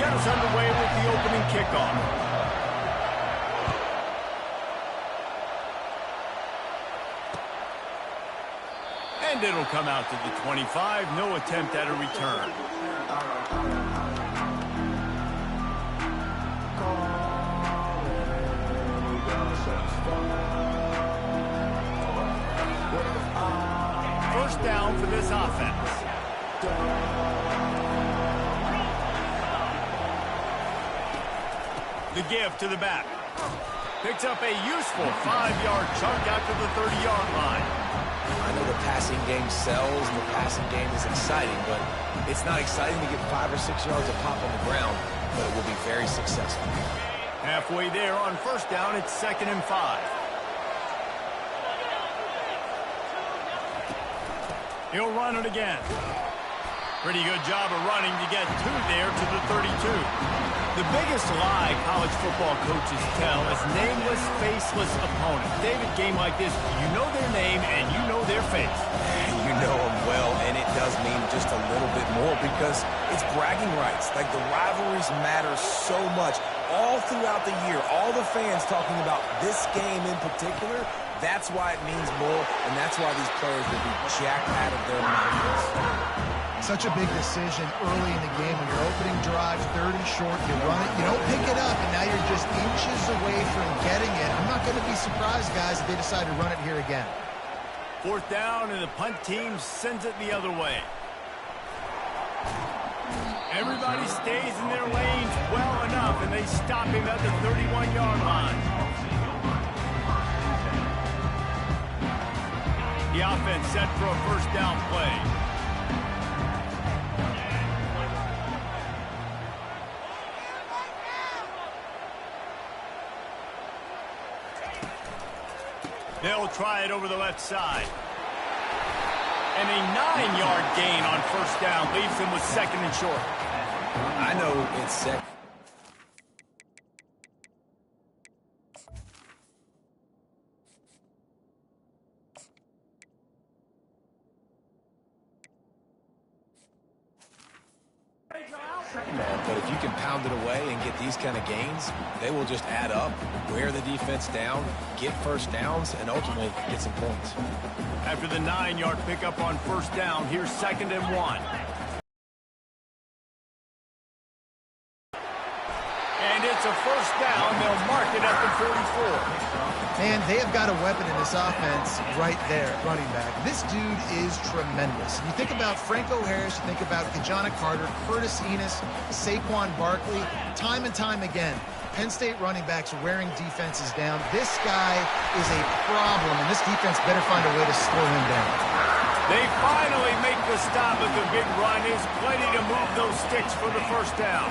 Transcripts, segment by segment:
get us underway with the opening kickoff. And it'll come out to the 25. No attempt at a return. First down for this offense. The give to the back. Picks up a useful 5-yard chunk out to the 30-yard line. I know the passing game sells and the passing game is exciting, but it's not exciting to get 5 or 6 yards of pop on the ground, but it will be very successful. Halfway there on first down, it's 2nd and 5. He'll run it again. Pretty good job of running to get 2 there to the 32. The biggest lie college football coaches tell is nameless, faceless opponents. David, game like this, you know their name and you know their face. You know them well, and it does mean just a little bit more because it's bragging rights. Like, the rivalries matter so much all throughout the year. All the fans talking about this game in particular, that's why it means more, and that's why these players will be jacked out of their minds. Such a big decision early in the game when your opening drive, 30 short, you run it, you don't pick it up, and now you're just inches away from getting it. I'm not going to be surprised, guys, if they decide to run it here again. 4th down, and the punt team sends it the other way. Everybody stays in their lanes well enough, and they stop him at the 31-yard line. The offense set for a first down play. They'll try it over the left side. And a 9-yard gain on first down leaves them with 2nd and short. I know it's second. But if you can pound it away and get these kind of gains, they will just add up, wear the defense down, get first downs, and ultimately get some points. After the 9-yard pickup on first down, here's 2nd and 1. And it's a first down. They'll mark it at the 44. Man, they have got a weapon in this offense right there, running back. This dude is tremendous. You think about Franco Harris, you think about Kajana Carter, Curtis Enos, Saquon Barkley, time and time again. Penn State running backs wearing defenses down. This guy is a problem, and this defense better find a way to slow him down. They finally make the stop at the big run. Is plenty to move those sticks for the first down.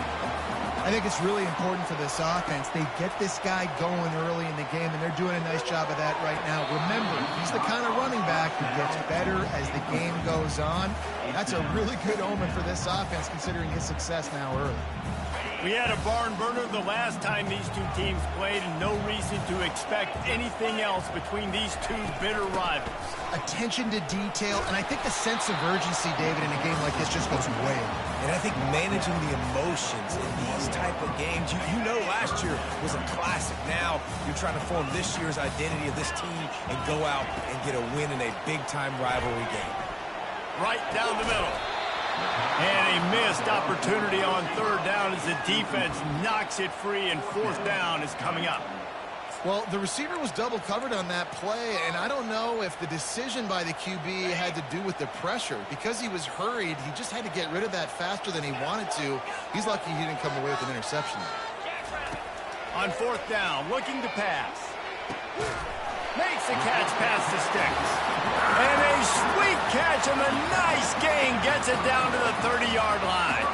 I think it's really important for this offense. They get this guy going early in the game, and they're doing a nice job of that right now. Remember, he's the kind of running back who gets better as the game goes on. That's a really good omen for this offense, considering his success now early. We had a barn burner the last time these two teams played, and no reason to expect anything else between these two bitter rivals. Attention to detail, and I think the sense of urgency, David, in a game like this just goes way up. And I think managing the emotions in these type of games, you know last year was a classic. Now you're trying to form this year's identity of this team and go out and get a win in a big-time rivalry game. Right down the middle. And a missed opportunity on 3rd down as the defense knocks it free, and 4th down is coming up. Well, the receiver was double covered on that play, and I don't know if the decision by the QB had to do with the pressure. Because he was hurried, he just had to get rid of that faster than he wanted to. He's lucky he didn't come away with an interception. On 4th down, looking to pass. Makes the catch past the sticks. And a sweet catch and a nice gain gets it down to the 30-yard line.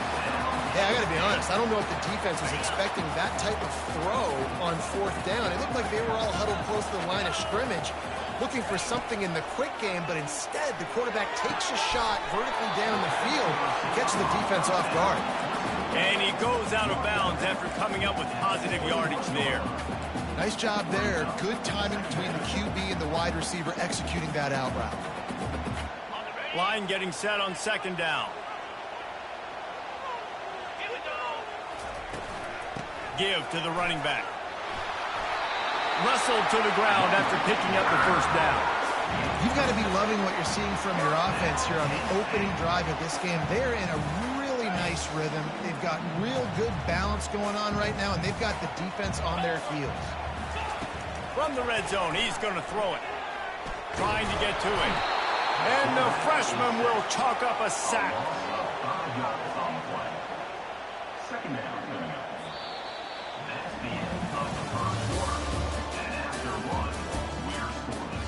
Yeah, I got to be honest. I don't know if the defense was expecting that type of throw on 4th down. It looked like they were all huddled close to the line of scrimmage, looking for something in the quick game, but instead the quarterback takes a shot vertically down the field, gets the defense off guard. And he goes out of bounds after coming up with positive yardage there. Nice job there. Good timing between the QB and the wide receiver executing that out route. Line getting set on 2nd down. give to the running back. Wrestled to the ground after picking up the first down. You've got to be loving what you're seeing from your offense here on the opening drive of this game. They're in a really nice rhythm. They've got real good balance going on right now, and they've got the defense on their heels. From the red zone, he's going to throw it. Trying to get to it. And the freshman will chalk up a sack. Second down. That's the end of the first quarter. And after one, we're scoreless.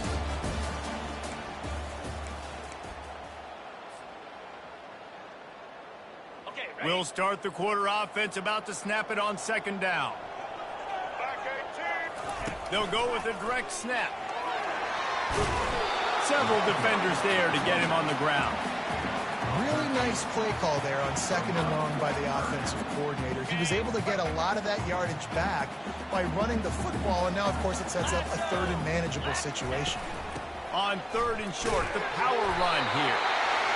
Okay, ready? We'll start the quarter offense, about to snap it on second down. They'll go with a direct snap. Several defenders there to get him on the ground. Really nice play call there on second and long by the offensive coordinator. He was able to get a lot of that yardage back by running the football, and now, of course, it sets up a third and manageable situation. On third and short, the power run here.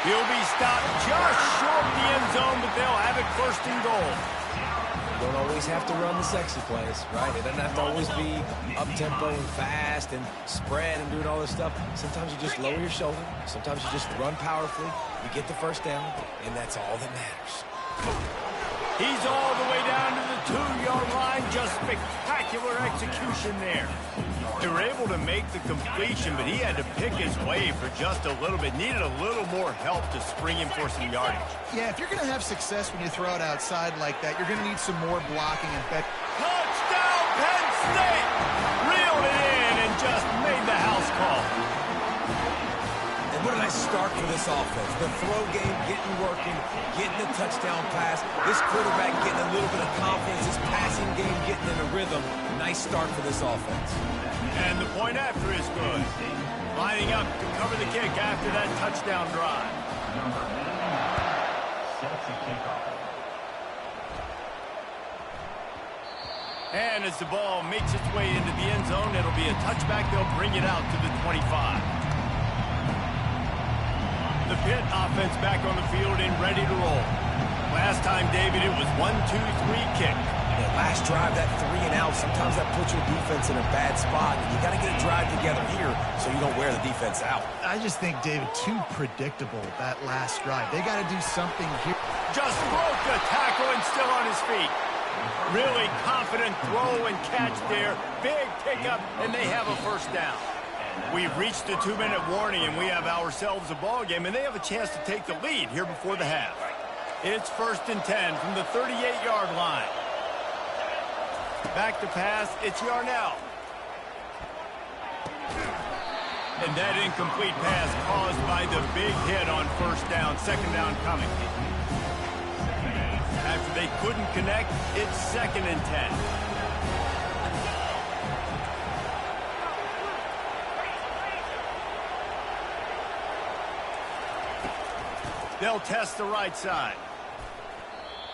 He'll be stopped just short of the end zone, but they'll have it first and goal. You don't always have to run the sexy plays, right? It doesn't have to always be up-tempo and fast and spread and doing all this stuff. Sometimes you just lower your shoulder. Sometimes you just run powerfully. You get the first down, and that's all that matters. He's all the way down to the 2-yard line. Just spectacular execution there. They were able to make the completion, but he had to pick his way for just a little bit. Needed a little more help to spring him for some yardage. Yeah, if you're going to have success when you throw it outside like that, you're going to need some more blocking and Touchdown, Penn State! Reeled it in and just made the house call. And what a nice start for this offense. The throw game getting working, getting the touchdown pass. This quarterback getting a little bit of confidence. This passing game getting in a rhythm. Nice start for this offense. And the point after is good. Lining up to cover the kick after that touchdown drive. Number 99 sets a kickoff. And as the ball makes its way into the end zone, it'll be a touchback. They'll bring it out to the 25. The Pitt offense back on the field and ready to roll. Last time, David, it was 1-2-3 kick. Yeah, last drive, that 3 and out, sometimes that puts your defense in a bad spot. You got to get a drive together here so you don't wear the defense out. I just think, David, too predictable, that last drive. They got to do something here. Just broke the tackle and still on his feet. Really confident throw and catch there. Big pickup, and they have a first down. We've reached the 2-minute warning, and we have ourselves a ball game, and they have a chance to take the lead here before the half. It's 1st and 10 from the 38-yard line. Back to pass, it's Yarnell. And that incomplete pass caused by the big hit on first down, second down coming. After they couldn't connect, it's 2nd and 10. They'll test the right side.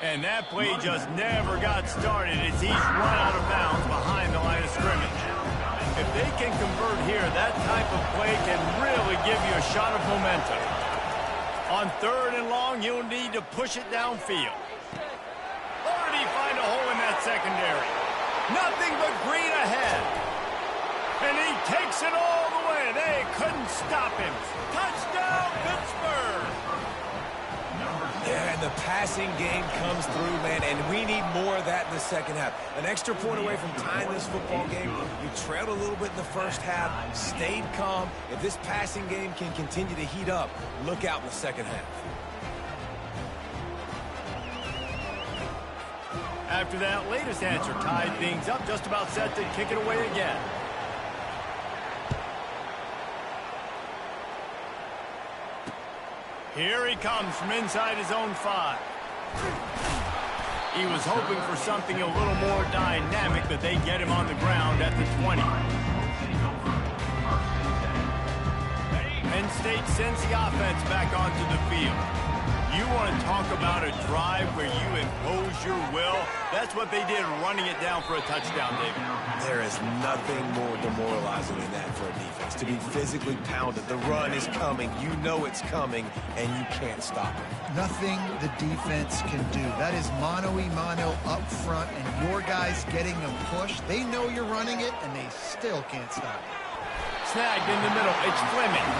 And that play just never got started as he's run out of bounds behind the line of scrimmage. If they can convert here, that type of play can really give you a shot of momentum. On 3rd and long, you'll need to push it downfield. Or did he find a hole in that secondary? Nothing but green ahead. And he takes it all the way. They couldn't stop him. Touchdown, Pittsburgh! Yeah, and the passing game comes through, man, and we need more of that in the second half. An extra point away from tying this football game. You trailed a little bit in the first half, stayed calm. If this passing game can continue to heat up, look out in the second half. After that latest answer tied things up, just about set to kick it away again. Here he comes from inside his own 5. He was hoping for something a little more dynamic, but they get him on the ground at the 20. Penn State sends the offense back onto the field. You want to talk about a drive where you impose your will? That's what they did, running it down for a touchdown, David. There is nothing more demoralizing than that for a defense. To be physically pounded. The run is coming. You know it's coming, and you can't stop it. Nothing the defense can do. That is mano-a-mano up front, and your guys getting them pushed. They know you're running it, and they still can't stop it. Snagged in the middle. It's Fleming.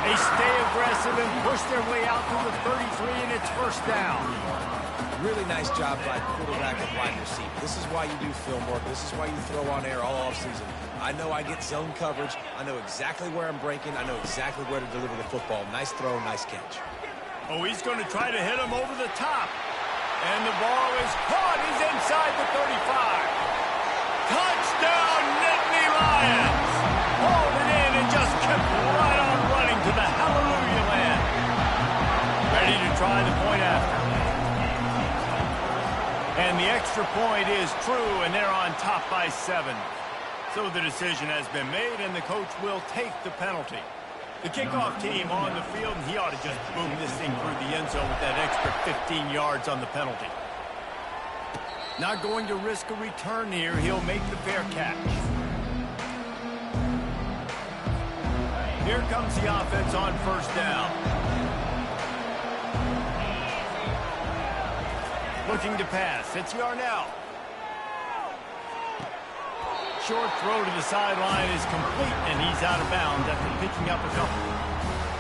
They stay aggressive and push their way out to the 33, and it's first down. Really nice job by quarterback and wide receiver. This is why you do film work. This is why you throw on air all offseason. I know I get zone coverage. I know exactly where I'm breaking. I know exactly where to deliver the football. Nice throw, nice catch. Oh, he's going to try to hit him over the top. And the ball is caught. He's inside the 35. Touchdown, Nittany Lions. Hauled it in and just kept right on running to the hallelujah land. Ready to try the point after. And the extra point is true, and they're on top by 7. So the decision has been made, and the coach will take the penalty. The kickoff team on the field, and he ought to just boom this thing through the end zone with that extra 15 yards on the penalty. Not going to risk a return here. He'll make the fair catch. Here comes the offense on first down. Looking to pass. It's Yarnell. Short throw to the sideline is complete, and he's out of bounds after picking up a couple.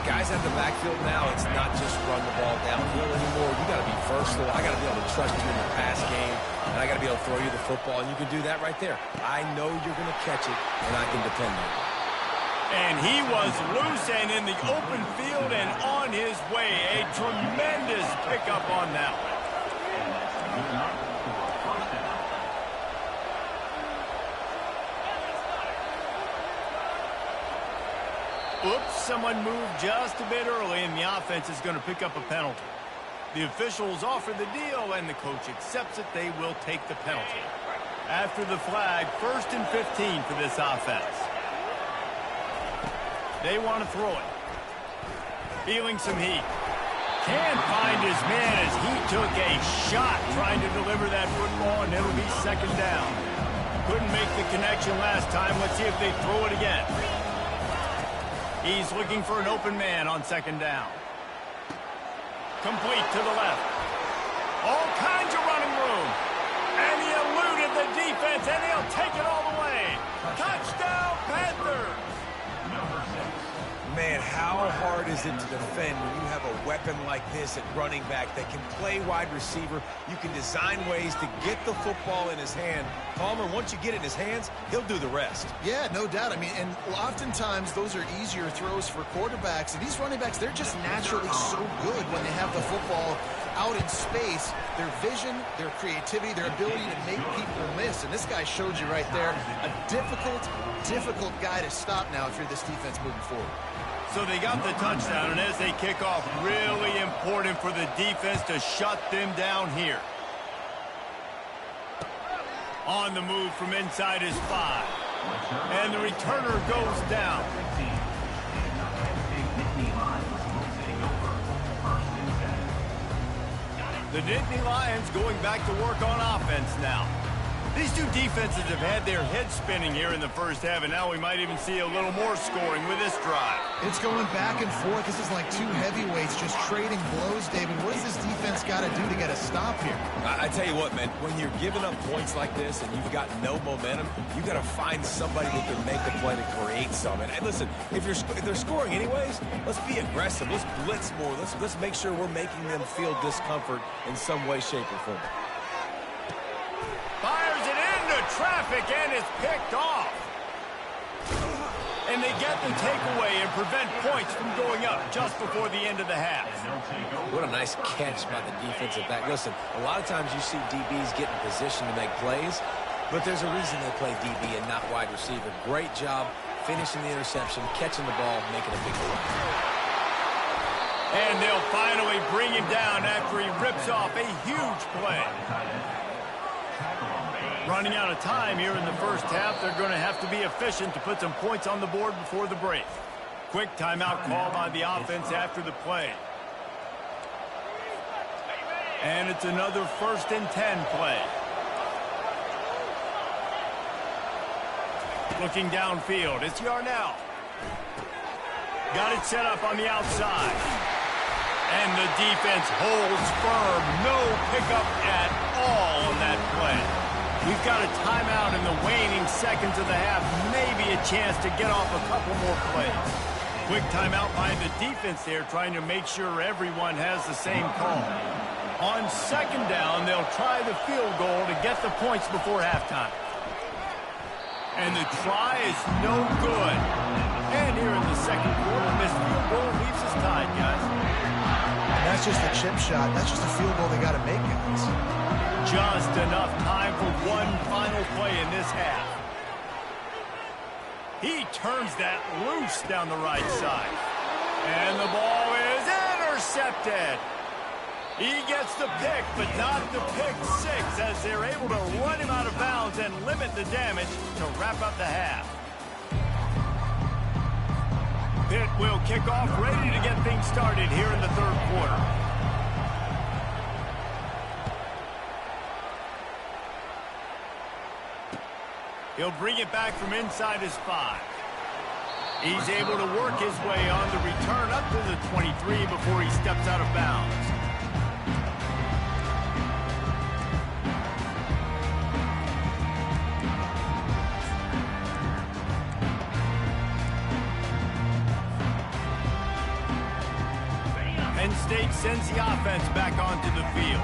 Guys at the backfield now, it's not just run the ball downfield anymore. You got to be versatile. I got to be able to trust you in the pass game, and I got to be able to throw you the football, and you can do that right there. I know you're going to catch it, and I can depend on it. And he was loose and in the open field and on his way. A tremendous pickup on that one. Oops, someone moved just a bit early, and the offense is going to pick up a penalty. The officials offer the deal, and the coach accepts it. They will take the penalty. After the flag, 1st and 15 for this offense. They want to throw it. Feeling some heat. Can't find his man as he took a shot trying to deliver that football, and it'll be second down. Couldn't make the connection last time. Let's see if they throw it again. He's looking for an open man on second down. Complete to the left. All kinds of running room. And he eluded the defense, and he'll take it all the way. Touchdown, Panthers! Man, how hard is it to defend when you have a weapon like this at running back that can play wide receiver? You can design ways to get the football in his hand. Palmer, once you get it in his hands, he'll do the rest. Yeah, no doubt. I mean, and oftentimes those are easier throws for quarterbacks. And these running backs, they're just naturally so good when they have the football out in space. Their vision, their creativity, their ability to make people miss. And this guy showed you right there, a difficult guy to stop now if you're this defense moving forward. So they got the touchdown, and as they kick off, really important for the defense to shut them down here. On the move from inside his 5. And the returner goes down. The Nittany Lions going back to work on offense now. These two defenses have had their heads spinning here in the first half, and now we might even see a little more scoring with this drive. It's going back and forth. This is like two heavyweights just trading blows, David. What does this defense got to do to get a stop here? I tell you what, man, when you're giving up points like this and you've got no momentum, you got to find somebody that can make a play to create something. And listen, if they're scoring anyways, let's be aggressive. Let's blitz more. Let's make sure we're making them feel discomfort in some way, shape, or form. Fires it into traffic and is picked off. And they get the takeaway and prevent points from going up just before the end of the half. What a nice catch by the defensive back. Listen, a lot of times you see DBs get in position to make plays, but there's a reason they play DB and not wide receiver. Great job finishing the interception, catching the ball, making a big play. And they'll finally bring him down after he rips off a huge play. Running out of time here in the first half. They're going to have to be efficient to put some points on the board before the break. Quick timeout call by the offense after the play. And it's another 1st and 10 play. Looking downfield, it's Yarnell. Got it set up on the outside. And the defense holds firm. No pickup at all on that play. We've got a timeout in the waning seconds of the half. Maybe a chance to get off a couple more plays. Quick timeout by the defense there, trying to make sure everyone has the same call. On 2nd down, they'll try the field goal to get the points before halftime. And the try is no good. And here in the 2nd quarter, missed field goal leaves us tied, guys. That's just a chip shot. That's just a field goal they got to make, guys. Just enough time for one final play in this half. He turns that loose down the right side. And the ball is intercepted. He gets the pick, but not the pick six, as they're able to run him out of bounds and limit the damage to wrap up the half. Pitt will kick off, ready to get things started here in the 3rd quarter. He'll bring it back from inside his 5. He's able to work his way on the return up to the 23 before he steps out of bounds. Penn State sends the offense back onto the field.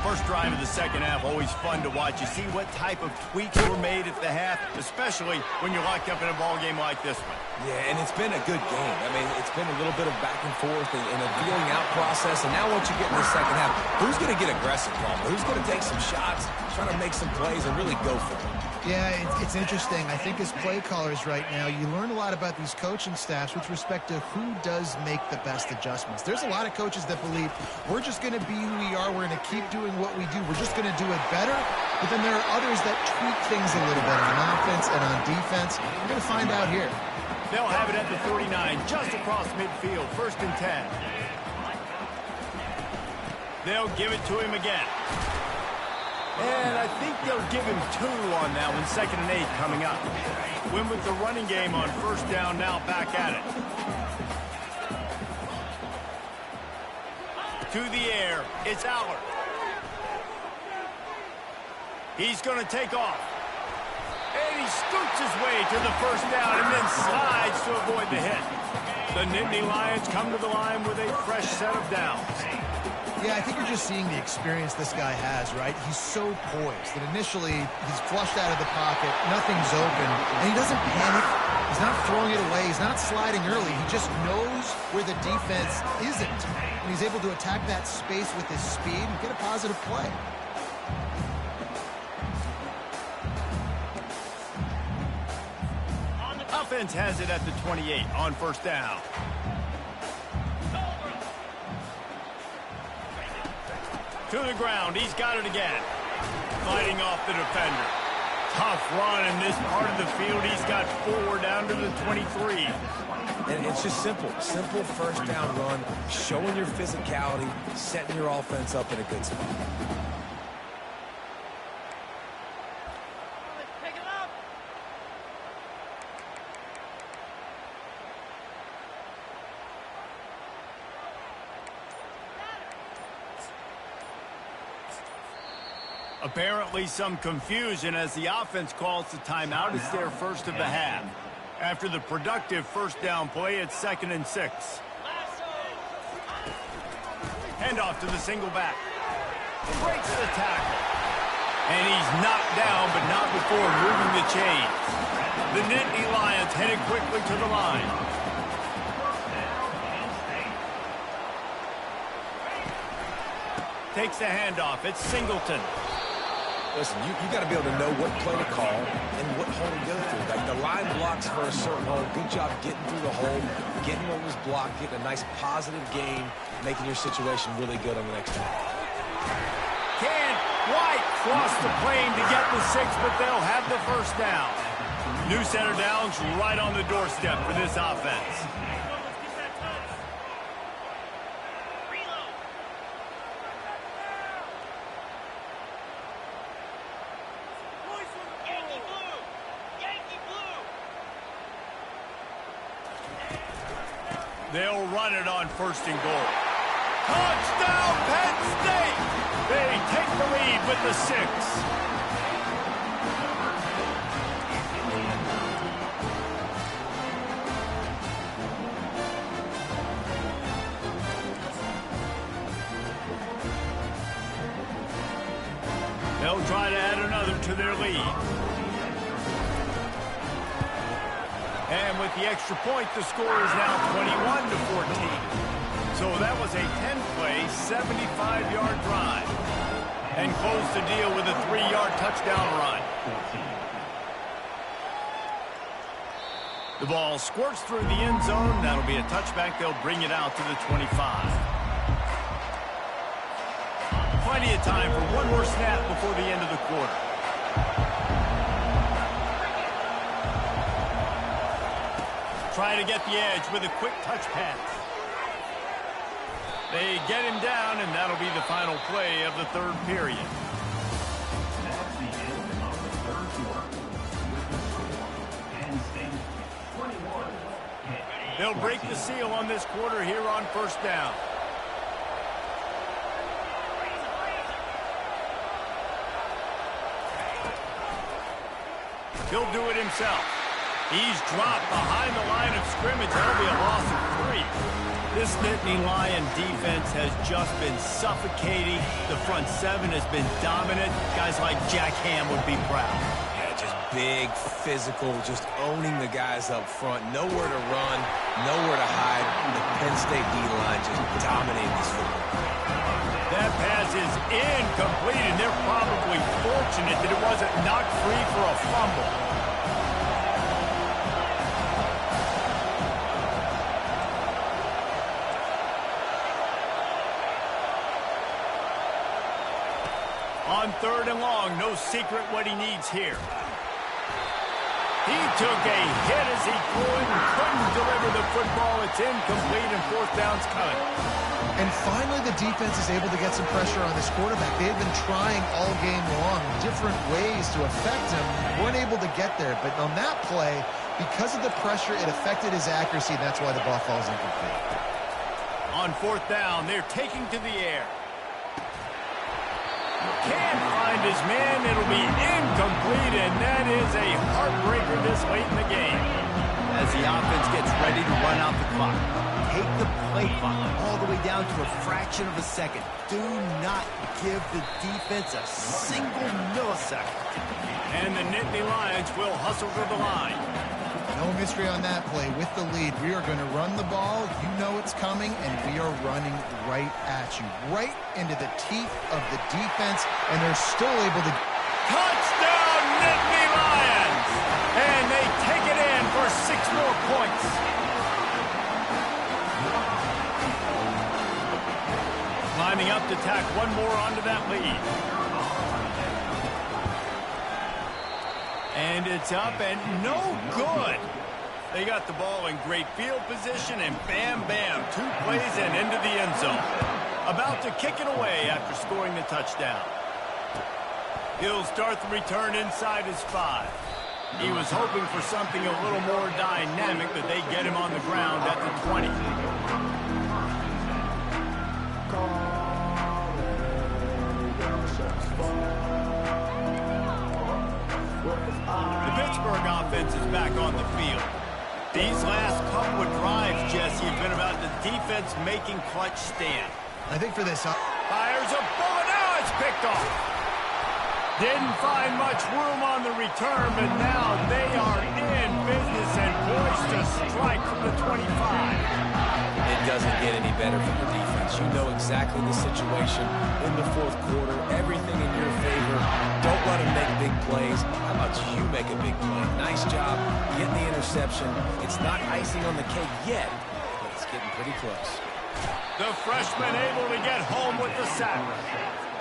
First drive of the 2nd half, always fun to watch. You see what type of tweaks were made at the half, especially when you're locked up in a ball game like this one. Yeah, and it's been a good game. I mean, it's been a little bit of back and forth and a feeling out process. And now once you get in the 2nd half, who's going to get aggressive, Palmer? Who's going to take some shots, try to make some plays, and really go for it? Yeah, it's interesting. I think as play callers right now, you learn a lot about these coaching staffs with respect to who does make the best adjustments. There's a lot of coaches that believe we're just going to be who we are. We're going to keep doing what we do. We're just going to do it better. But then there are others that tweak things a little bit on offense and on defense. We're going to find out here. They'll have it at the 49, just across midfield, 1st and 10. They'll give it to him again. And I think they'll give him 2 on that one, 2nd and 8 coming up. Win with the running game on 1st down, now back at it. To the air, it's Allard. He's going to take off. And he scoots his way to the 1st down and then slides to avoid the hit. The Nittany Lions come to the line with a fresh set of downs. Yeah, I think you're just seeing the experience this guy has, right? He's so poised that initially he's flushed out of the pocket, nothing's open, and he doesn't panic. He's not throwing it away. He's not sliding early. He just knows where the defense isn't, and he's able to attack that space with his speed and get a positive play. Offense has it at the 28 on 1st down. To the ground, he's got it again. Fighting off the defender. Tough run in this part of the field. He's got 4 down to the 23. And it's just simple 1st down run, showing your physicality, setting your offense up in a good spot. Apparently some confusion as the offense calls the timeout. It's their 1st of the half. After the productive 1st down play, it's 2nd and 6. Handoff to the single back. Breaks the tackle. And he's knocked down, but not before moving the chains. The Nittany Lions headed quickly to the line. Takes the handoff. It's Singleton. Listen, you got to be able to know what play to call and what hole to go through. Like the line blocks for a certain hole. Good job getting through the hole, getting what was blocked, getting a nice positive gain, making your situation really good on the next time. Can White cross the plane to get the 6, but they'll have the 1st down. New center downs right on the doorstep for this offense. They'll run it on 1st and goal. Touchdown, Penn State! They take the lead with the 6. They'll try to add another to their lead. And with the extra point, the score is now 21-14. So that was a 10-play, 75-yard drive. And close the deal with a 3-yard touchdown run. The ball squirts through the end zone. That'll be a touchback. They'll bring it out to the 25. Plenty of time for one more snap before the end of the quarter. Trying to get the edge with a quick touch pass. They get him down, and that'll be the final play of the 3rd period. That's the end of the 3rd quarter. Penn State 21. They'll break the seal on this quarter here on 1st down. He'll do it himself. He's dropped behind the line of scrimmage. That'll be a loss of 3. This Nittany Lion defense has just been suffocating. The front 7 has been dominant. Guys like Jack Ham would be proud. Yeah, just big, physical, just owning the guys up front. Nowhere to run, nowhere to hide. The Penn State D-line just dominated this football. That pass is incomplete, and they're probably fortunate that it wasn't knocked free for a fumble. On 3rd and long, no secret what he needs here. He took a hit as he threw it and couldn't deliver the football. It's incomplete, and 4th down's coming. And finally, the defense is able to get some pressure on this quarterback. They've been trying all game long, different ways to affect him. Weren't able to get there. But on that play, because of the pressure, it affected his accuracy. That's why the ball falls incomplete. On 4th down, they're taking to the air. Can't find his man. It'll be incomplete, and that is a heartbreaker this late in the game. As the offense gets ready to run out the clock, take the play clock all the way down to a fraction of a second. Do not give the defense a single millisecond. And the Nittany Lions will hustle to the line. No mystery on that play. With the lead, we are going to run the ball. You know it's coming, and we are running right at you, right into the teeth of the defense, and they're still able to... Touchdown, Nittany Lions! And they take it in for 6 more points. Climbing up to tack one more onto that lead. And it's up and no good. They got the ball in great field position, and bam, bam, 2 plays and into the end zone. About to kick it away after scoring the touchdown. He'll start the return inside his 5. He was hoping for something a little more dynamic, but they get him on the ground at the 20. The Pittsburgh offense is back on the field. These last couple of drives, Jesse, have been about the defense making clutch stand. I think for this... Fires a bullet. Now it's picked off. Didn't find much room on the return, but now they are in business and poised to strike from the 25. It doesn't get any better for the defense. You know exactly the situation in the 4th quarter. Everything in your favor. Don't let them make big plays. How about you make a big play? Nice job getting the interception. It's not icing on the cake yet, but it's getting pretty close. The freshman able to get home with the sack.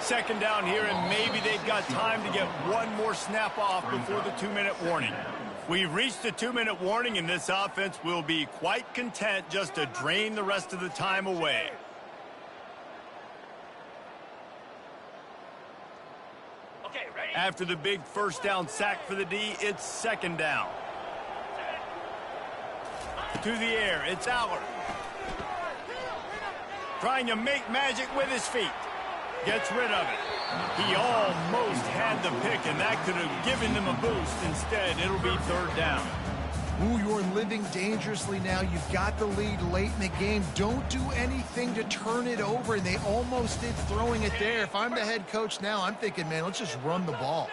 2nd down here, and maybe they've got time to get one more snap off before the 2-minute warning. We've reached the 2-minute warning, and this offense will be quite content just to drain the rest of the time away. Okay, ready? After the big 1st down sack for the D, it's 2nd down. To the air, it's Aller. Trying to make magic with his feet. Gets rid of it. He almost had the pick, and that could have given them a boost. Instead, it'll be third down. Ooh, you're living dangerously now. You've got the lead late in the game. Don't do anything to turn it over, and they almost did throwing it there. If I'm the head coach now, I'm thinking, man, let's just run the ball.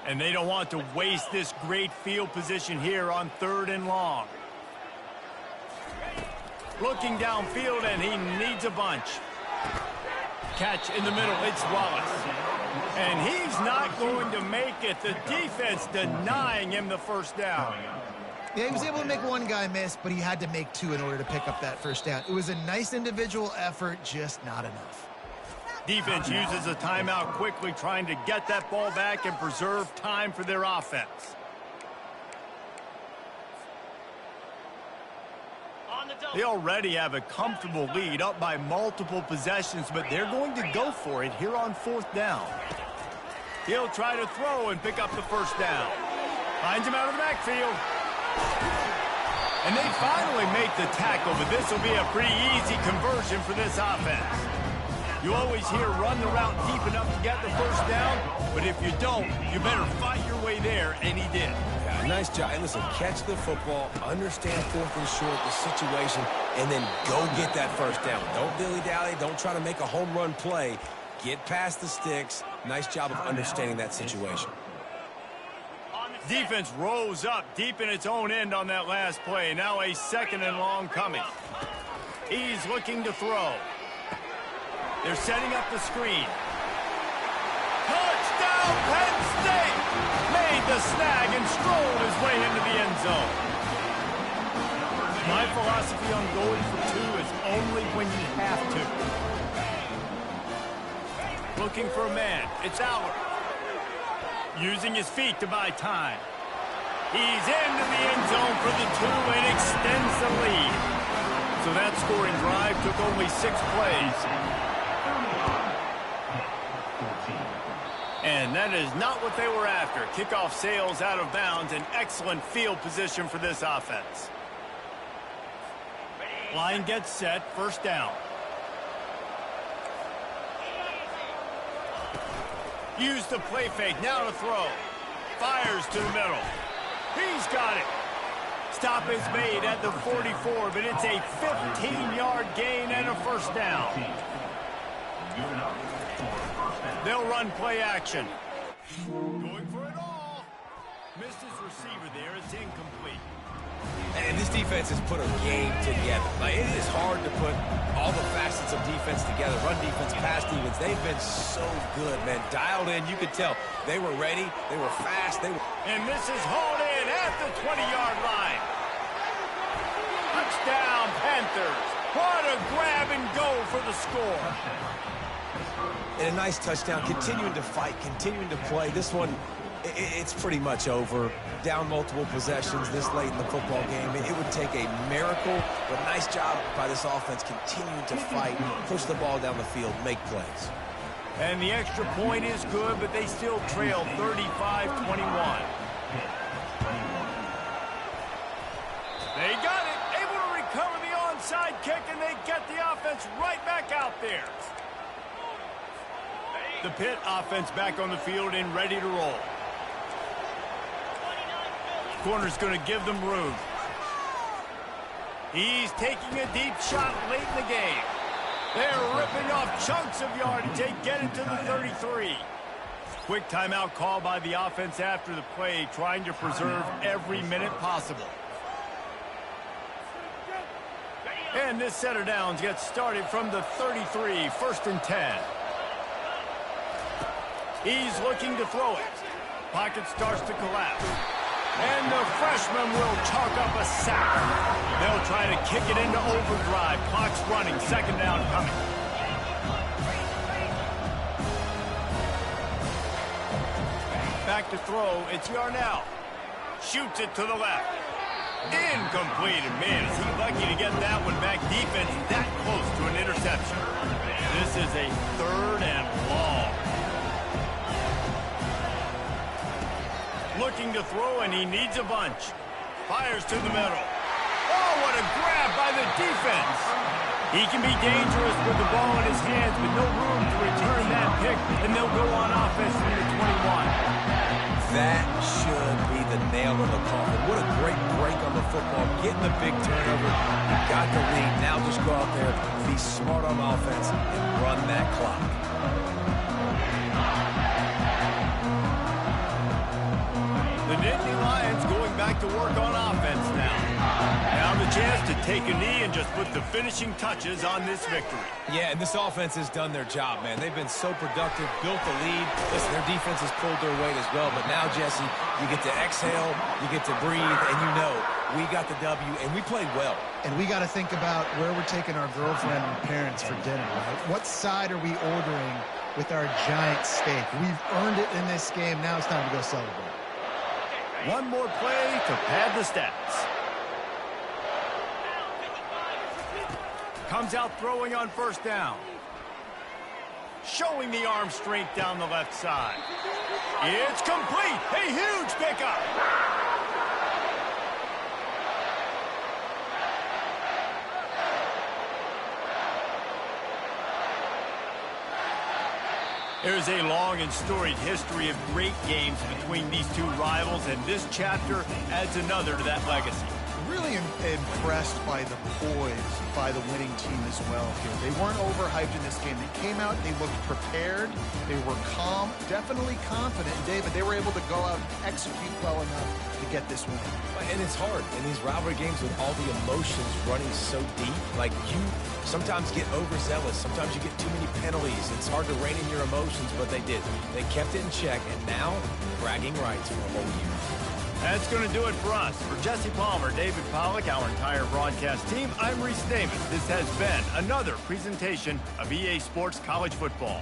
And they don't want to waste this great field position here on 3rd and long. Looking downfield, and he needs a bunch. Catch in the middle, it's Wallace. And he's not going to make it. The defense denying him the first down. Yeah, he was able to make one guy miss, but he had to make 2 in order to pick up that first down. It was a nice individual effort, just not enough. Defense uses a timeout quickly, trying to get that ball back and preserve time for their offense. They already have a comfortable lead, up by multiple possessions, but they're going to go for it here on 4th down. He'll try to throw and pick up the first down. Finds him out of the backfield. And they finally make the tackle, but this will be a pretty easy conversion for this offense. You always hear run the route deep enough to get the first down, but if you don't, you better fight your way there, and he did. Yeah, nice job. And listen, catch the football, understand 4th and short, the situation, and then go get that first down. Don't dilly-dally. Don't try to make a home run play. Get past the sticks. Nice job of understanding that situation. Defense rose up deep in its own end on that last play. Now a 2nd and long coming. He's looking to throw. They're setting up the screen. Touchdown, Penn State! Made the snag and strolled his way into the end zone. My philosophy on going for 2 is only when you have to. Looking for a man. It's Aller. Using his feet to buy time. He's into the end zone for the 2 and extends the lead. So that scoring drive took only 6 plays. And that is not what they were after. Kickoff sails out of bounds. An excellent field position for this offense. Line gets set. First down. Use the play fake. Now to throw. Fires to the middle. He's got it. Stop is made at the 44, but it's a 15-yard gain and a first down. They'll run play action. Going for it all. Missed his receiver there. It's incomplete. And this defense has put a game together. Like, it is hard to put all the facets of defense together. Run defense, pass defense. They've been so good, man. Dialed in. You could tell they were ready. They were fast. And this is hauled in at the 20-yard line. Touchdown, Panthers. What a grab and go for the score. And a nice touchdown. Continuing to fight, continuing to play. This one, it's pretty much over. Down multiple possessions this late in the football game. It would take a miracle, but nice job by this offense continuing to fight, push the ball down the field, make plays. And the extra point is good, but they still trail 35-21. They got it, able to recover the onside kick, and they get the offense right back out there. The Pitt offense back on the field and ready to roll. Corner's going to give them room. He's taking a deep shot late in the game. They're ripping off chunks of yardage. They get it to the 33. Quick timeout call by the offense after the play, trying to preserve every minute possible. And this set of downs gets started from the 33, 1st and 10. He's looking to throw it. Pocket starts to collapse. And the freshman will chalk up a sack. They'll try to kick it into overdrive. Clock's running. 2nd down coming. Back to throw. It's Yarnell. Shoots it to the left. Incomplete. And man, is he lucky to get that one back. Defense that close to an interception. This is a 3rd and long. Looking to throw, and he needs a bunch. Fires to the middle. Oh, what a grab by the defense. He can be dangerous with the ball in his hands, but no room to return that pick, and they'll go on offense from the 21. That should be the nail in the coffin. What a great break on the football. Getting the big turnover. You got the lead. Now just go out there, be smart on offense, and run that clock. The Nittany Lions going back to work on offense now. Now the chance to take a knee and just put the finishing touches on this victory. Yeah, and this offense has done their job, man. They've been so productive, built the lead. Listen, their defense has pulled their weight as well. But now, Jesse, you get to exhale, you get to breathe, and you know we got the W, and we played well. And we got to think about where we're taking our girlfriend and parents for dinner, right? What side are we ordering with our giant steak? We've earned it in this game. Now it's time to go celebrate. One more play to pad the stats. Comes out throwing on first down. Showing the arm strength down the left side. It's complete. A huge pickup. There's a long and storied history of great games between these two rivals, and this chapter adds another to that legacy. Really impressed by the poise by the winning team as well here. They weren't overhyped in this game. They came out, they looked prepared, they were calm, definitely confident. And David, they were able to go out and execute well enough to get this win. And it's hard in these rivalry games with all the emotions running so deep. Like, you sometimes get overzealous. Sometimes you get too many penalties. It's hard to rein in your emotions, but they did. They kept it in check, and now bragging rights for a whole year. That's going to do it for us. For Jesse Palmer, David Pollack, our entire broadcast team, I'm Reese Davis. This has been another presentation of EA Sports College Football.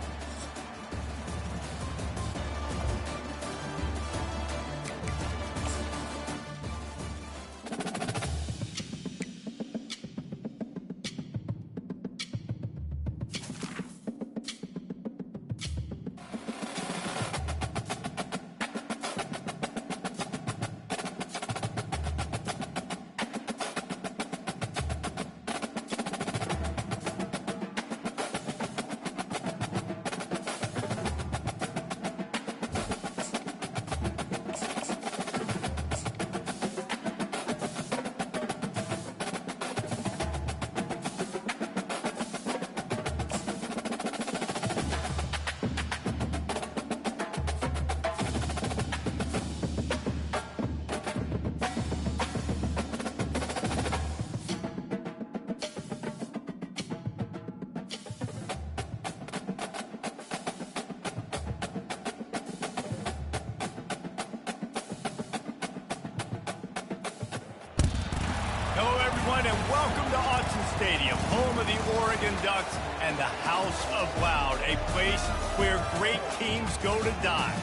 And welcome to Autzen Stadium, home of the Oregon Ducks and the House of Loud, a place where great teams go to die.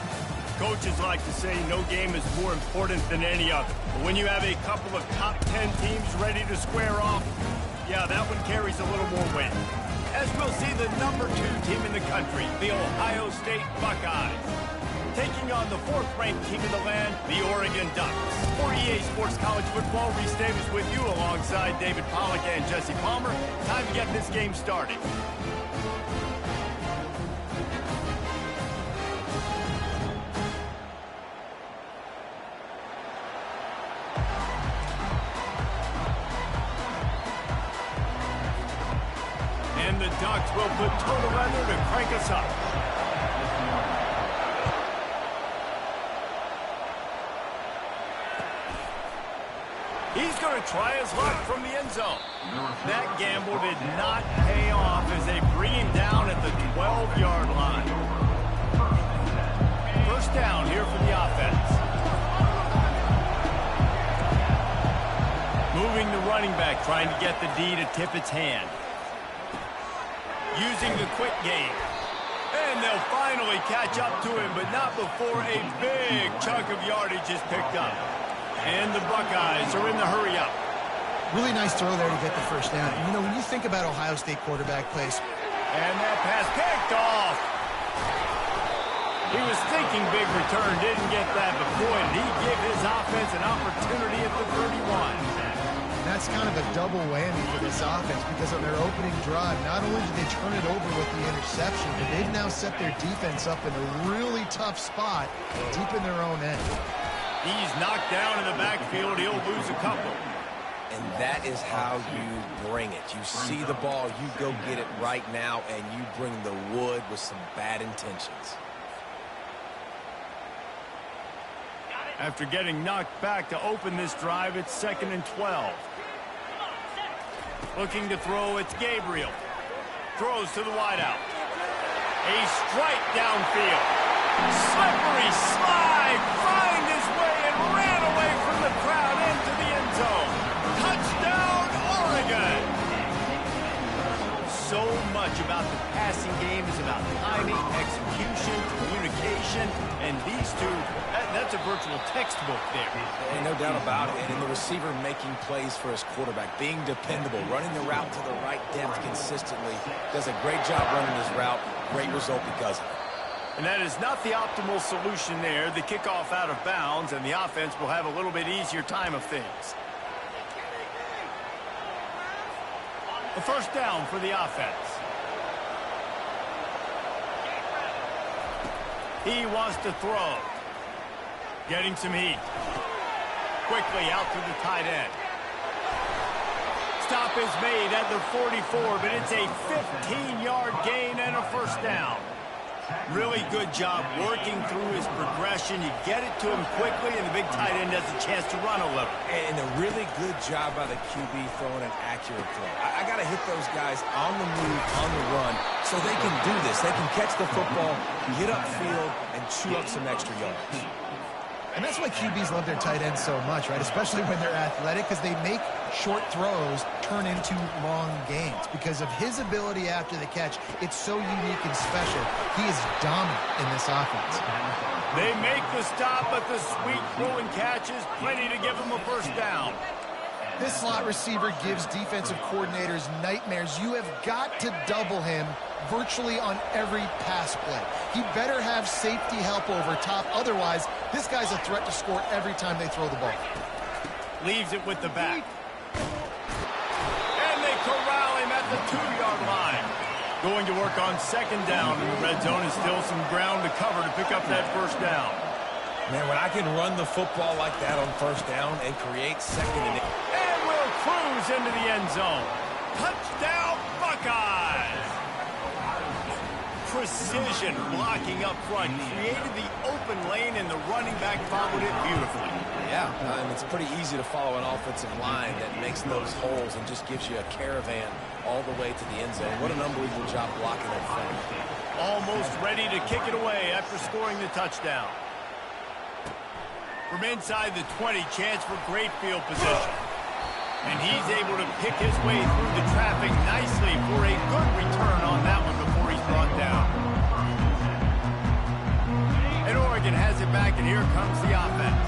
Coaches like to say no game is more important than any other. But when you have a couple of top 10 teams ready to square off, yeah, that one carries a little more weight. As we'll see the number 2 team in the country, the Ohio State Buckeyes, taking on the 4th-ranked team in the land, the Oregon Ducks. For EA Sports College Football, Reese Davis with you alongside David Pollack and Jesse Palmer. Time to get this game started. And the Ducks will put total leather to crank us up. He's going to try his luck from the end zone. That gamble did not pay off as they bring him down at the 12-yard line. First down here for the offense. Moving the running back, trying to get the D to tip its hand. Using the quick game. And they'll finally catch up to him, but not before a big chunk of yardage is picked up. And the Buckeyes are in the hurry-up. Really nice throw there to get the first down. You know, when you think about Ohio State quarterback plays. And that pass picked off. He was thinking big return, didn't get that, but boy, did he give his offense an opportunity at the 31. And that's kind of a double whammy for this offense because on their opening drive, not only did they turn it over with the interception, but they've now set their defense up in a really tough spot deep in their own end. He's knocked down in the backfield. He'll lose a couple. And that is how you bring it. You see the ball, you go get it right now, and you bring the wood with some bad intentions. After getting knocked back to open this drive, it's 2nd and 12. Looking to throw, it's Gabriel. Throws to the wideout. A strike downfield. Slippery slide. Find his way and ran away from the crowd into the end zone. Touchdown, Oregon. So much about the passing game is about timing, execution, communication, and these two, that's a virtual textbook there. And no doubt about it. And the receiver making plays for his quarterback, being dependable, running the route to the right depth consistently. Does a great job running his route. Great result because of it. And that is not the optimal solution there. The kickoff out of bounds, and the offense will have a little bit easier time of things. A first down for the offense. He wants to throw. Getting some heat. Quickly out to the tight end. Stop is made at the 44, but it's a 15-yard gain and a first down. Really good job working through his progression. You get it to him quickly, and the big tight end has a chance to run a little. And a really good job by the QB throwing an accurate throw. I got to hit those guys on the move, on the run, so they can do this. They can catch the football, get upfield, and chew up some extra yards. And that's why QBs love their tight ends so much, right? Especially when they're athletic, because they make short throws turn into long gains. Because of his ability after the catch, it's so unique and special. He is dominant in this offense. They make the stop, but the sweet throwing catch is plenty to give them a first down. This slot receiver gives defensive coordinators nightmares. You have got to double him virtually on every pass play. He better have safety help over top. Otherwise, this guy's a threat to score every time they throw the ball. Leaves it with the back. And they corral him at the 2-yard line. Going to work on second down, and the red zone is still some ground to cover to pick up that first down. Man, when I can run the football like that on first down and create second and... And we'll cruise into the end zone. Touchdown, Buckeyes! Precision blocking up front created the open lane, and the running back followed it beautifully. Yeah, and it's pretty easy to follow an offensive line that makes those holes and just gives you a caravan all the way to the end zone. What an unbelievable job blocking up front. Almost ready to kick it away after scoring the touchdown. From inside the 20, chance for great field position. And he's able to pick his way through the traffic nicely for a good return on that one before he's brought down. And Oregon has it back, and here comes the offense.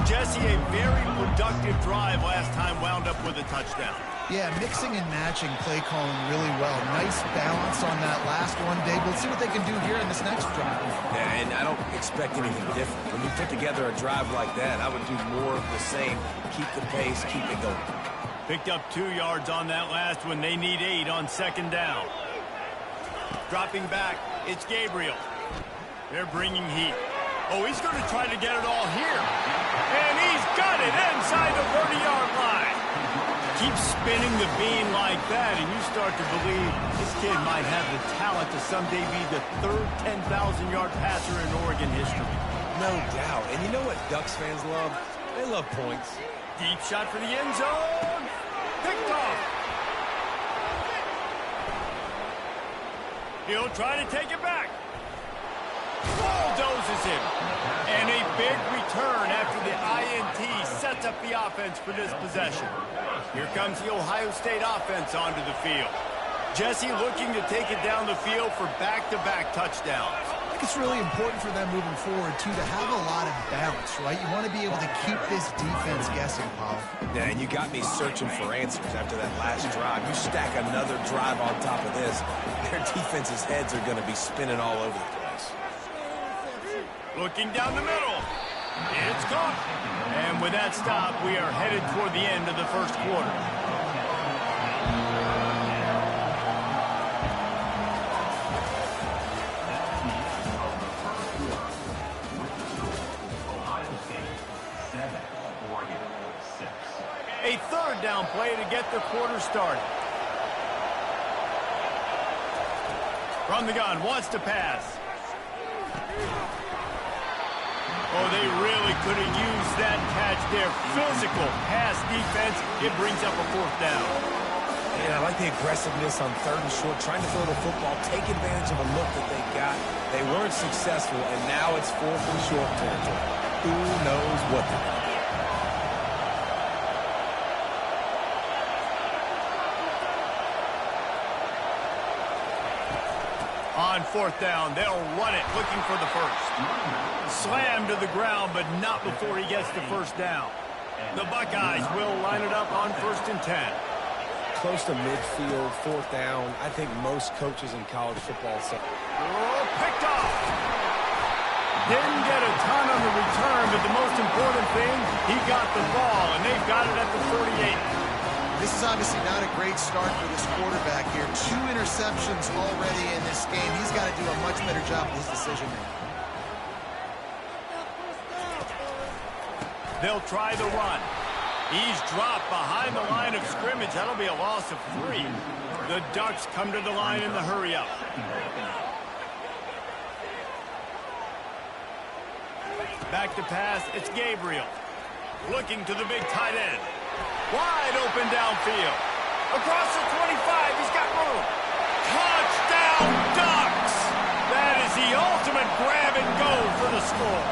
Jesse, a very productive drive last time, wound up with a touchdown. Yeah, mixing and matching play calling really well. Nice balance on that last one, Dave. We'll see what they can do here in this next drive. Yeah, and I don't expect anything different. When you put together a drive like that, I would do more of the same. Keep the pace, keep it going. Picked up 2 yards on that last one. They need 8 on second down. Dropping back, it's Gabriel. They're bringing heat. Oh, he's going to try to get it all here. And he's got it inside the 30-yard line. Keep spinning the bean like that, and you start to believe this kid might have the talent to someday be the third 10,000-yard passer in Oregon history. No doubt. And you know what Ducks fans love? They love points. Deep shot for the end zone. Picked off. He'll try to take it back. Bulldozes him. And a big return after the INT sets up the offense for this possession. Here comes the Ohio State offense onto the field. Jesse looking to take it down the field for back-to-back touchdowns. I think it's really important for them moving forward, too, to have a lot of balance, right? You want to be able to keep this defense guessing, Paul. Yeah, and you got me searching for answers after that last drive. You stack another drive on top of this, their defense's heads are going to be spinning all over the place. Looking down the middle. It's caught. And with that stop, we are headed toward the end of the first quarter. A third down play to get the quarter started. From the gun, wants to pass. Oh, they really could have used that catch there. Physical pass defense. It brings up a fourth down. And I like the aggressiveness on third and short, trying to throw the football, take advantage of a look that they got. They weren't successful, and now it's fourth and short territory. Who knows what they're going to do? On fourth down, they'll run it, looking for the first. Slammed to the ground, but not before he gets the first down. The Buckeyes will line it up on 1st and 10. Close to midfield, fourth down. I think most coaches in college football say. Oh, picked off. Didn't get a ton on the return, but the most important thing, he got the ball, and they've got it at the 48. This is obviously not a great start for this quarterback here. 2 interceptions already in this game. He's got to do a much better job with his decision-making. They'll try the run. He's dropped behind the line of scrimmage. That'll be a loss of 3. The Ducks come to the line in the hurry-up. Back to pass, it's Gabriel. Looking to the big tight end. Wide open downfield. Across the 25, he's got room. Touchdown, Ducks! That is the ultimate grab and go for the score.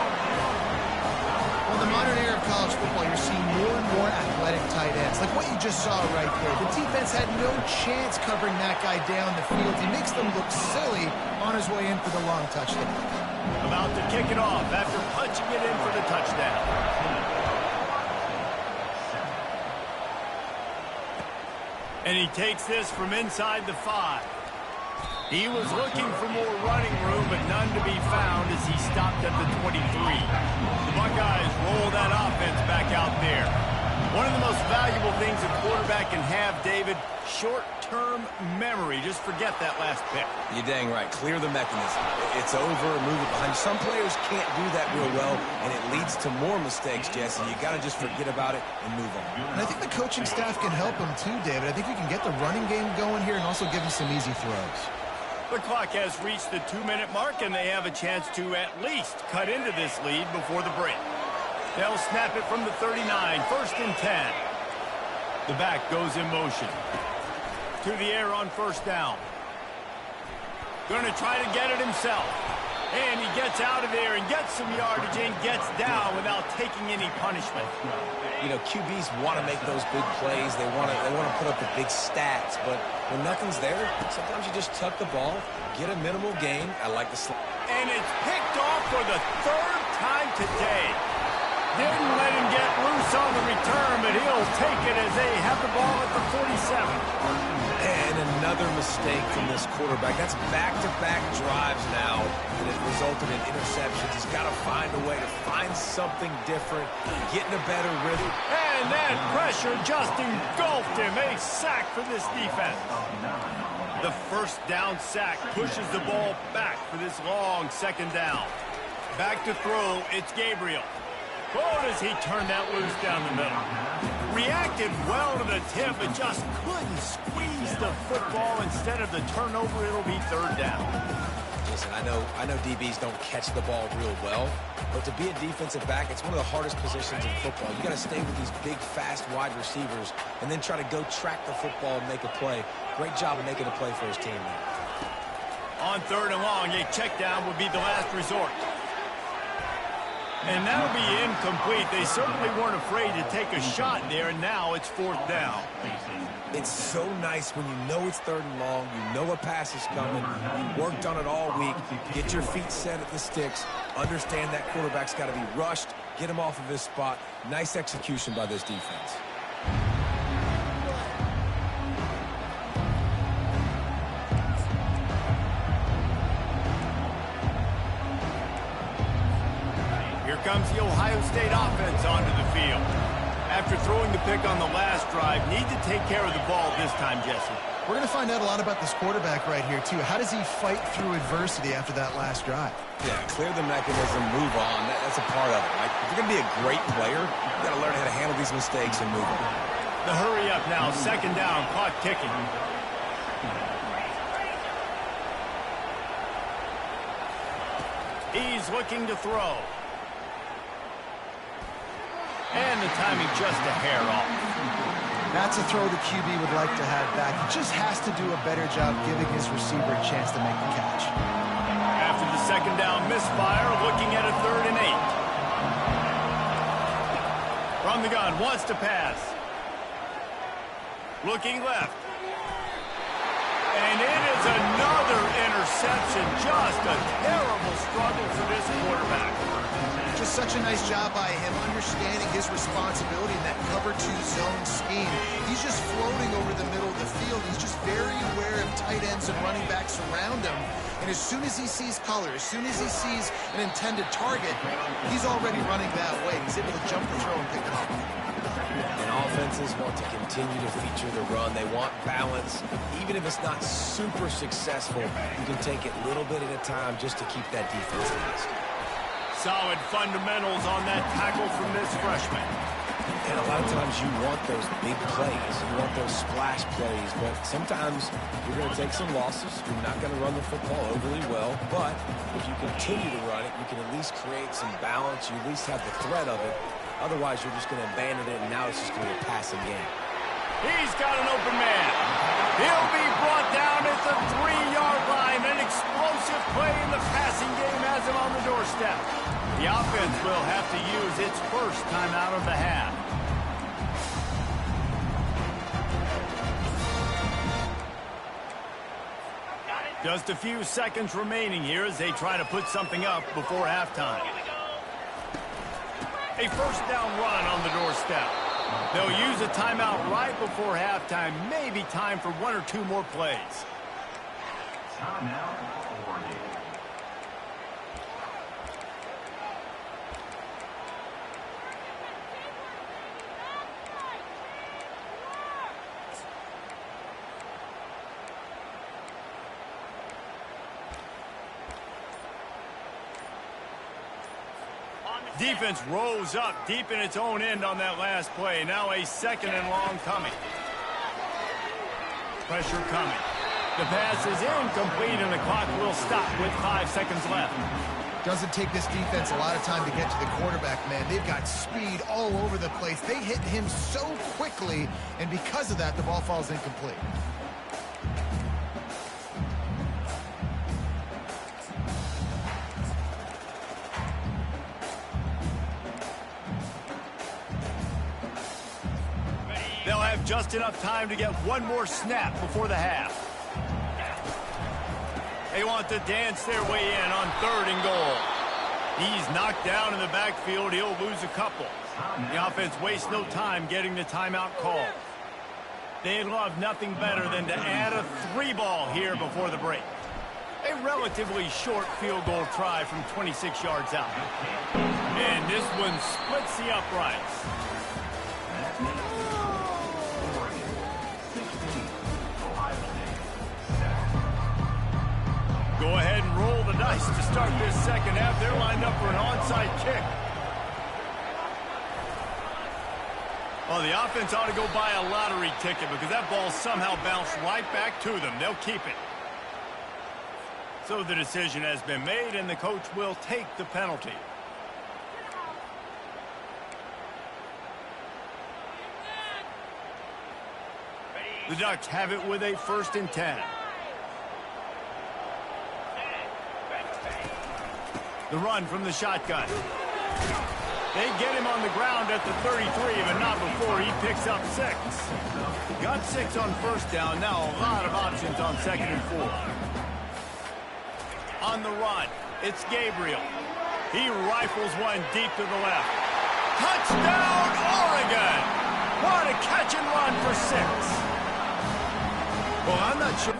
Well, in the modern era of college football, you're seeing more and more athletic tight ends, like what you just saw right there. The defense had no chance covering that guy down the field. He makes them look silly on his way in for the long touchdown. About to kick it off after punching it in for the touchdown. And he takes this from inside the 5. He was looking for more running room, but none to be found as he stopped at the 23. The Buckeyes roll that offense back out there. One of the most valuable things a quarterback can have, David, short-term memory. Just forget that last pick. You're dang right. Clear the mechanism. It's over, move it behind. Some players can't do that real well, and it leads to more mistakes, Jesse. You got to just forget about it and move on. And I think the coaching staff can help him too, David. I think we can get the running game going here and also give him some easy throws. The clock has reached the 2-minute mark, and they have a chance to at least cut into this lead before the break. They'll snap it from the 39, 1st and 10. The back goes in motion. To the air on 1st down. Going to try to get it himself. And he gets out of there and gets some yardage and gets down without taking any punishment. You know, QBs want to make those big plays. They want to put up the big stats. But when nothing's there, sometimes you just tuck the ball, get a minimal gain. I like the slide. And it's picked off for the 3rd time today. Didn't let him get loose on the return, but he'll take it as they have the ball at the 47. And another mistake from this quarterback. That's back-to-back drives now, and it resulted in interceptions. He's got to find a way to find something different, get in a better rhythm. And that pressure just engulfed him. A sack for this defense. The 1st down sack pushes the ball back for this long 2nd down. Back to throw, it's Gabriel. Oh, does he turn that loose down the middle. Reacted well to the tip, but just couldn't squeeze the football. Instead of the turnover, it'll be 3rd down. Listen, I know DBs don't catch the ball real well, but to be a defensive back, it's one of the hardest positions in football. You got to stay with these big, fast wide receivers and then try to go track the football and make a play. Great job of making a play for his team there. On 3rd and long, a check down would be the last resort. And that'll be incomplete. They certainly weren't afraid to take a shot there, and now it's 4th down. It's so nice when you know it's 3rd and long, you know a pass is coming, you worked on it all week, get your feet set at the sticks, understand that quarterback's got to be rushed, get him off of his spot. Nice execution by this defense. comes the Ohio State offense onto the field. After throwing the pick on the last drive, need to take care of the ball this time, Jesse. We're going to find out a lot about this quarterback right here, too. How does he fight through adversity after that last drive? Yeah, clear the mechanism, move on. That's a part of it, right? If you're going to be a great player, you got to learn how to handle these mistakes and move on. The hurry up now, second down, clock ticking. He's looking to throw. And the timing just a hair off. That's a throw the QB would like to have back. He just has to do a better job giving his receiver a chance to make the catch. After the second down misfire, looking at a 3rd and 8. From the gun, wants to pass. Looking left. And it is another interception. Just a terrible struggle for this quarterback. Just such a nice job by him understanding his responsibility in that cover 2 zone scheme. He's just floating over the middle of the field. He's just very aware of tight ends and running backs around him. And as soon as he sees color, as soon as he sees an intended target, he's already running that way. He's able to jump the throw and pick it up. And offenses want to continue to feature the run. They want balance. Even if it's not super successful, you can take it little bit at a time just to keep that defense honest. Solid fundamentals on that tackle from this freshman. And a lot of times you want those big plays. You want those splash plays. But sometimes you're going to take some losses. You're not going to run the football overly well. But if you continue to run it, you can at least create some balance. You at least have the threat of it. Otherwise, you're just going to abandon it, and now it's just going to be a passing game. He's got an open man. He'll be brought down at the 3-yard line. An explosive play in the passing game has him on the doorstep. The offense will have to use its first timeout of the half. Just a few seconds remaining here as they try to put something up before halftime. A first down run on the doorstep. They'll use a timeout right before halftime. Maybe time for 1 or 2 more plays. Timeout. Defense rose up deep in its own end on that last play. Now a 2nd and long coming. Pressure coming. The pass is incomplete and the clock will stop with 5 seconds left. Doesn't take this defense a lot of time to get to the quarterback, man. They've got speed all over the place. They hit him so quickly, and because of that, the ball falls incomplete. They'll have just enough time to get 1 more snap before the half. They want to dance their way in on 3rd and goal. He's knocked down in the backfield. He'll lose a couple. The offense wastes no time getting the timeout call. They'd love nothing better than to add a 3-ball here before the break. A relatively short field goal try from 26 yards out. And this one splits the uprights. Go ahead and roll the dice to start this second half. They're lined up for an onside kick. Well, the offense ought to go buy a lottery ticket because that ball somehow bounced right back to them. They'll keep it. So the decision has been made, and the coach will take the penalty. The Ducks have it with a 1st and 10. The run from the shotgun. They get him on the ground at the 33, but not before he picks up 6. Got 6 on 1st down. Now a lot of options on 2nd and 4. On the run, it's Gabriel. He rifles one deep to the left. Touchdown, Oregon! What a catch and run for 6. Well, I'm not sure.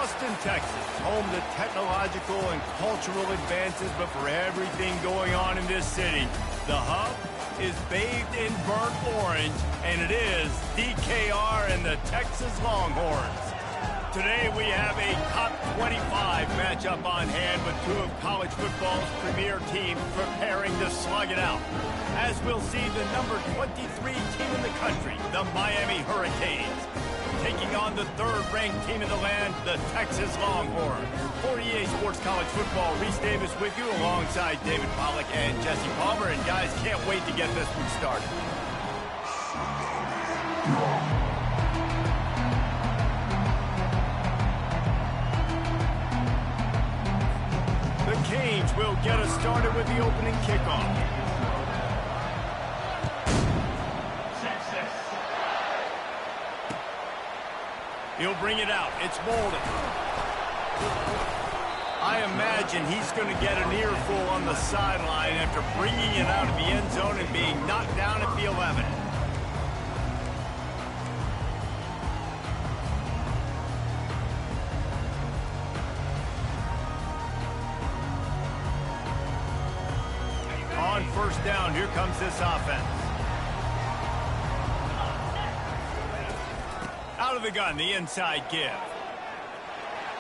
Austin, Texas, home to technological and cultural advances, but for everything going on in this city, the hub is bathed in burnt orange, and it is DKR and the Texas Longhorns. Today we have a top 25 matchup on hand with two of college football's premier teams preparing to slug it out. As we'll see the number 23 team in the country, the Miami Hurricanes, taking on the third-ranked team in the land, the Texas Longhorns. For EA Sports College Football, Reese Davis with you alongside David Pollack and Jesse Palmer. And guys, can't wait to get this one started. The Canes will get us started with the opening kickoff. He'll bring it out. It's Bolden. I imagine he's going to get an earful on the sideline after bringing it out of the end zone and being knocked down at the 11. On first down, here comes this offense. Out of the gun, the inside give.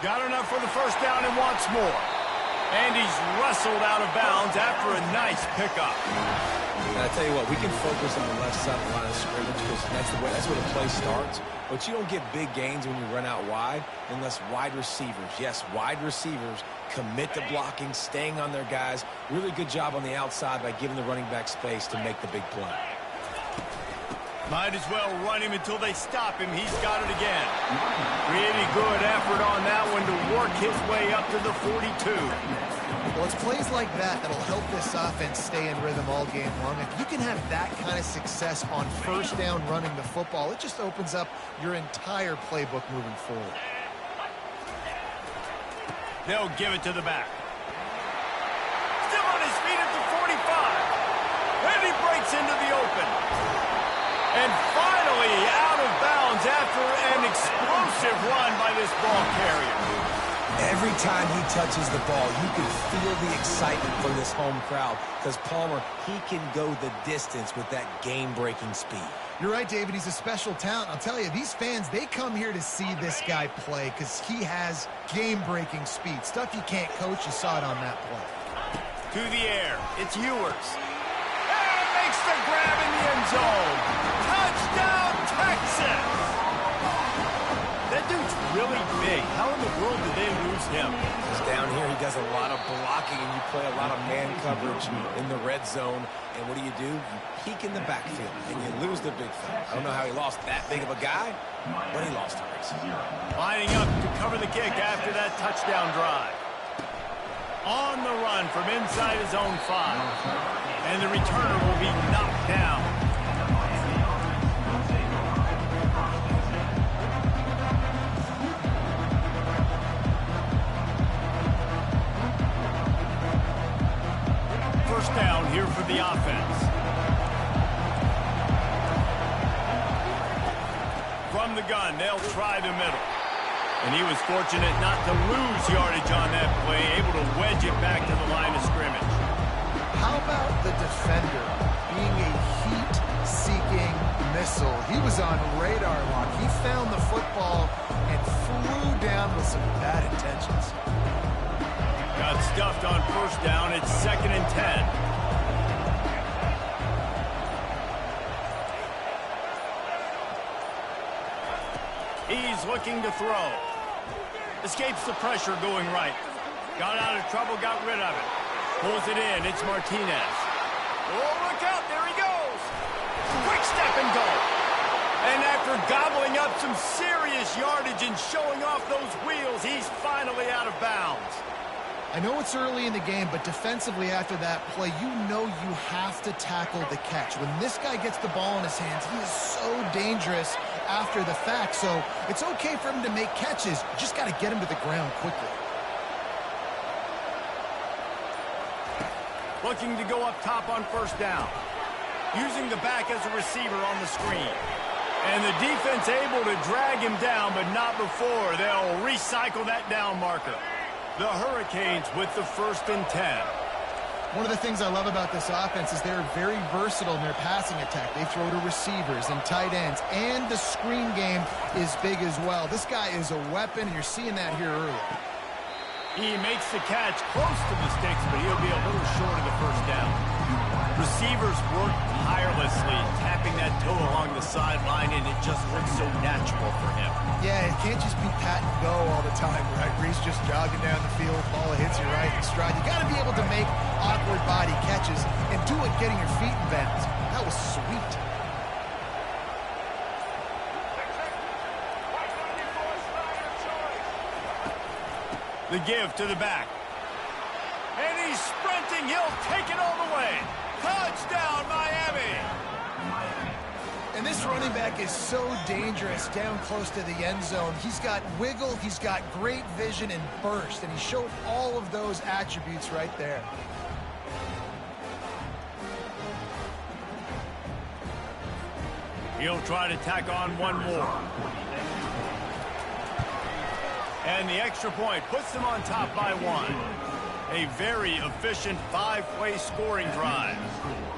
Got enough for the first down and wants more. And he's wrestled out of bounds after a nice pickup. And I tell you what, we can focus on the left side of the line of scrimmage because that's where the play starts. But you don't get big gains when you run out wide unless wide receivers, yes, wide receivers, commit to blocking, staying on their guys. Really good job on the outside by giving the running back space to make the big play. Might as well run him until they stop him. He's got it again. Really good effort on that one to work his way up to the 42. Well, it's plays like that that'll help this offense stay in rhythm all game long. If you can have that kind of success on first down running the football, it just opens up your entire playbook moving forward. They'll give it to the back. Still on his feet at the 45. And he breaks into the open. And finally out of bounds after an explosive run by this ball carrier. Every time he touches the ball, you can feel the excitement from this home crowd because Palmer, he can go the distance with that game-breaking speed. You're right, David. He's a special talent. I'll tell you, these fans, they come here to see this guy play because he has game-breaking speed. Stuff you can't coach. You saw it on that play. To the air. It's Ewers. And makes the grab in the end zone. Touchdown, Texas! That dude's really big. How in the world did they lose him? He's down here. He does a lot of blocking, and you play a lot of man coverage in the red zone. And what do? You peek in the backfield, and you lose the big fella. I don't know how he lost that big of a guy, but he lost the race. Lining up to cover the kick after that touchdown drive. On the run from inside his own 5. And the returner will be knocked down. First down here for the offense. From the gun, they'll try the middle. And he was fortunate not to lose yardage on that play, able to wedge it back to the line of scrimmage. How about the defender being a heat-seeking missile? He was on radar lock. He found the football and flew down with some bad intentions. Got stuffed on first down. It's 2nd and 10. He's looking to throw. Escapes the pressure going right. Got out of trouble, got rid of it. Pulls it in. It's Martinez. Oh, look out. There he goes. Quick step and go. And after gobbling up some serious yardage and showing off those wheels, he's finally out of bounds. I know it's early in the game, but defensively after that play, you know you have to tackle the catch. When this guy gets the ball in his hands, he is so dangerous after the fact. So it's okay for him to make catches. You just got to get him to the ground quickly. Looking to go up top on first down. Using the back as a receiver on the screen. And the defense able to drag him down, but not before. They'll recycle that down marker. The Hurricanes with the 1st and 10. One of the things I love about this offense is they're very versatile in their passing attack. They throw to receivers and tight ends, and the screen game is big as well. This guy is a weapon, and you're seeing that here early. He makes the catch close to the sticks, but he'll be a little short of the 1st down. Receivers work tirelessly, tapping that toe along the sideline, and it just looks so natural for him. Yeah, it can't just be pat and go all the time, right? Reese just jogging down the field, ball hits you right in stride. You got to be able to make awkward body catches and do it getting your feet in bounds. That was sweet. The give to the back. And he's sprinting. He'll take it all the way. Touchdown, Miami! And this running back is so dangerous down close to the end zone. He's got wiggle, he's got great vision and burst, and he showed all of those attributes right there. He'll try to tack on one more. And the extra point puts them on top by 1. A very efficient 5-play scoring drive.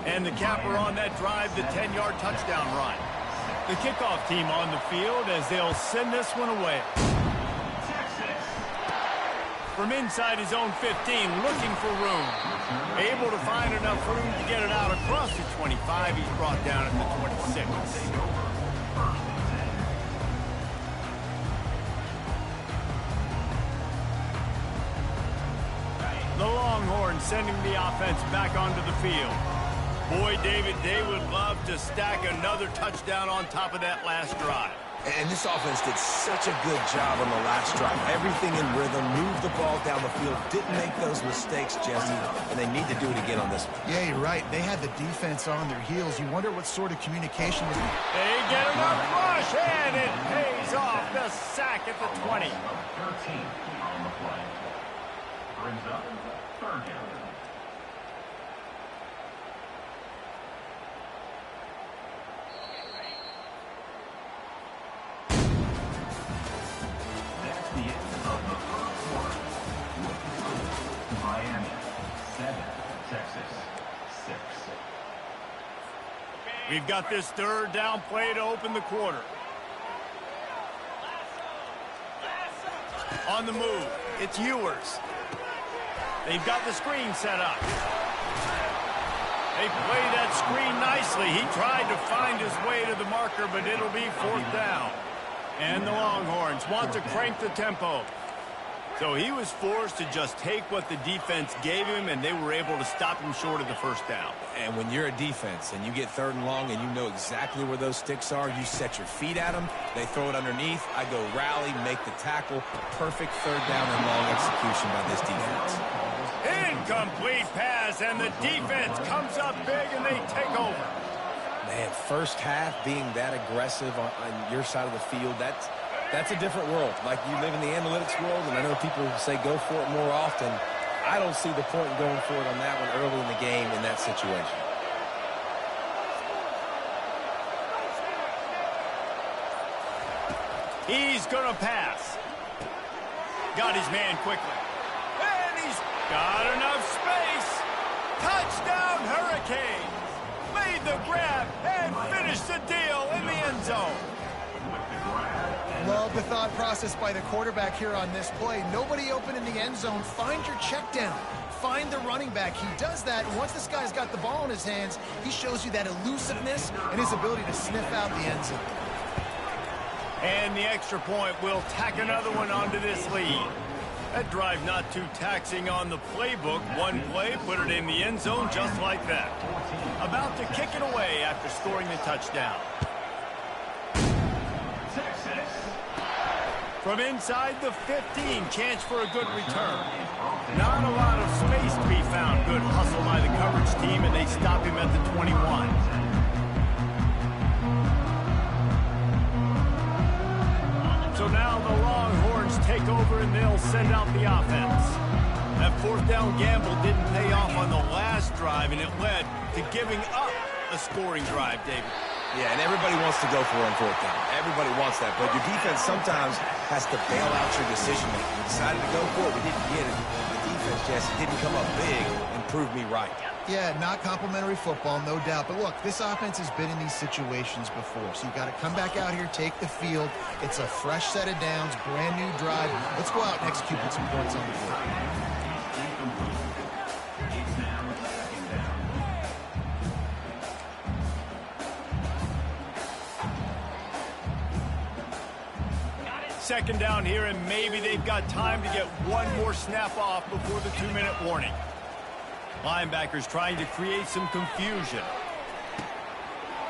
And the capper on that drive, the 10-yard touchdown run. The kickoff team on the field as they'll send this one away. From inside his own 15, looking for room. Able to find enough room to get it out across the 25. He's brought down at the 26. The Longhorns sending the offense back onto the field. Boy, David, they would love to stack another touchdown on top of that last drive. And this offense did such a good job on the last drive. Everything in rhythm, moved the ball down the field, didn't make those mistakes, Jesse, and they need to do it again on this one. Yeah, you're right. They had the defense on their heels. You wonder what sort of communication was. They get enough rush, and it pays off. The sack at the 20. 13 on the play. Brings up 3rd down. That's the end of the 1st quarter. With the score, Miami 7, Texas 6. We've got this 3rd down play to open the quarter. On the move, it's Ewers. They've got the screen set up. They play that screen nicely. He tried to find his way to the marker, but it'll be 4th down. And the Longhorns want to crank the tempo. So he was forced to just take what the defense gave him, and they were able to stop him short of the 1st down. And when you're a defense and you get 3rd and long and you know exactly where those sticks are, you set your feet at them, they throw it underneath, I go rally, make the tackle. Perfect 3rd down and long execution by this defense. Incomplete pass, and the defense comes up big, and they take over. Man, 1st half being that aggressive on your side of the field, that's a different world. Like, you live in the analytics world, and I know people say go for it more often. I don't see the point in going for it on that one early in the game in that situation. He's going to pass. Got his man quickly. And he's got enough space. Touchdown, Hurricanes. Made the grab and finished the deal in the end zone. Love the thought process by the quarterback here on this play. Nobody open in the end zone. Find your check down. Find the running back. He does that. Once this guy's got the ball in his hands, he shows you that elusiveness and his ability to sniff out the end zone. And the extra point will tack another one onto this lead. That drive not too taxing on the playbook. One play, put it in the end zone just like that. About to kick it away after scoring the touchdown. From inside the 15, chance for a good return. Not a lot of space to be found. Good hustle by the coverage team, and they stop him at the 21. So now the Longhorns take over, and they'll send out the offense. That 4th down gamble didn't pay off on the last drive, and it led to giving up a scoring drive, David. Yeah, and everybody wants to go for it on fourth down. Everybody wants that, but your defense sometimes has to bail out your decision-making. We decided to go for it. We didn't get it. The defense, Jesse, didn't come up big and prove me right. Yeah, not complimentary football, no doubt. But look, this offense has been in these situations before, so you got to come back out here, take the field. It's a fresh set of downs, brand new drive. Let's go out and execute with some points on the board. Second down here, and maybe they've got time to get one more snap off before the 2-minute warning. Linebackers trying to create some confusion.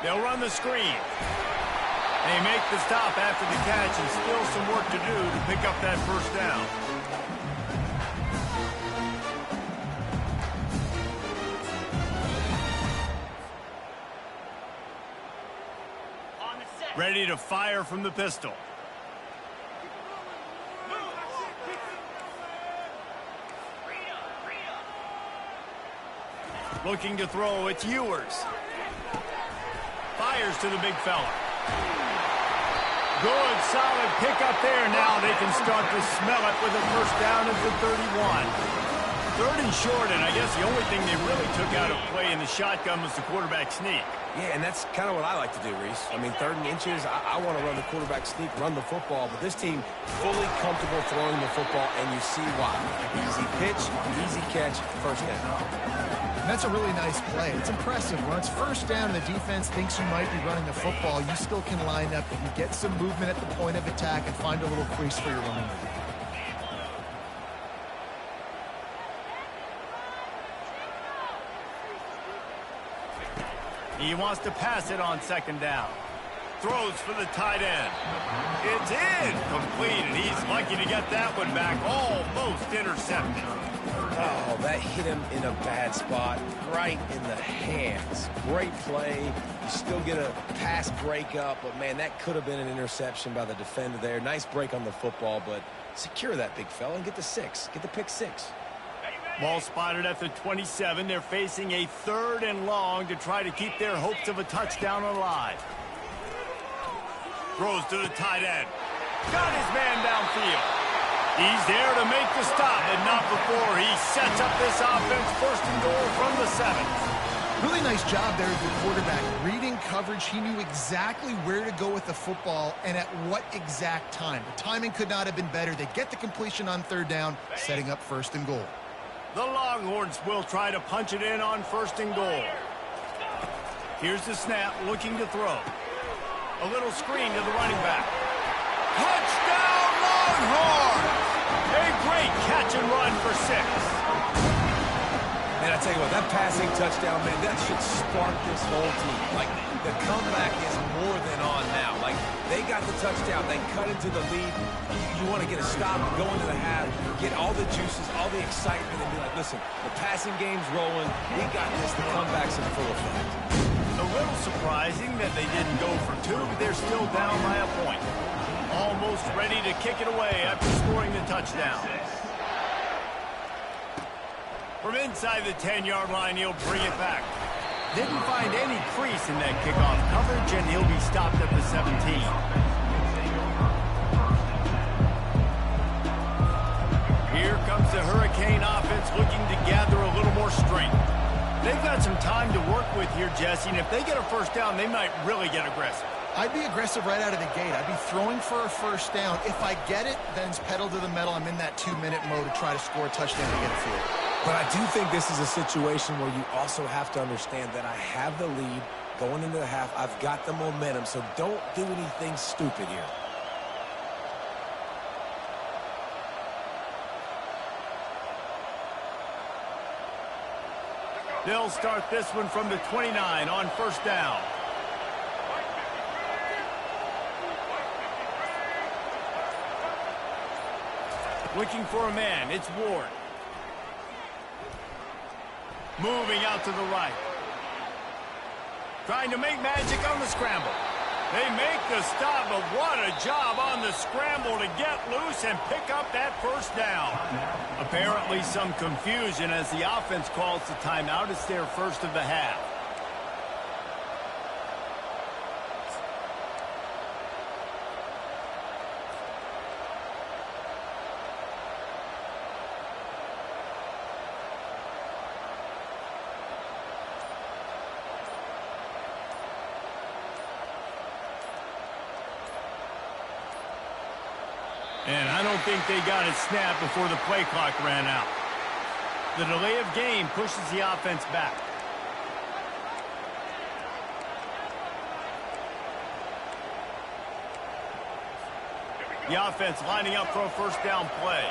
They'll run the screen. They make the stop after the catch, and still some work to do to pick up that first down. Ready to fire from the pistol. Looking to throw, it's Ewers. Fires to the big fella. Good, solid pickup there. Now they can start to smell it with a first down at the 31. Third and short, and I guess the only thing they really took out of play in the shotgun was the quarterback sneak. Yeah, and that's kind of what I like to do, Reese. I mean, 3rd and inches, I want to run the quarterback sneak, run the football, but this team fully comfortable throwing the football, and you see why. Easy pitch, easy catch, first down. And that's a really nice play. It's impressive. When it's first down and the defense thinks you might be running the football, you still can line up and get some movement at the point of attack and find a little crease for your running back. He wants to pass it on second down. Throws for the tight end. It's incomplete, and he's lucky to get that one back. Almost intercepted. Oh, that hit him in a bad spot, right in the hands. Great play. You still get a pass breakup, but, man, that could have been an interception by the defender there. Nice break on the football, but secure that big fella and get the 6. Get the pick 6. Ball spotted at the 27. They're facing a 3rd and long to try to keep their hopes of a touchdown alive. Throws to the tight end. Got his man downfield. He's there to make the stop, but not before he sets up this offense 1st and goal from the 7. Really nice job there as the quarterback. Reading coverage, he knew exactly where to go with the football and at what exact time. The timing could not have been better. They get the completion on 3rd down, setting up 1st and goal. The Longhorns will try to punch it in on 1st and goal. Here's the snap, looking to throw. A little screen to the running back. Touchdown, Longhorns! A great catch and run for 6. Man, I tell you what, that passing touchdown, man, that should spark this whole team. Like, the comeback is more than on now. Like, they got the touchdown. They cut into the lead. You want to get a stop, go into the half, get all the juices, all the excitement, and be like, listen, the passing game's rolling. We got this. The comeback's in full effect. A little surprising that they didn't go for 2, but they're still down by a point. Almost ready to kick it away after scoring the touchdown. From inside the 10-yard line, he'll bring it back. Didn't find any crease in that kickoff coverage, and he'll be stopped at the 17. Here comes the Hurricane offense looking to gather a little more strength. They've got some time to work with here, Jesse, and if they get a first down, they might really get aggressive. I'd be aggressive right out of the gate. I'd be throwing for a first down. If I get it, then it's pedal to the metal. I'm in that 2-minute mode to try to score a touchdown to get a field. But I do think this is a situation where you also have to understand that I have the lead going into the half. I've got the momentum, so don't do anything stupid here. They'll start this one from the 29 on 1st down. Looking for a man, it's Ward. Moving out to the right. Trying to make magic on the scramble. They make the stop, but what a job on the scramble to get loose and pick up that first down. Apparently some confusion as the offense calls the timeout. It's their first of the half. And I don't think they got it snapped before the play clock ran out. The delay of game pushes the offense back. The offense lining up for a first down play.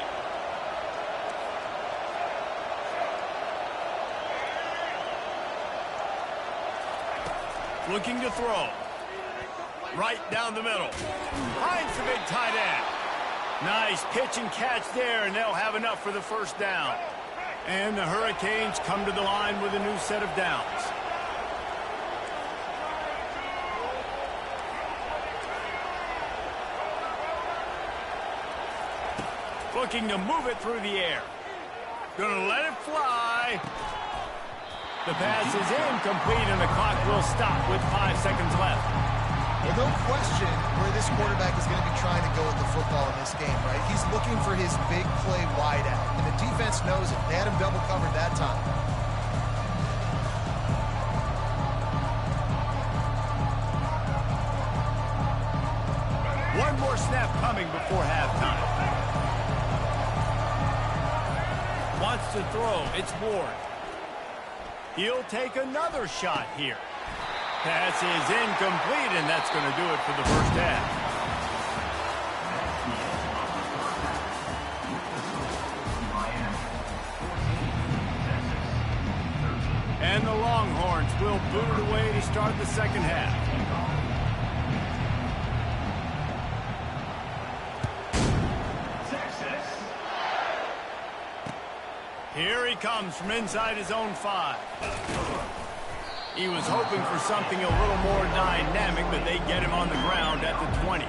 Looking to throw. Right down the middle. Finds the big tight end. Nice pitch and catch there, and they'll have enough for the first down. And the Hurricanes come to the line with a new set of downs. Looking to move it through the air. Gonna let it fly. The pass is incomplete, and the clock will stop with 5 seconds left. Well, no question where this quarterback is going to be trying to go with the football in this game, right? He's looking for his big play wide out, and the defense knows it. They had him double covered that time. One more snap coming before halftime. Wants to throw. It's Ward. He'll take another shot here. Pass is incomplete, and that's going to do it for the first half. And the Longhorns will boot it away to start the second half. Here he comes from inside his own 5. He was hoping for something a little more dynamic, but they get him on the ground at the 20.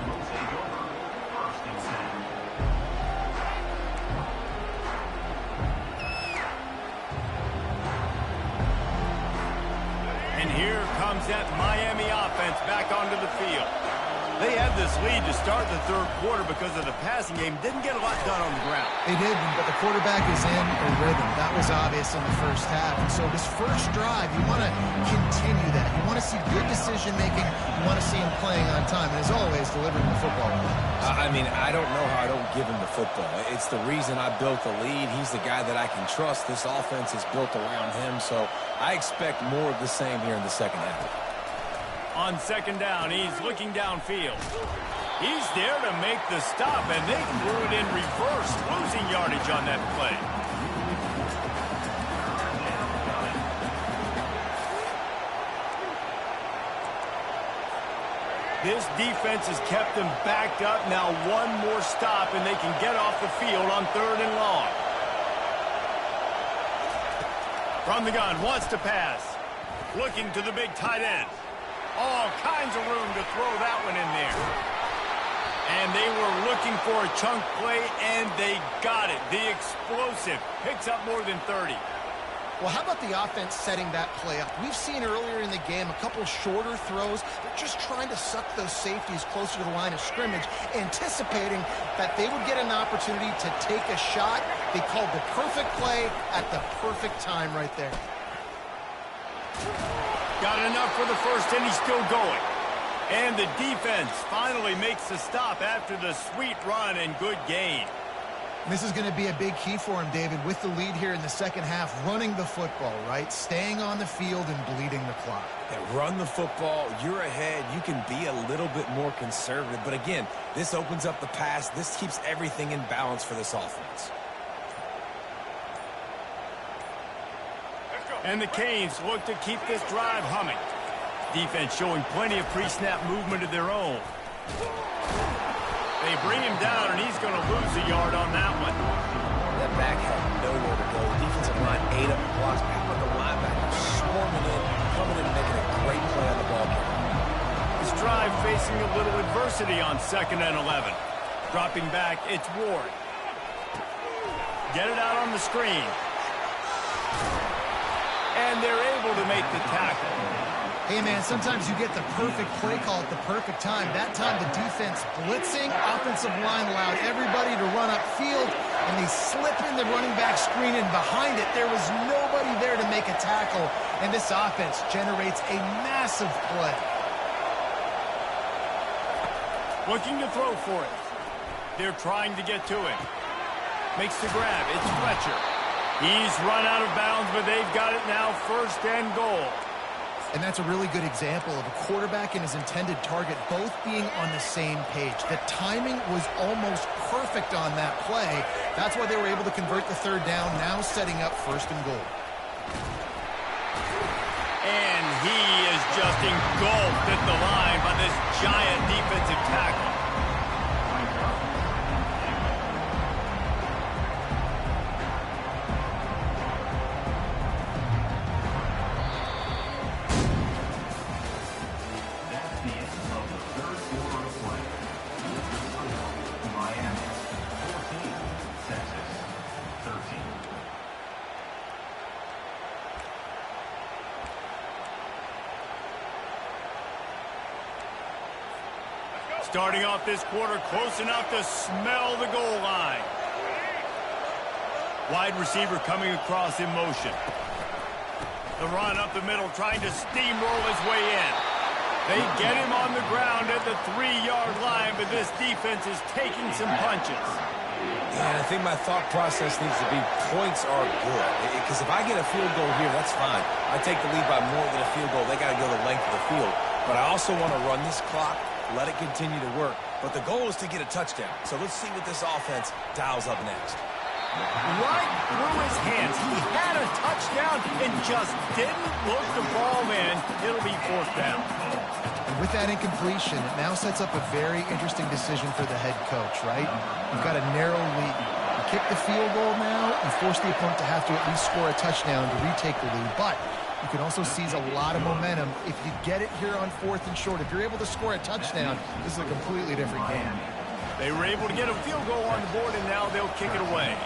And here comes that Miami offense back onto the field. They had this lead to start the third quarter because of the passing game. Didn't get a lot done on the ground. They didn't, but the quarterback is in a rhythm. That was obvious in the first half. And so this first drive, you want to continue that. You want to see good decision-making. You want to see him playing on time. And as always, delivering the football. I mean, I don't know how I don't give him the football. It's the reason I built the lead. He's the guy that I can trust. This offense is built around him. So I expect more of the same here in the second half. On second down, he's looking downfield. He's there to make the stop, and they threw it in reverse, losing yardage on that play. This defense has kept them backed up. Now one more stop, and they can get off the field on 3rd and long. From the gun, wants to pass. Looking to the big tight end. All kinds of room to throw that one in there. And they were looking for a chunk play, and they got it. The explosive picks up more than 30. Well, how about the offense setting that play up? We've seen earlier in the game a couple shorter throws. They're just trying to suck those safeties closer to the line of scrimmage, anticipating that they would get an opportunity to take a shot. They called the perfect play at the perfect time right there. Got enough for the first, and he's still going. And the defense finally makes the stop after the sweet run and good gain. This is going to be a big key for him, David, with the lead here in the second half, running the football, right? Staying on the field and bleeding the clock. Yeah, run the football. You're ahead. You can be a little bit more conservative. But again, this opens up the pass. This keeps everything in balance for this offense. And the Canes look to keep this drive humming. Defense showing plenty of pre-snap movement of their own. They bring him down, and he's going to lose a yard on that one. That back had nowhere to go. Defensive line ate up the blocks. How about the linebacker swarming in, coming in and making a great play on the ball carrier. This drive facing a little adversity on 2nd and 11. Dropping back, it's Ward. Get it out on the screen. And they're able to make the tackle. Hey, man, sometimes you get the perfect play call at the perfect time. That time, the defense blitzing, offensive line allowed everybody to run upfield, and they slip in the running back screen, and behind it, there was nobody there to make a tackle, and this offense generates a massive play. Looking to throw for it. They're trying to get to him. Makes the grab. It's Fletcher. He's run out of bounds, but they've got it now, 1st and goal. And that's a really good example of a quarterback and his intended target both being on the same page. The timing was almost perfect on that play. That's why they were able to convert the 3rd down, now setting up 1st and goal. And he is just engulfed at the line by this giant defensive tackle. Starting off this quarter close enough to smell the goal line. Wide receiver coming across in motion. The run up the middle, trying to steamroll his way in. They get him on the ground at the 3-yard line, but this defense is taking some punches. Yeah, and I think my thought process needs to be points are good. Because if I get a field goal here, that's fine. I take the lead by more than a field goal. They got to go the length of the field. But I also want to run this clock, let it continue to work. But the goal is to get a touchdown. So let's see what this offense dials up next. Right through his hands. He had a touchdown and just didn't look the ball in. It'll be 4th down. And with that incompletion, it now sets up a very interesting decision for the head coach, right? You've got a narrow lead. You kick the field goal now, you force the opponent to have to at least score a touchdown to retake the lead. But you can also seize a lot of momentum if you get it here on 4th and short. If you're able to score a touchdown, this is a completely different game. They were able to get a field goal on the board, and now they'll kick it away.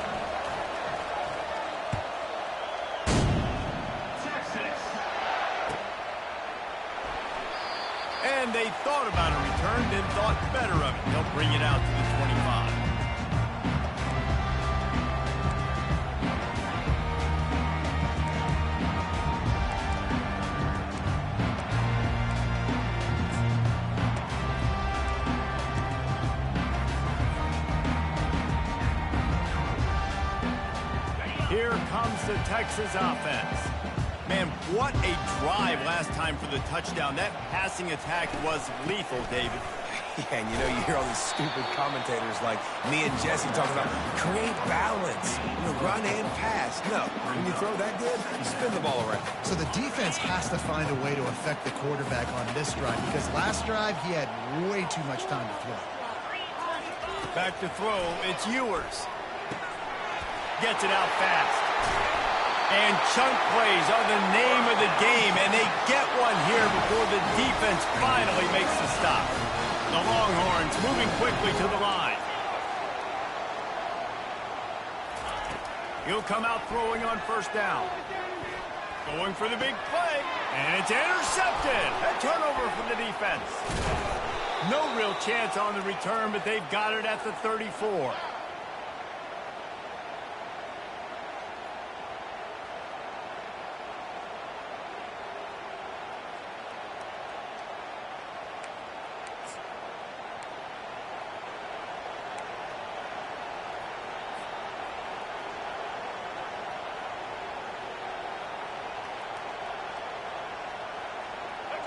And they thought about a return, then thought better of it. They'll bring it out to the 25. Here comes the Texas offense. Man, what a drive last time for the touchdown. That passing attack was lethal, David. Yeah, and you hear all these stupid commentators like me and Jesse talking about create balance, run and pass. No, when you throw that good, you spin the ball around. So the defense has to find a way to affect the quarterback on this drive because last drive he had way too much time to throw. Back to throw, it's Ewers. Gets it out fast. And chunk plays are the name of the game, and they get one here before the defense finally makes the stop. The Longhorns moving quickly to the line. He'll come out throwing on 1st down. Going for the big play, and it's intercepted. A turnover for the defense. No real chance on the return, but they've got it at the 34.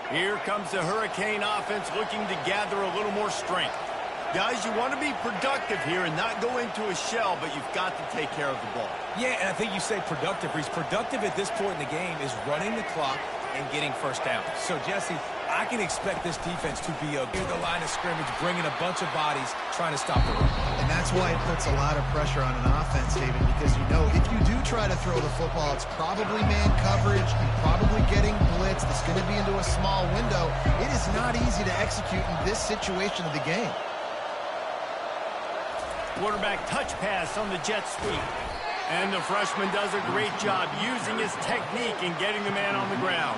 Here comes the Hurricane offense looking to gather a little more strength. Guys, you want to be productive here and not go into a shell, but you've got to take care of the ball. Yeah, and I think you say productive. He's productive at this point in the game is running the clock and getting 1st down. So, Jesse, I can expect this defense to be near the line of scrimmage, bringing a bunch of bodies, trying to stop the run. And that's why it puts a lot of pressure on an offense, David, because if you do try to throw the football, it's probably man coverage, you're probably getting blitzed, it's going to be into a small window. It is not easy to execute in this situation of the game. Quarterback touch pass on the jet sweep. And the freshman does a great job using his technique and getting the man on the ground.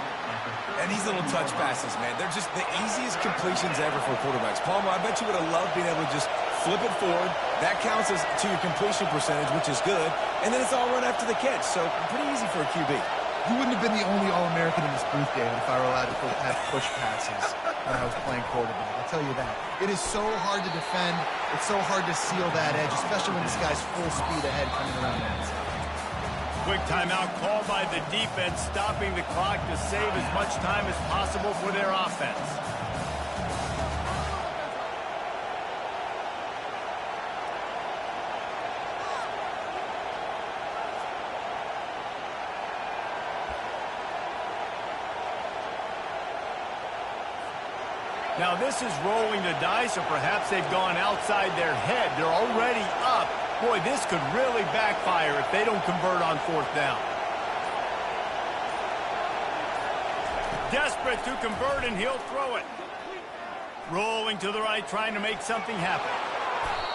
And these little touch passes, man, they're just the easiest completions ever for quarterbacks. Palmer, I bet you would have loved being able to just flip it forward. That counts to your completion percentage, which is good. And then it's all run after the catch, so pretty easy for a QB. You wouldn't have been the only All-American in this booth, David, if I were allowed to have push passes when I was playing quarterback. I'll tell you that. It is so hard to defend. It's so hard to seal that edge, especially when this guy's full speed ahead coming around the outside. Quick timeout called by the defense, stopping the clock to save as much time as possible for their offense. Now this is rolling the dice, or perhaps they've gone outside their head. They're already up. Boy, this could really backfire if they don't convert on fourth down. Desperate to convert, and he'll throw it. Rolling to the right, trying to make something happen.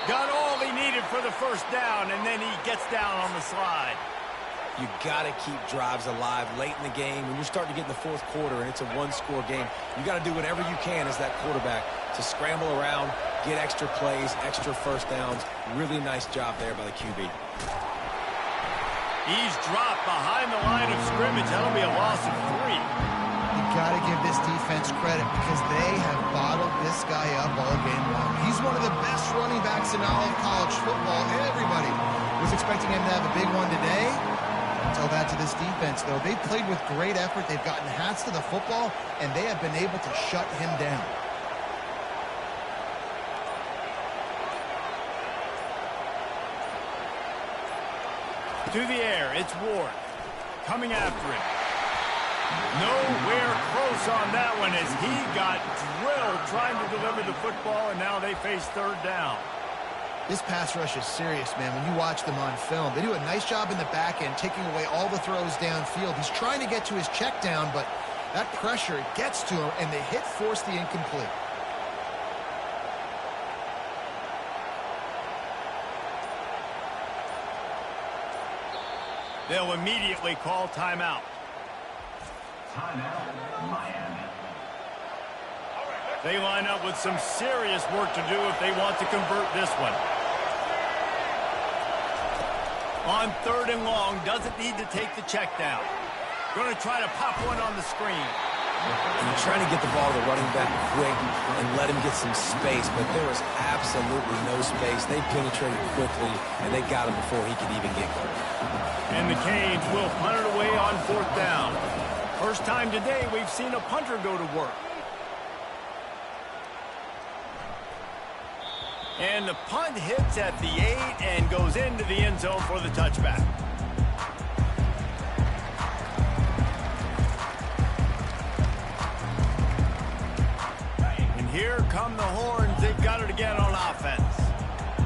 Got all he needed for the first down, and then he gets down on the slide. You got to keep drives alive late in the game. When you're starting to get in the fourth quarter and it's a one-score game, you got to do whatever you can as that quarterback to scramble around, get extra plays, extra first downs. Really nice job there by the QB. He's dropped behind the line of scrimmage. That'll be a loss of 3. You got to give this defense credit because they have bottled this guy up all game long. He's one of the best running backs in all of college football. Everybody was expecting him to have a big one today. Tell that to this defense, though. They've played with great effort. They've gotten hats to the football, and they have been able to shut him down. To the air, it's Ward. Coming after him. Nowhere close on that one as he got drilled trying to deliver the football, and now they face third down. This pass rush is serious, man. When you watch them on film, they do a nice job in the back end, taking away all the throws downfield. He's trying to get to his check down, but that pressure gets to him, and the hit forced the incomplete. They'll immediately call timeout. Timeout, Miami. They line up with some serious work to do if they want to convert this one. On third and long, doesn't need to take the check down. Going to try to pop one on the screen. And you're trying to get the ball to the running back quick and let him get some space, but there was absolutely no space. They penetrated quickly, and they got him before he could even get going. And the Canes will punt it away on fourth down. First time today we've seen a punter go to work. And the punt hits at the 8 and goes into the end zone for the touchback. And here come the horns. They've got it again on offense.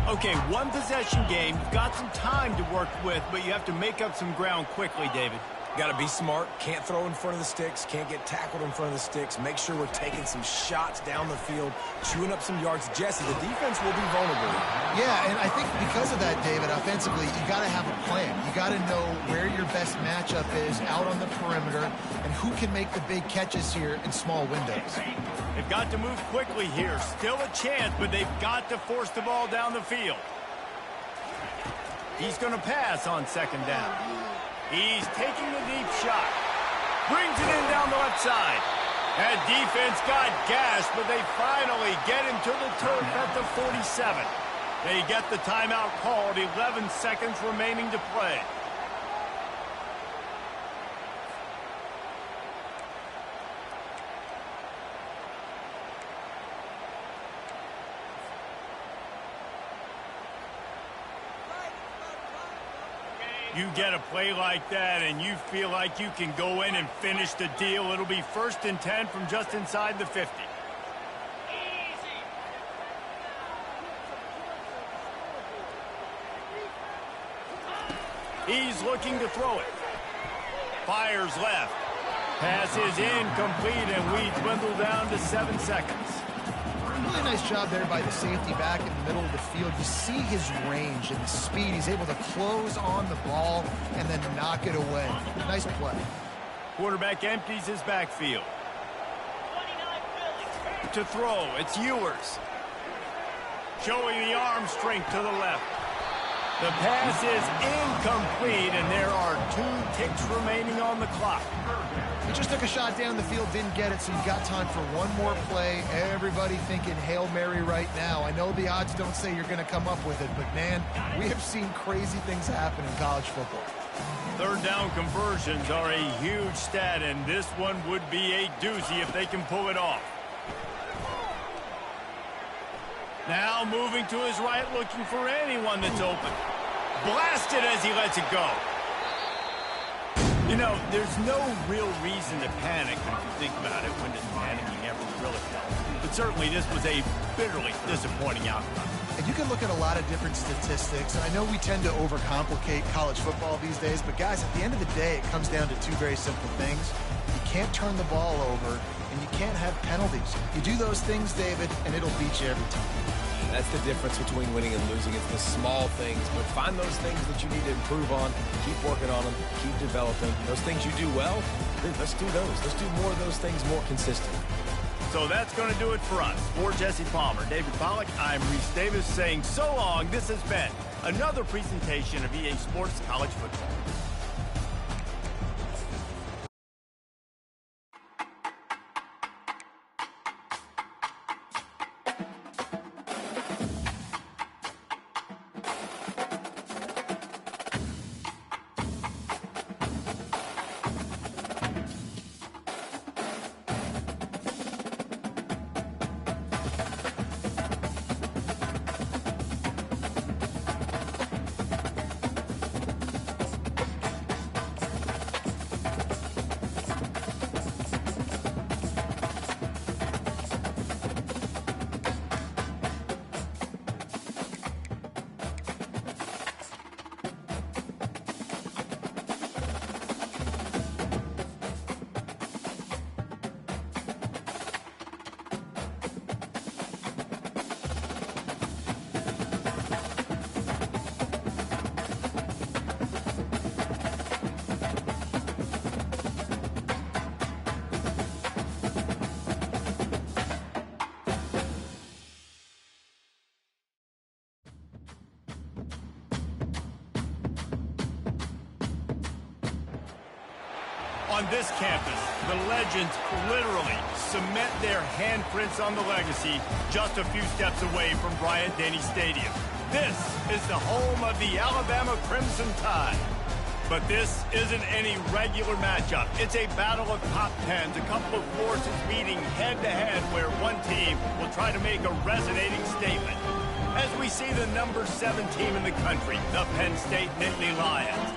Okay, one possession game. You've got some time to work with, but you have to make up some ground quickly, David. Got to be smart. Can't throw in front of the sticks. Can't get tackled in front of the sticks. Make sure we're taking some shots down the field, chewing up some yards. Jesse, the defense will be vulnerable. Yeah, and I think because of that, David, offensively, you got to have a plan. You got to know where your best matchup is out on the perimeter and who can make the big catches here in small windows. They've got to move quickly here. Still a chance, but they've got to force the ball down the field. He's going to pass on second down. He's taking the deep shot. Brings it in down the left side. That defense got gashed, but they finally get him to the turf at the 47. They get the timeout called. 11 seconds remaining to play. You get a play like that and you feel like you can go in and finish the deal. It'll be 1st and 10 from just inside the 50. He's looking to throw it. Fires left. Pass is incomplete, and we dwindle down to 7 seconds. Really nice job there by the safety back in the middle of the field. You see his range and the speed. He's able to close on the ball and then knock it away. Nice play. Quarterback empties his backfield. To throw, it's Ewers. Showing the arm strength to the left. The pass is incomplete, and there are 2 ticks remaining on the clock. He just took a shot down the field, didn't get it, so you've got time for one more play. Everybody thinking Hail Mary right now. I know the odds don't say you're going to come up with it, but, man, we have seen crazy things happen in college football. Third down conversions are a huge stat, and this one would be a doozy if they can pull it off. Now moving to his right, looking for anyone that's open. Blasted as he lets it go. You know, there's no real reason to panic when you think about it. When does panicking ever really help? But certainly this was a bitterly disappointing outcome. And you can look at a lot of different statistics, and I know we tend to overcomplicate college football these days, but guys, at the end of the day, it comes down to 2 very simple things. You can't turn the ball over, and you can't have penalties. You do those things, David, and it'll beat you every time. That's the difference between winning and losing. It's the small things, but find those things that you need to improve on, keep working on them, keep developing. Those things you do well, let's do those. Let's do more of those things more consistently. So that's going to do it for us. For Jesse Palmer, David Pollack, I'm Reese Davis saying so long. This has been another presentation of EA Sports College Football. On this campus, the legends literally cement their handprints on the legacy just a few steps away from Bryant-Denny Stadium. This is the home of the Alabama Crimson Tide. But this isn't any regular matchup. It's a battle of top tens, a couple of forces meeting head-to-head where one team will try to make a resonating statement. As we see the number 7 team in the country, the Penn State Nittany Lions,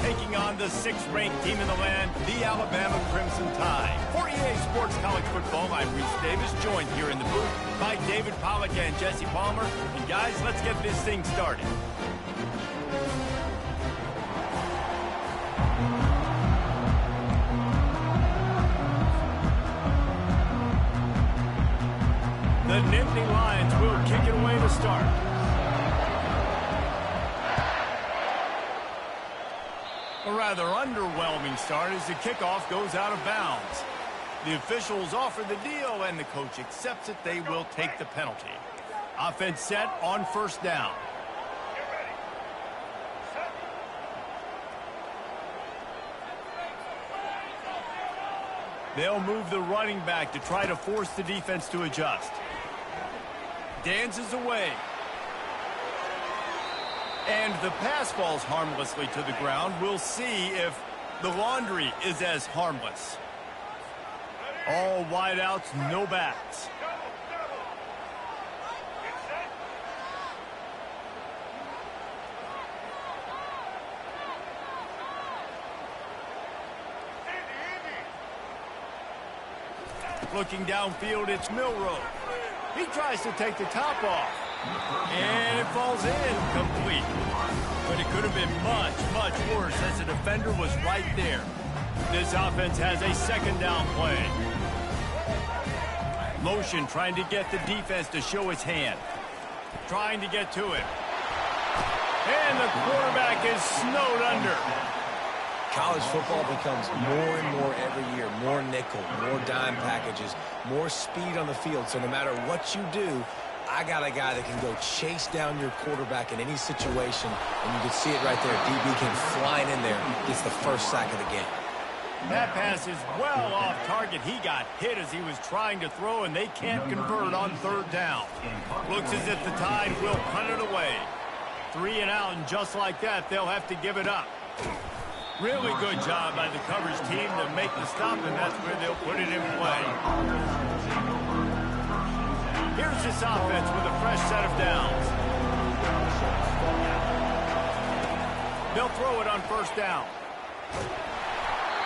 taking on the 6th-ranked team in the land, the Alabama Crimson Tide. For EA Sports College Football, I'm Reese Davis, joined here in the booth by David Pollack and Jesse Palmer. And guys, let's get this thing started. The Nittany Lions will kick it away to start. A rather underwhelming start as the kickoff goes out of bounds. The officials offer the deal, and the coach accepts it. They will take the penalty. Offense set on 1st down. They'll move the running back to try to force the defense to adjust. Dances away. And the pass falls harmlessly to the ground. We'll see if the laundry is as harmless. All wideouts, no backs. Looking downfield, it's Milroe. He tries to take the top off. And it falls in, complete. But it could have been much, much worse as the defender was right there. This offense has a 2nd down play. Motion trying to get the defense to show his hand. Trying to get to it. And the quarterback is snowed under. College football becomes more and more every year. More nickel, more dime packages, more speed on the field. So no matter what you do, I got a guy that can go chase down your quarterback in any situation, and you can see it right there. DB came flying in there, gets the first sack of the game. That pass is well off target. He got hit as he was trying to throw, and they can't convert on third down. Looks as if the Tide will punt it away. 3 and out, and just like that, they'll have to give it up. Really good job by the coverage team to make the stop, and that's where they'll put it in play. Here's this offense with a fresh set of downs. They'll throw it on first down.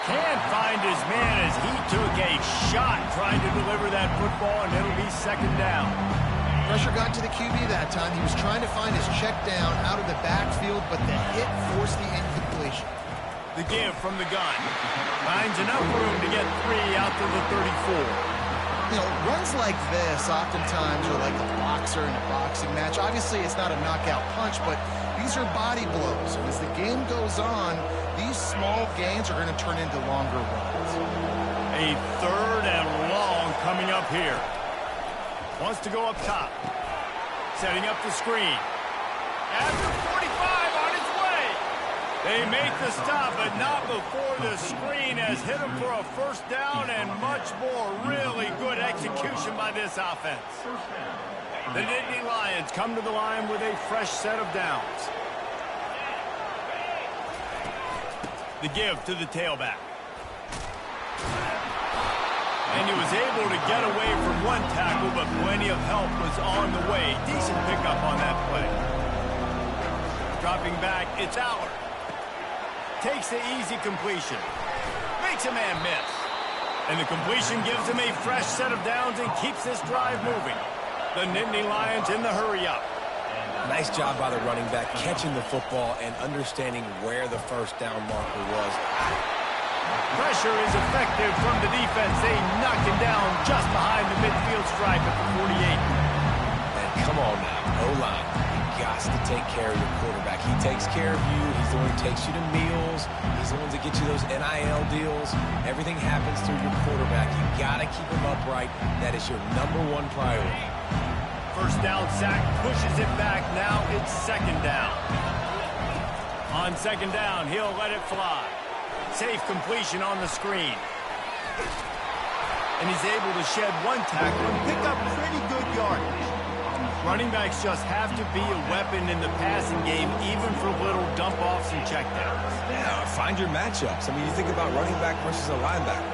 Can't find his man as he took a shot trying to deliver that football, and it'll be second down. Pressure got to the QB that time. He was trying to find his check down out of the backfield, but the hit forced the incompletion. The give from the gun. Finds enough room to get 3 out to the 34. You know, runs like this oftentimes are like a boxer in a boxing match. Obviously, it's not a knockout punch, but these are body blows. And as the game goes on, these small gains are going to turn into longer runs. A third and long coming up here. Wants to go up top. Setting up the screen. After 45 on its way. They make the stop, but not before the screen has hit them for a first down and much more. Really good execution by this offense. The Nittany Lions come to the line with a fresh set of downs. The give to the tailback. And he was able to get away from one tackle, but plenty of help was on the way. Decent pickup on that play. Dropping back, it's Aller. Takes the easy completion. Makes a man miss. And the completion gives him a fresh set of downs and keeps this drive moving. The Nittany Lions in the hurry-up. Nice job by the running back, catching the football and understanding where the first down marker was. Pressure is effective from the defense. They knock him down just behind the midfield stripe at the 48. And come on now, O-line. You got to take care of your quarterback. He takes care of you. He's the one who takes you to meals. He's the one that gets you those NIL deals. Everything happens through your quarterback. You got to keep him upright. That is your #1 priority. First down sack, pushes it back. Now it's second down. On second down, he'll let it fly. Safe completion on the screen. And he's able to shed one tackle and pick up pretty good yardage. Running backs just have to be a weapon in the passing game, even for little dump-offs and checkdowns. Yeah, find your matchups. I mean, you think about running back versus a linebacker.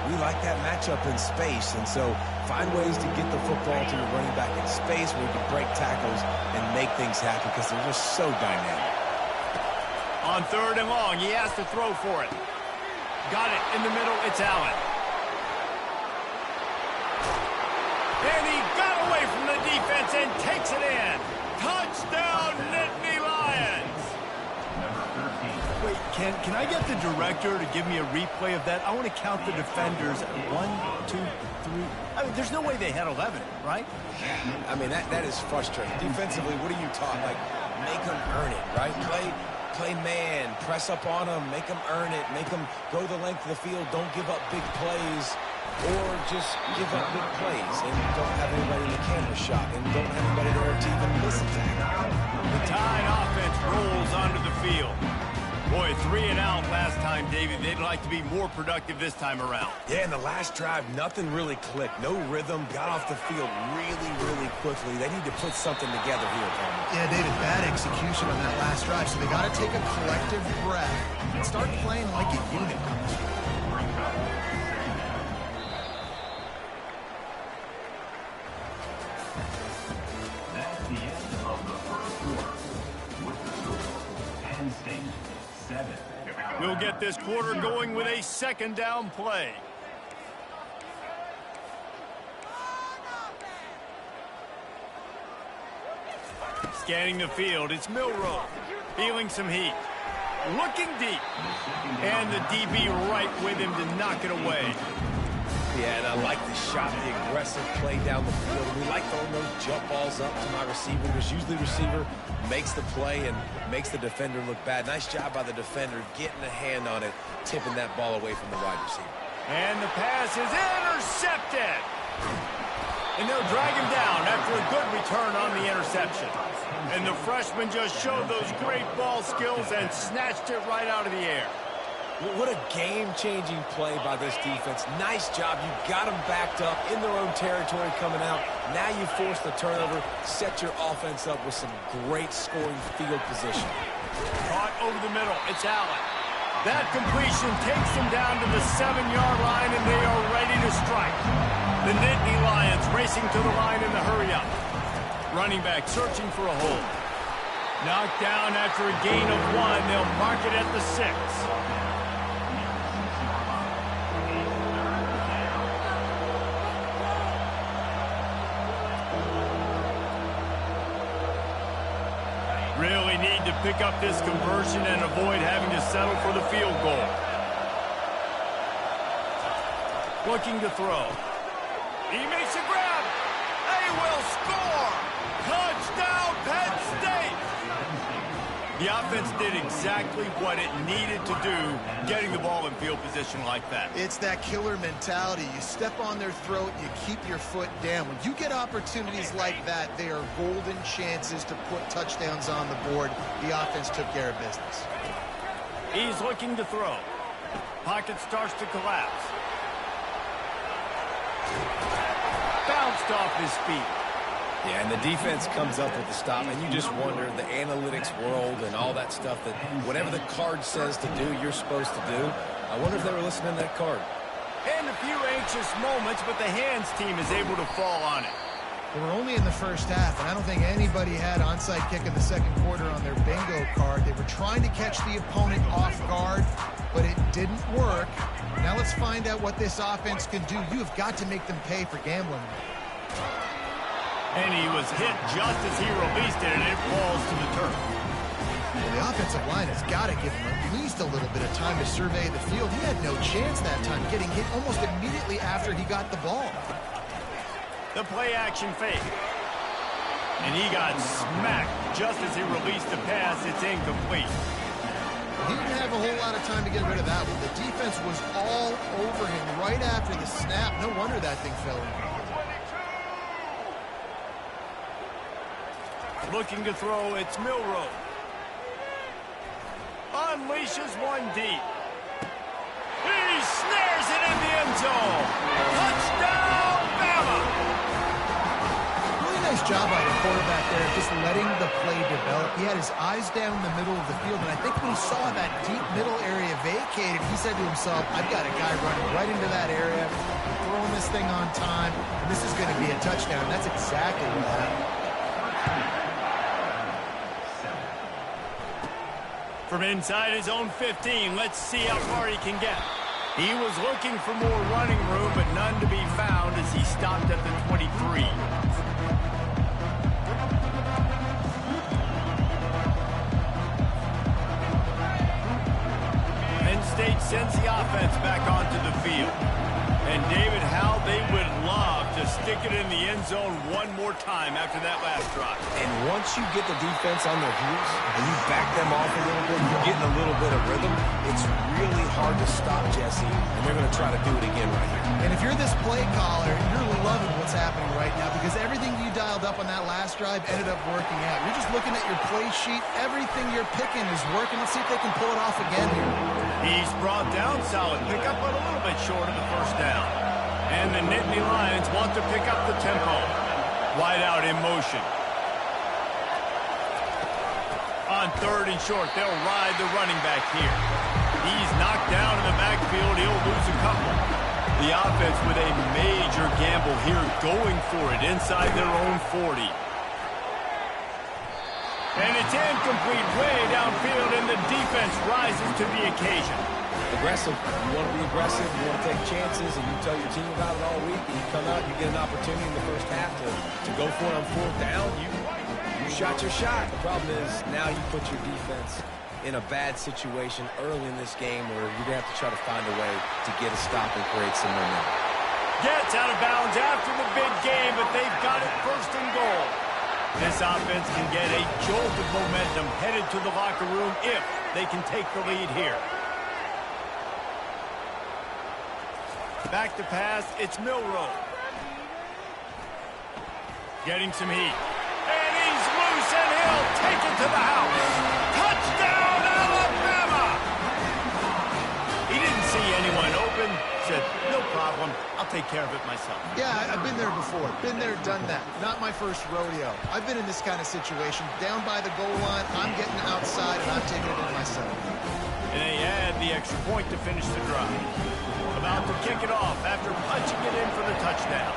We like that matchup in space, and so find ways to get the football to your running back in space where you can break tackles and make things happen because they're just so dynamic. On third and long, he has to throw for it. Got it in the middle, it's Allen. And he got away from the defense and takes it in. Touchdown, Nittany Lions! Wait, can I get the director to give me a replay of that? I want to count the defenders. 1, 2, 3. I mean, there's no way they had 11, right? I mean, that is frustrating. Defensively, what are you taught? Like, make them earn it, right? Play man, press up on them, make them earn it, make them go the length of the field, don't give up big plays, or just give up big plays and don't have anybody in the camera shot and don't have anybody there to even miss a tackle. The Tide offense rolls onto the field. Boy, 3 and out last time, David. They'd like to be more productive this time around. Yeah, in the last drive, nothing really clicked. No rhythm, got off the field really, really quickly. They need to put something together here, Palmer. Yeah, David, bad execution on that last drive, so they got to take a collective breath and start playing like a unit. That's the end of the first quarter. With the score, Penn State 7. We'll get this quarter going with a second down play. Scanning the field, it's Milroe. Feeling some heat. Looking deep. And the DB right with him to knock it away. Yeah, and I like the shot, the aggressive play down the field. We like throwing those jump balls up to my receiver because usually the receiver makes the play and makes the defender look bad. Nice job by the defender getting a hand on it, tipping that ball away from the wide receiver. And the pass is intercepted. And they'll drag him down after a good return on the interception. And the freshman just showed those great ball skills and snatched it right out of the air. What a game-changing play by this defense. Nice job. You got them backed up in their own territory coming out. Now you force the turnover, set your offense up with some great scoring field position. Caught over the middle. It's Allen. That completion takes them down to the 7-yard line, and they are ready to strike. The Nittany Lions racing to the line in the hurry-up. Running back searching for a hole. Knocked down after a gain of 1. They'll mark it at the 6. Really need to pick up this conversion and avoid having to settle for the field goal. Looking to throw. He makes a grab. They will score. Touchdown, Penn State. The offense did exactly what it needed to do, getting the ball in field position like that. It's that killer mentality. You step on their throat, you keep your foot down. When you get opportunities like that, they are golden chances to put touchdowns on the board. The offense took care of business. He's looking to throw. Pocket starts to collapse. Bounced off his feet. Yeah, and the defense comes up with the stop, and you just wonder, the analytics world and all that stuff, that whatever the card says to do, you're supposed to do. I wonder if they were listening to that card. And a few anxious moments, but the hands team is able to fall on it. We're only in the first half, and I don't think anybody had onside kick in the second quarter on their bingo card. They were trying to catch the opponent off guard, but it didn't work. Now let's find out what this offense can do. You have got to make them pay for gambling. And he was hit just as he released it, and it falls to the turf. Well, the offensive line has got to give him at least a little bit of time to survey the field. He had no chance that time, getting hit almost immediately after he got the ball. The play-action fake. And he got smacked just as he released the pass. It's incomplete. He didn't have a whole lot of time to get rid of that one. The defense was all over him right after the snap. No wonder that thing fell in. Looking to throw, it's Milroe. Unleashes one deep. He snares it in the end zone. Touchdown, Bama! Really nice job by the quarterback there, just letting the play develop. He had his eyes down in the middle of the field, and I think when he saw that deep middle area vacated, he said to himself, I've got a guy running right into that area, throwing this thing on time, and this is going to be a touchdown. That's exactly what happened. From inside his own 15, let's see how far he can get. He was looking for more running room, but none to be found as he stopped at the 23. Penn State sends the offense back onto the field. And David, how they would love to stick it in the end zone one more time after that last drive. And once you get the defense on their heels and you back them off a little bit, you're getting a little bit of rhythm, it's really hard to stop Jesse, and they're going to try to do it again right here. And if you're this play caller, you're loving what's happening right now because everything you dialed up on that last drive ended up working out. You're just looking at your play sheet. Everything you're picking is working. Let's see if they can pull it off again here. He's brought down, solid pickup, but a little bit short of the first down. And the Nittany Lions want to pick up the tempo. Wide out in motion. On third and short, they'll ride the running back here. He's knocked down in the backfield. He'll lose a couple. The offense with a major gamble here, going for it inside their own 40. And it's incomplete, way downfield, and the defense rises to the occasion. Aggressive. You want to be aggressive, you want to take chances, and you tell your team about it all week, and you come out, you get an opportunity in the first half to go for it on fourth down. You shot your shot. The problem is now you put your defense in a bad situation early in this game where you're going to have to try to find a way to get a stop and create some momentum. Gets out of bounds after the big game, but they've got it first and goal. This offense can get a jolt of momentum headed to the locker room if they can take the lead here. Back to pass, it's Milroe. Getting some heat. And he's loose, and he'll take it to the house. Touchdown, Alabama! He didn't see anyone open. Said, no problem. I'll take care of it myself. Yeah, I've been there before. Been there, done that. Not my first rodeo. I've been in this kind of situation. Down by the goal line, I'm getting outside, and I'm taking it in myself. And they add the extra point to finish the drive. About to kick it off after punching it in for the touchdown.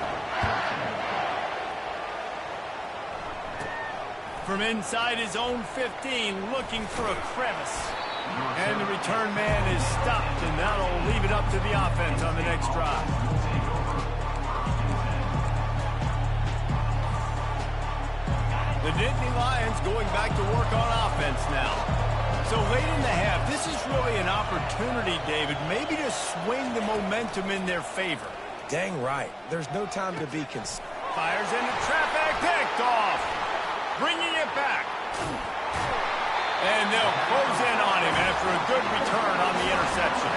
From inside his own 15, looking for a crevice. And the return man is stopped, and that'll leave it up to the offense on the next drive. The Nittany Lions going back to work on offense now. So late in the half, this is really an opportunity, David, maybe to swing the momentum in their favor. Dang right. There's no time to be Fires into traffic, picked off. Bringing it back. And they'll close in on him after a good return on the interception.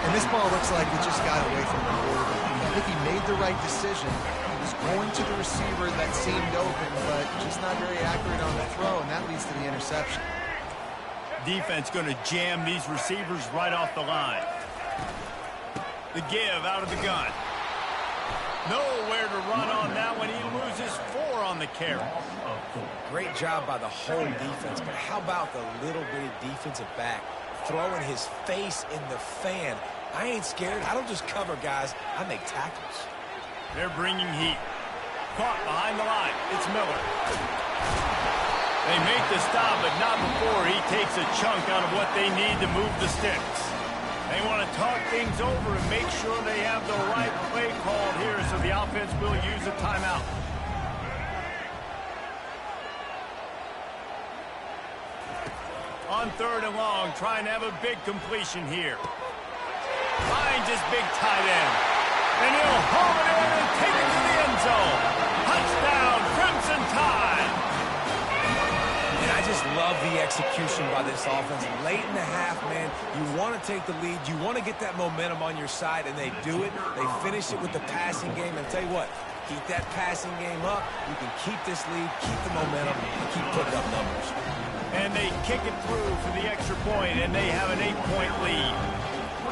And this ball looks like it just got away from the quarterback. I think he made the right decision. He was going to the receiver that seemed open, but just not very accurate on the throw, and that leads to the interception. Defense going to jam these receivers right off the line. The give out of the gun. Nowhere to run on that one. He loses 4 on the carry. Great job by the whole defense, but how about the little bitty defensive back throwing his face in the fan? I ain't scared. I don't just cover guys. I make tackles. They're bringing heat. Caught behind the line. It's Miller. They make the stop, but not before he takes a chunk out of what they need to move the sticks. They want to talk things over and make sure they have the right play called here, so the offense will use a timeout. On 3rd and long, trying to have a big completion here. Finds his big tight end. And he'll haul it in and take it to the end zone. Touchdown, Crimson Tide. And I just love the execution by this offense. Late in the half, man, you want to take the lead. You want to get that momentum on your side, and they do it. They finish it with the passing game. And I'll tell you what, keep that passing game up. You can keep this lead, keep the momentum, and keep putting up numbers. And they kick it through for the extra point, and they have an 8-point lead.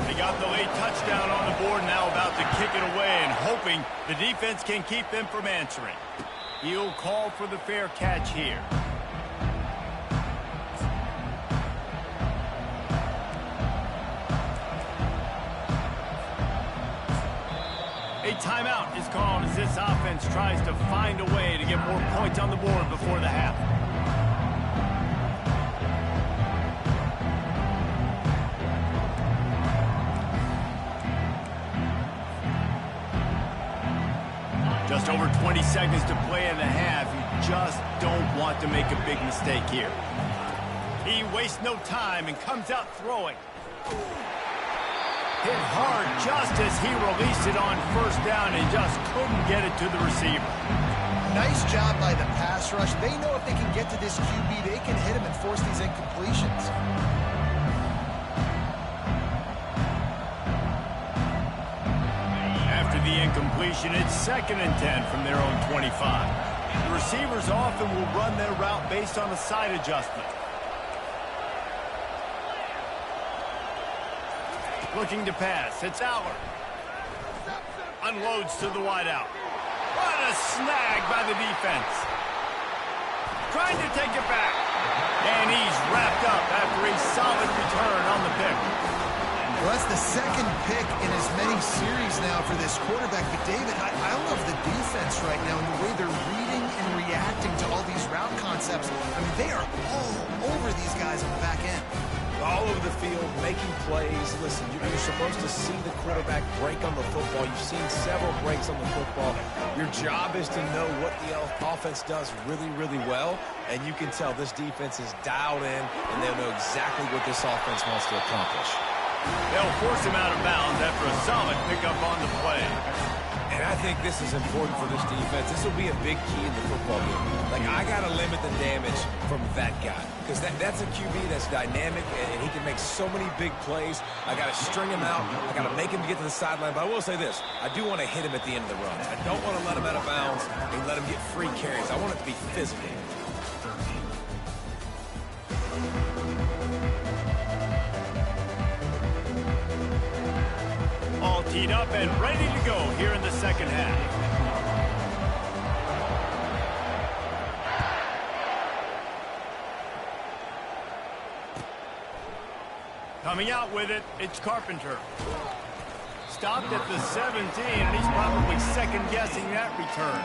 They got the late touchdown on the board, now about to kick it away and hoping the defense can keep them from answering. He'll call for the fair catch here. A timeout is called as this offense tries to find a way to get more points on the board before the half. Just over 20 seconds to play in the half. You just don't want to make a big mistake here. He wastes no time and comes out throwing. Hit hard just as he released it on 1st down and just couldn't get it to the receiver. Nice job by the pass rush. They know if they can get to this QB, they can hit him and force these incompletions. After the incompletion, it's 2nd and 10 from their own 25. The receivers often will run their route based on a side adjustment. Looking to pass. It's Aller. Unloads to the wideout. What a snag by the defense. Trying to take it back. And he's wrapped up after a solid return on the pick. Well, that's the 2nd pick in as many series now for this quarterback. But, David, I love the defense right now and the way they're reading and reacting to all these route concepts. I mean, they are all over these guys on the back end. All over the field, making plays. Listen, you're supposed to see the quarterback break on the football. You've seen several breaks on the football. Your job is to know what the offense does really, really well. And you can tell this defense is dialed in, and they'll know exactly what this offense wants to accomplish. They'll force him out of bounds after a solid pickup on the play. And I think this is important for this defense. This will be a big key in the football game. Like, I got to limit the damage from that guy. Because that's a QB that's dynamic, and he can make so many big plays. I got to string him out. I got to make him get to the sideline. But I will say this. I do want to hit him at the end of the run. I don't want to let him out of bounds and let him get free carries. I want it to be physical. All teed up and ready to go here in the second half. Coming out with it, it's Carpenter. Stopped at the 17, and he's probably second-guessing that return.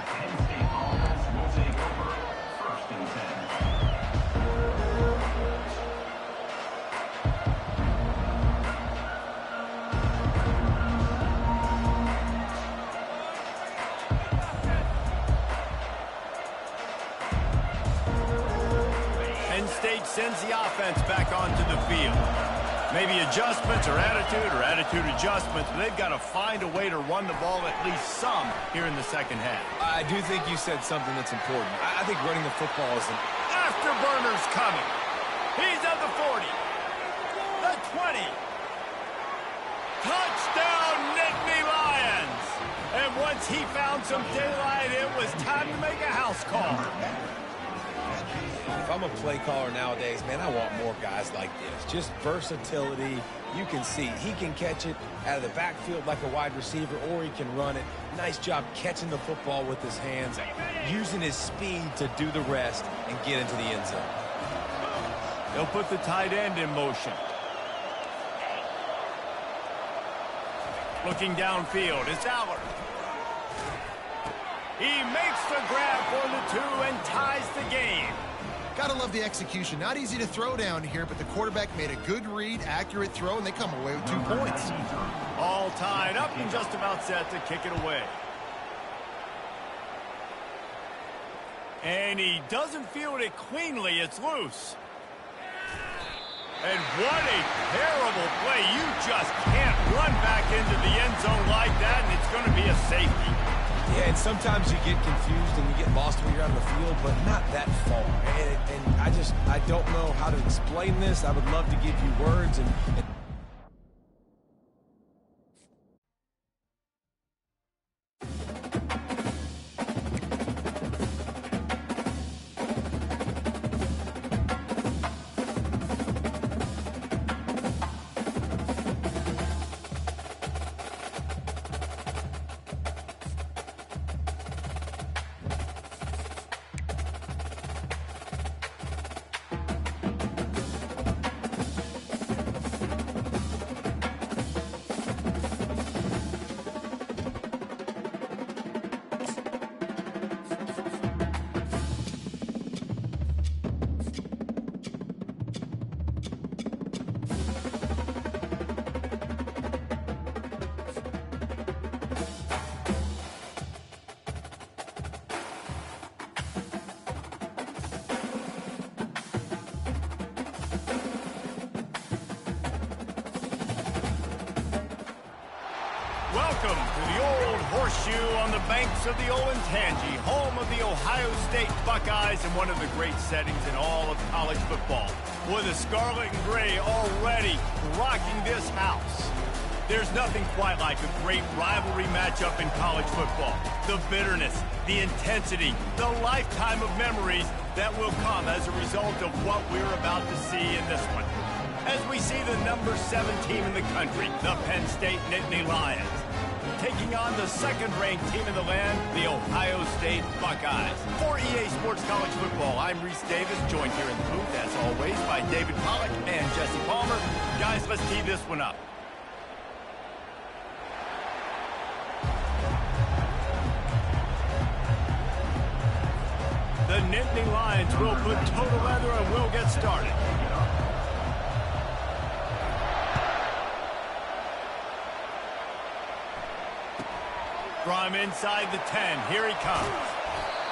Will take over. First and 10. Penn State sends the offense back onto the field. Maybe adjustments or attitude adjustments, but they've got to find a way to run the ball at least some here in the second half. I do think you said something that's important. I think running the football is an Afterburner's coming. He's at the 40. The 20. Touchdown, Nittany Lions. And once he found some daylight, it was time to make a house call. If I'm a play caller nowadays, man, I want more guys like this. Just versatility. You can see he can catch it out of the backfield like a wide receiver, or he can run it. Nice job catching the football with his hands, using his speed to do the rest and get into the end zone. They'll put the tight end in motion. Looking downfield, it's Allard. He makes the grab for the 2 and ties the game. Gotta love the execution. Not easy to throw down here, but the quarterback made a good read, accurate throw, and they come away with 2 points. All tied up and just about set to kick it away. And he doesn't field it cleanly. It's loose. And what a terrible play. You just can't run back into the end zone like that, and it's going to be a safety. Yeah, and sometimes you get confused and you get lost when you're out of the field, but not that far. And I don't know how to explain this. I would love to give you words and Welcome to the old horseshoe on the banks of the old Ncaa, home of the Ohio State Buckeyes and one of the great settings in all of college football. With the scarlet and gray already rocking this house. There's nothing quite like a great rivalry matchup in college football. The bitterness, the intensity, the lifetime of memories that will come as a result of what we're about to see in this one. As we see the number 7 team in the country, the Penn State Nittany Lions, taking on the second-ranked team in the land, the Ohio State Buckeyes. For EA Sports College Football, I'm Reese Davis, joined here in the booth, as always, by David Pollack and Jesse Palmer. Guys, let's tee this one up. The Nittany Lions will put total leather and will get started. From inside the 10, here he comes.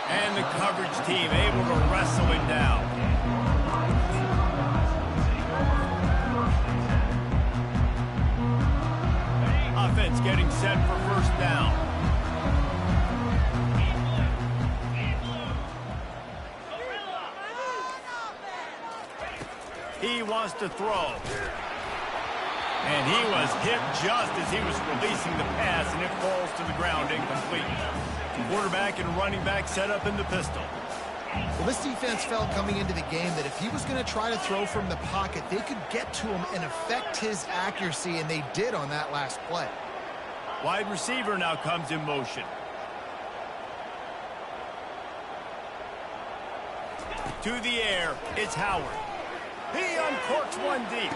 And the coverage team able to wrestle him down. Offense getting set for first down. He wants to throw. And he was hit just as he was releasing the pass, and it falls to the ground incomplete. Quarterback and running back set up in the pistol. Well, this defense felt coming into the game that if he was going to try to throw from the pocket, they could get to him and affect his accuracy, and they did on that last play. Wide receiver now comes in motion. To the air, it's Howard. He uncorks one deep.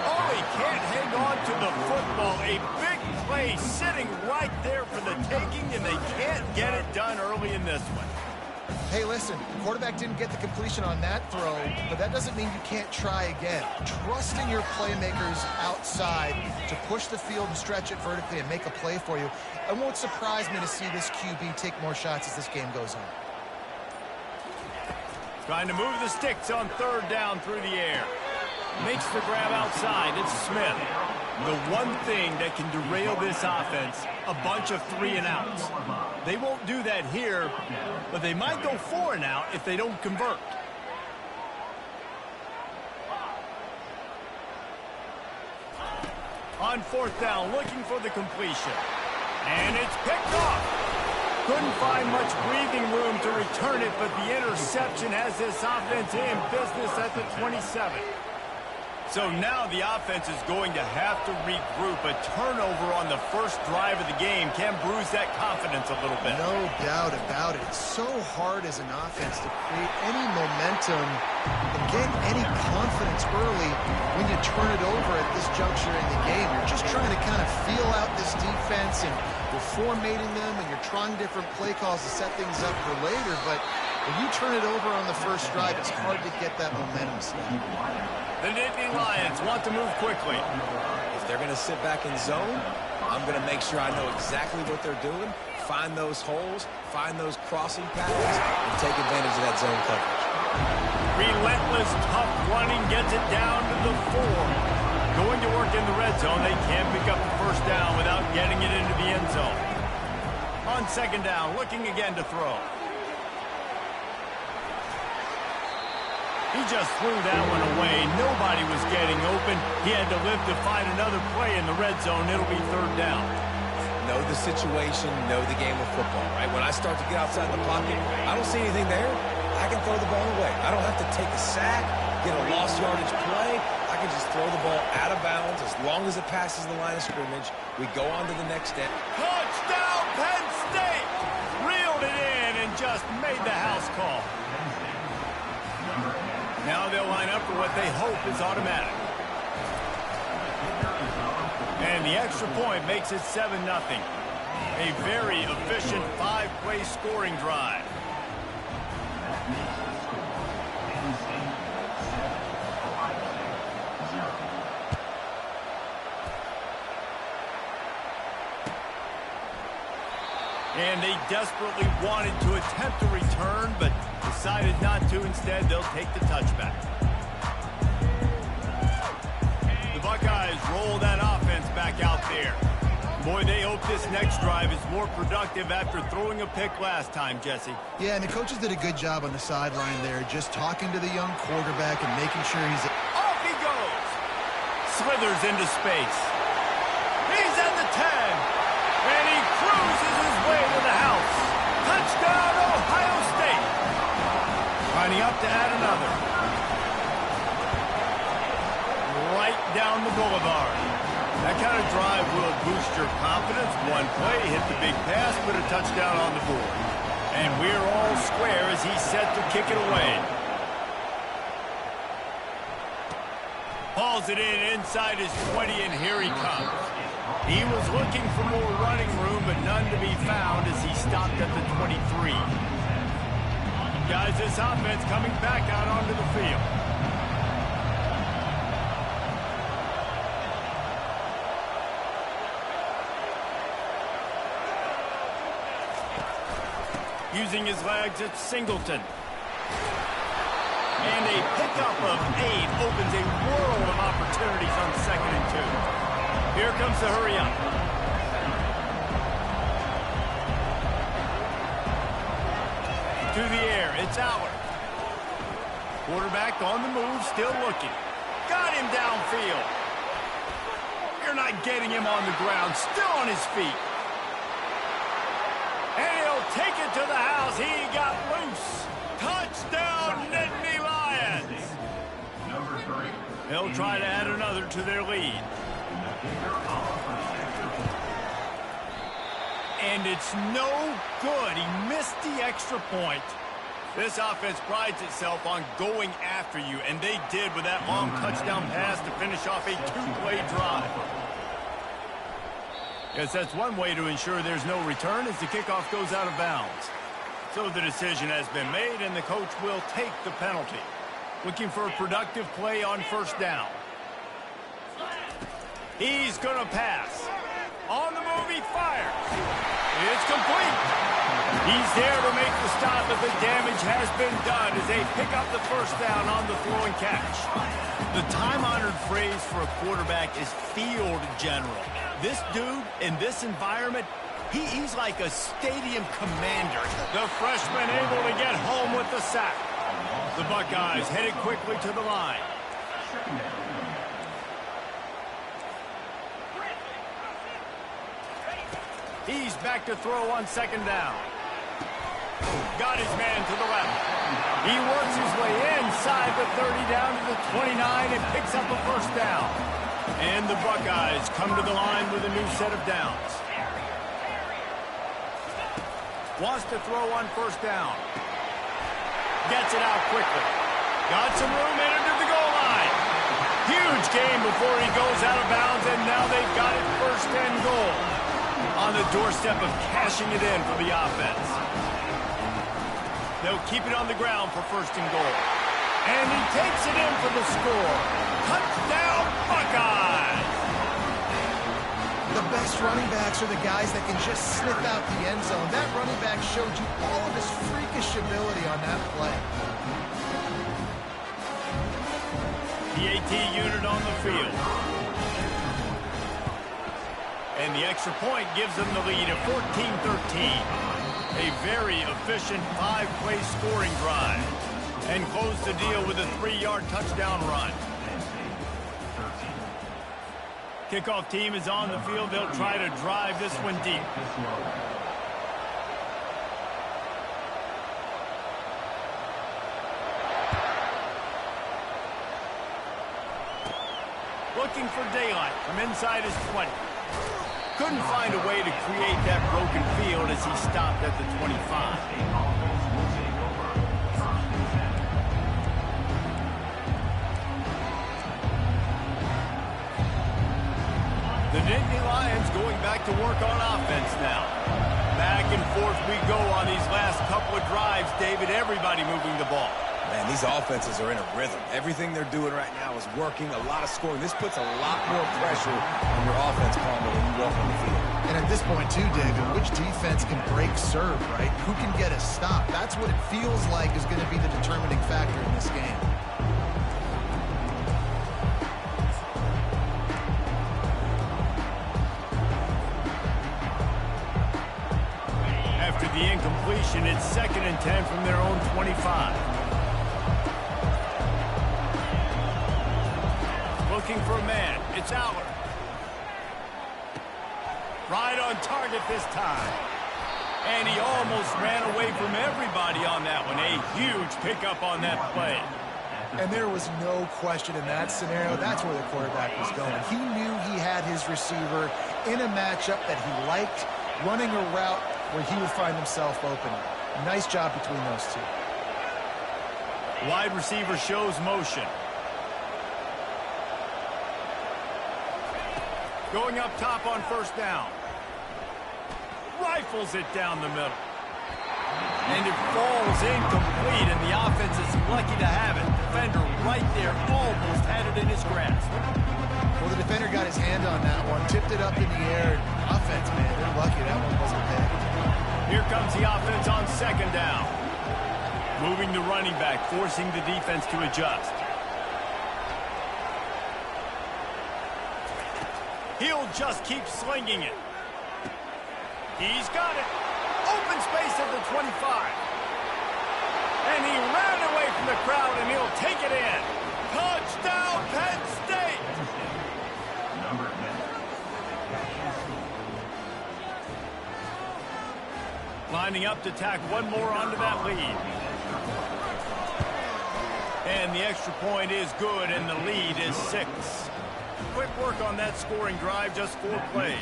Oh, he can't hang on to the football. A big play sitting right there for the taking, and they can't get it done early in this one. Hey, listen, the quarterback didn't get the completion on that throw, but that doesn't mean you can't try again. Trusting your playmakers outside to push the field and stretch it vertically and make a play for you. It won't surprise me to see this QB take more shots as this game goes on. Trying to move the sticks on third down through the air. Makes the grab outside. It's Smith. The one thing that can derail this offense, a bunch of 3-and-outs. They won't do that here, but they might go 4-and-out if they don't convert. On fourth down, looking for the completion. And it's picked off. Couldn't find much breathing room to return it, but the interception has this offense in business at the 27. So now the offense is going to have to regroup. A turnover on the first drive of the game can bruise that confidence a little bit. No doubt about it. It's so hard as an offense to create any momentum and get any confidence early when you turn it over at this juncture in the game. You're just trying to kind of feel out this defense, and you're formatting them, and you're trying different play calls to set things up for later. But when you turn it over on the first drive, it's hard to get that momentum snap. The Nittany Lions want to move quickly. If they're going to sit back in zone, I'm going to make sure I know exactly what they're doing, find those holes, find those crossing patterns, and take advantage of that zone coverage. Relentless, tough running gets it down to the 4. Going to work in the red zone, they can't pick up the first down without getting it into the end zone. On second down, looking again to throw. He just threw that one away. Nobody was getting open. He had to live to find another play in the red zone. It'll be third down. Know the situation, know the game of football, right? When I start to get outside the pocket, I don't see anything there. I can throw the ball away. I don't have to take a sack, get a lost yardage play. I can just throw the ball out of bounds as long as it passes the line of scrimmage. We go on to the next step. Touchdown, Penn State! Reeled it in and just made the house call. Now they'll line up for what they hope is automatic. And the extra point makes it 7-0. A very efficient 5-play scoring drive. And they desperately wanted to attempt a return, but decided not to. Instead, they'll take the touchback. The Buckeyes roll that offense back out there. Boy, they hope this next drive is more productive after throwing a pick last time, Jesse. Yeah, and the coaches did a good job on the sideline there, just talking to the young quarterback and making sure he's... Off he goes! Slithers into space. He's at the 10. And he cruises his way to the house. Touchdown, Ohio State. Lining up to add another. Right down the boulevard. That kind of drive will boost your confidence. One play, hit the big pass, put a touchdown on the board. And we're all square as he's set to kick it away. Hauls it in inside his 20, and here he comes. He was looking for more running room, but none to be found as he stopped at the 23. Guys, this offense coming back out onto the field. Using his legs, it's Singleton. And a pickup of 8 opens a world of opportunities on 2nd and 2. Here comes the hurry up. To the air, it's Howard. Quarterback on the move, still looking. Got him downfield. You're not getting him on the ground. Still on his feet. And he'll take it to the house. He got loose. Touchdown, Nittany Lions. Number 3. They'll try to add another to their lead. And it's no good. He missed the extra point. This offense prides itself on going after you, and they did with that long touchdown pass to finish off a 2-play drive. Yes, that's one way to ensure there's no return as the kickoff goes out of bounds. So the decision has been made, and the coach will take the penalty. Looking for a productive play on first down. He's going to pass. On the move, he fires. It's complete. He's there to make the stop, but the damage has been done as they pick up the first down on the throw and catch. The time-honored phrase for a quarterback is field general. This dude, in this environment, he's like a stadium commander. The freshman able to get home with the sack. The Buckeyes headed quickly to the line. He's back to throw on second down. Got his man to the left. He works his way inside the 30 down to the 29 and picks up a first down. And the Buckeyes come to the line with a new set of downs. Wants to throw on first down. Gets it out quickly. Got some room in into the goal line. Huge game before he goes out of bounds, and now they've got it first and goal. On the doorstep of cashing it in for the offense. They'll keep it on the ground for first and goal. And he takes it in for the score. Touchdown, Buckeyes! The best running backs are the guys that can just sniff out the end zone. That running back showed you all of his freakish ability on that play. The AT unit on the field. And the extra point gives them the lead at 14-13. A very efficient 5-play scoring drive. And close the deal with a 3-yard touchdown run. Kickoff team is on the field. They'll try to drive this one deep. Looking for daylight from inside his 20. Couldn't find a way to create that broken field as he stopped at the 25. The Nittany Lions going back to work on offense now. Back and forth we go on these last couple of drives, David. Everybody moving the ball. Man, these offenses are in a rhythm. Everything they're doing right now is working, a lot of scoring. This puts a lot more pressure on your offense, Palmer, when you walk on the field. And at this point, too, David, which defense can break serve, right? Who can get a stop? That's what it feels like is going to be the determining factor in this game. After the incompletion, it's 2nd and 10 from their own 25. Looking for a man. It's Aller. Right on target this time. And he almost ran away from everybody on that one. A huge pickup on that play. And there was no question in that scenario. That's where the quarterback was going. He knew he had his receiver in a matchup that he liked, running a route where he would find himself open. Nice job between those two. Wide receiver shows motion. Going up top on first down. Rifles it down the middle. And it falls incomplete, and the offense is lucky to have it. Defender right there almost had it in his grasp. Well, the defender got his hand on that one, tipped it up in the air. Offense, man, they're lucky that one wasn't picked. Here comes the offense on second down. Moving the running back, forcing the defense to adjust. He'll just keep slinging it. He's got it. Open space at the 25. And he ran away from the crowd, and he'll take it in. Touchdown, Penn State! Number 10. Lining up to tack one more onto that lead. And the extra point is good, and the lead is 6. Quick work on that scoring drive, just 4 plays.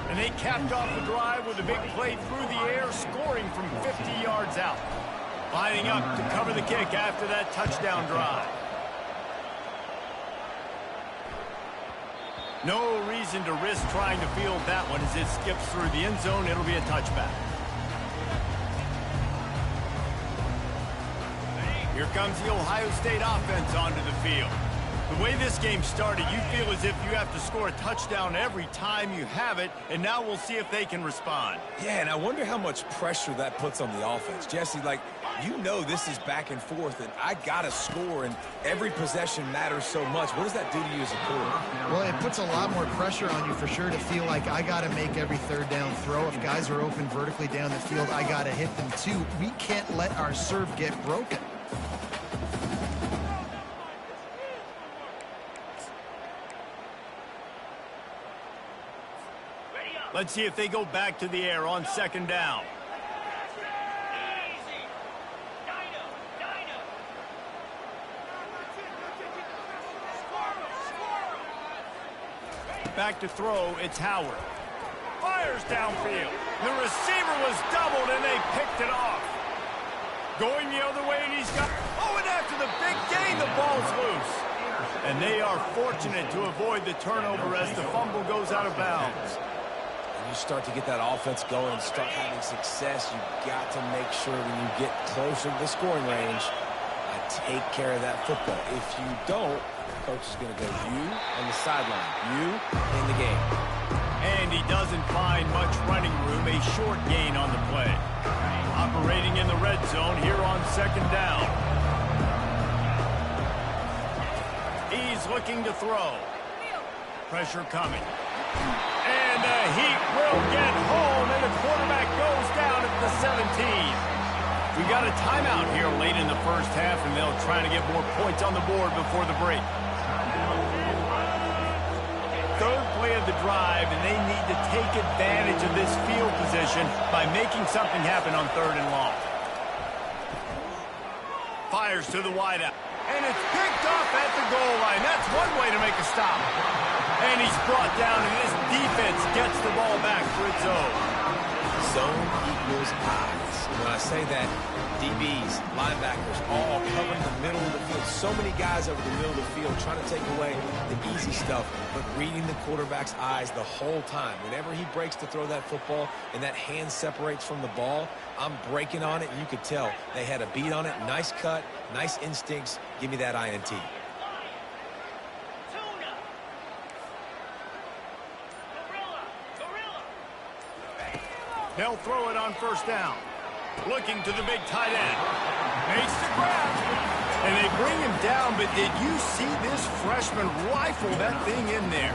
And they capped off the drive with a big play through the air, scoring from 50 yards out. Lining up to cover the kick after that touchdown drive. No reason to risk trying to field that one as it skips through the end zone. It'll be a touchback. Here comes the Ohio State offense onto the field. The way this game started, you feel as if you have to score a touchdown every time you have it, and now we'll see if they can respond. Yeah, and I wonder how much pressure that puts on the offense. Jesse, like, you know this is back and forth, and I got to score, and every possession matters so much. What does that do to you as a quarterback? Well, it puts a lot more pressure on you for sure to feel like I got to make every third down throw. If guys are open vertically down the field, I got to hit them too. We can't let our serve get broken. Let's see if they go back to the air on second down. Back to throw, it's Howard. Fires downfield. The receiver was doubled, and they picked it off. Going the other way, and he's got... Oh, and after the big gain, the ball's loose. And they are fortunate to avoid the turnover as the fumble goes out of bounds. You start to get that offense going and start having success, you've got to make sure when you get closer to the scoring range, take care of that football. If you don't, coach is going to go you on the sideline, you in the game. And he doesn't find much running room, a short gain on the play. Operating in the red zone here on second down. He's looking to throw. Pressure coming. And the Heat will get home, and the quarterback goes down at the 17. We got a timeout here late in the first half, and they'll try to get more points on the board before the break. Third play of the drive, and they need to take advantage of this field position by making something happen on third and long. Fires to the wideout. And it's picked off at the goal line. That's one way to make a stop. And he's brought down, and this defense gets the ball back for its own. Zone equals eyes. When I say that, DBs, linebackers, all covering the middle of the field. So many guys over the middle of the field trying to take away the easy stuff, but reading the quarterback's eyes the whole time. Whenever he breaks to throw that football and that hand separates from the ball, I'm breaking on it, and you could tell they had a beat on it. Nice cut, nice instincts. Give me that INT. They'll throw it on first down. Looking to the big tight end. Makes the grab. And they bring him down, but did you see this freshman rifle that thing in there?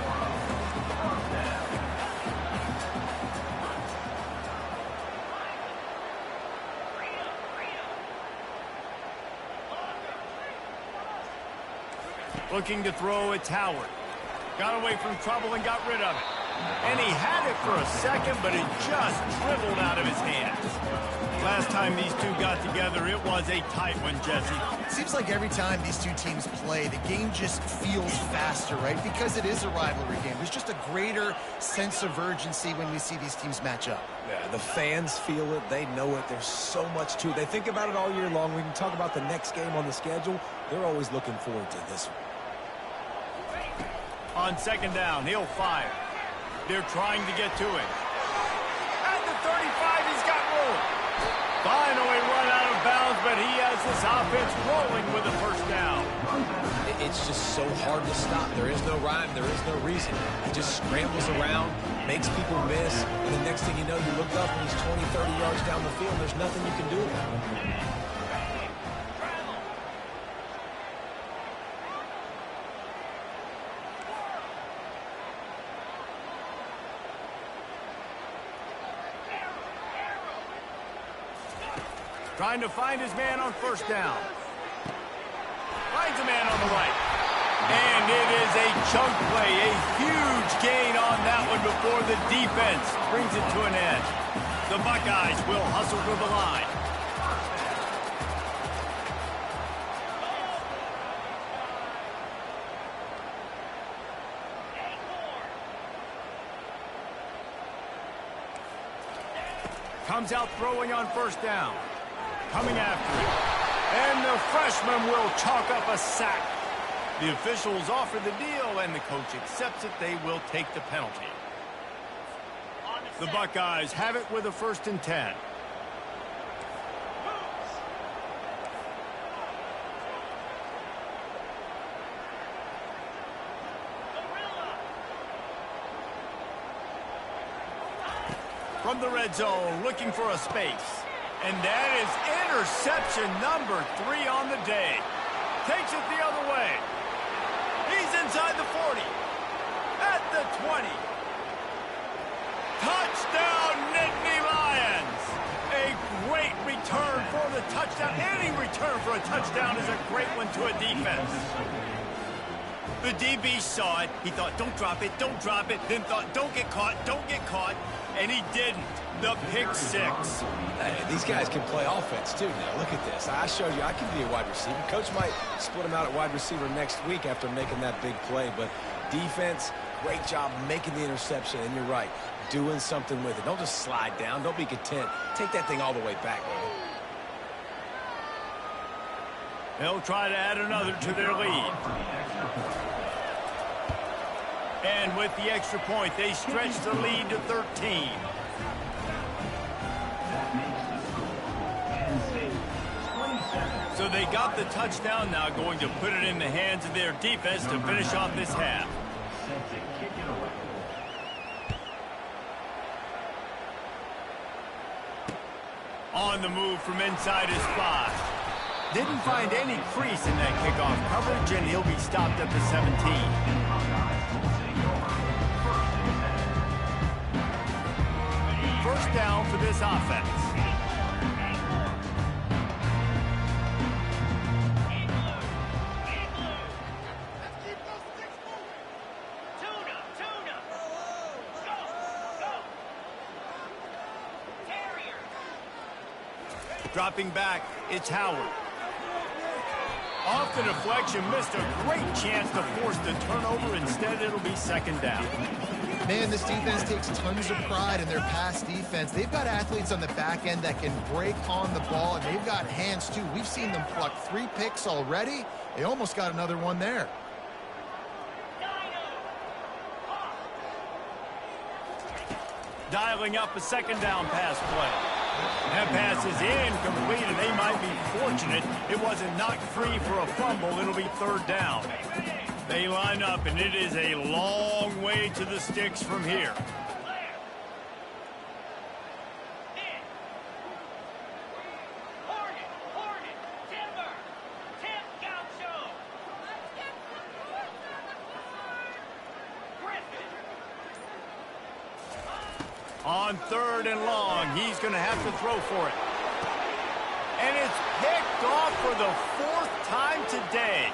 Looking to throw, it's Howard. Got away from trouble and got rid of it. And he had it for a second, but it just dribbled out of his hands. Last time these two got together, it was a tight one, Jesse. It seems like every time these two teams play, the game just feels faster, right? Because it is a rivalry game. There's just a greater sense of urgency when we see these teams match up. Yeah, the fans feel it. They know it. There's so much to it. They think about it all year long. We can talk about the next game on the schedule. They're always looking forward to this one. On second down, he'll fire. They're trying to get to it. At the 35, he's got room. Finally run out of bounds, but he has this offense rolling with a first down. It's just so hard to stop. There is no rhyme. There is no reason. He just scrambles around, makes people miss, and the next thing you know, you look up and he's 20, 30 yards down the field. There's nothing you can do about it. Trying to find his man on first down. Finds a man on the right. And it is a chunk play, a huge gain on that one before the defense brings it to an end. The Buckeyes will hustle to the line. Comes out throwing on first down. Coming after it. And the freshman will chalk up a sack. The officials offer the deal, and the coach accepts it. They will take the penalty. The Buckeyes have it with a 1st and 10. From the red zone, looking for a space. And that is interception number 3 on the day. Takes it the other way. He's inside the 40. At the 20. Touchdown, Nittany Lions! A great return for the touchdown. Any return for a touchdown is a great one to a defense. The DB saw it. He thought, don't drop it, don't drop it. Then thought, don't get caught, don't get caught. And he didn't. The pick 6. Hey, these guys can play offense, too. Now, look at this. I showed you I can be a wide receiver. Coach might split him out at wide receiver next week after making that big play. But defense, great job making the interception. And you're right, doing something with it. Don't just slide down. Don't be content. Take that thing all the way back, man. They'll try to add another to their lead. And with the extra point, they stretch the lead to 13. So they got the touchdown, now going to put it in the hands of their defense to finish off this half. On the move from inside his 5. Didn't find any crease in that kickoff coverage, and he'll be stopped at the 17. First down for this offense. Dropping back, it's Howard. Off the deflection, missed a great chance to force the turnover. Instead, it'll be 2nd down. Man, this defense takes tons of pride in their pass defense. They've got athletes on the back end that can break on the ball, and they've got hands, too. We've seen them pluck 3 picks already. They almost got another one there. Dialing up a 2nd down pass play. That pass is incomplete, and they might be fortunate it wasn't knocked free for a fumble. It'll be 3rd down. They line up, and it is a long way to the sticks from here. On 3rd and long, he's going to have to throw for it. And it's picked off for the 4th time today.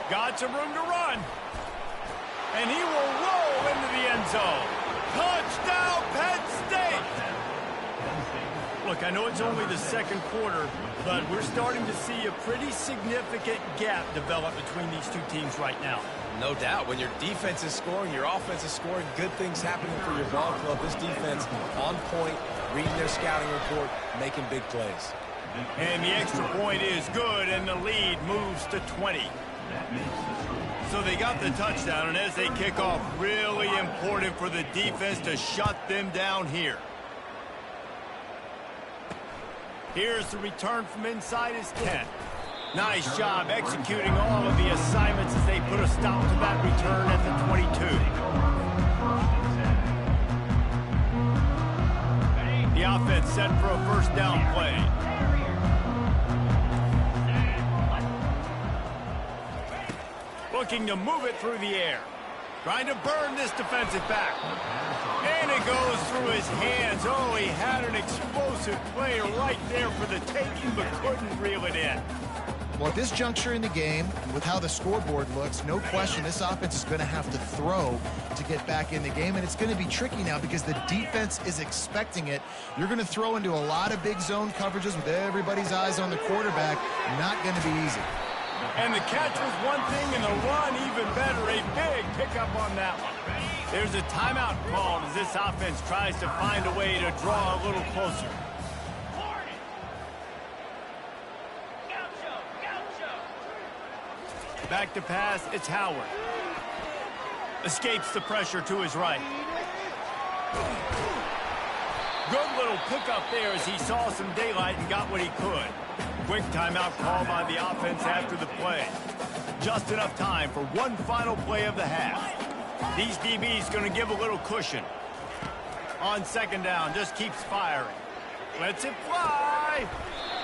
Got some room to run. And he will roll into the end zone. Touchdown, Penn State! Look, I know it's only the 2nd quarter, but we're starting to see a pretty significant gap develop between these two teams right now. No doubt. When your defense is scoring, your offense is scoring, good things happening for your ball club. This defense on point, reading their scouting report, making big plays. And the extra point is good, and the lead moves to 20. So they got the touchdown, and as they kick off, really important for the defense to shut them down here. Here's the return from inside his 10. Nice job executing all of the assignments as they put a stop to that return at the 22. The offense set for a 1st down play. Looking to move it through the air. Trying to burn this defensive back. And it goes through his hands. Oh, he had an explosive play right there for the taking, but couldn't reel it in. Well, at this juncture in the game, with how the scoreboard looks, no question this offense is going to have to throw to get back in the game, and it's going to be tricky now because the defense is expecting it. You're going to throw into a lot of big zone coverages with everybody's eyes on the quarterback. Not going to be easy. And the catch was one thing, and the run even better. A big pickup on that one. There's a timeout called as this offense tries to find a way to draw a little closer. Back to pass, it's Howard. Escapes the pressure to his right. Good little pickup there as he saw some daylight and got what he could. Quick timeout call by the offense after the play. Just enough time for one final play of the half. These DBs going to give a little cushion. On second down, just keeps firing. Lets it fly.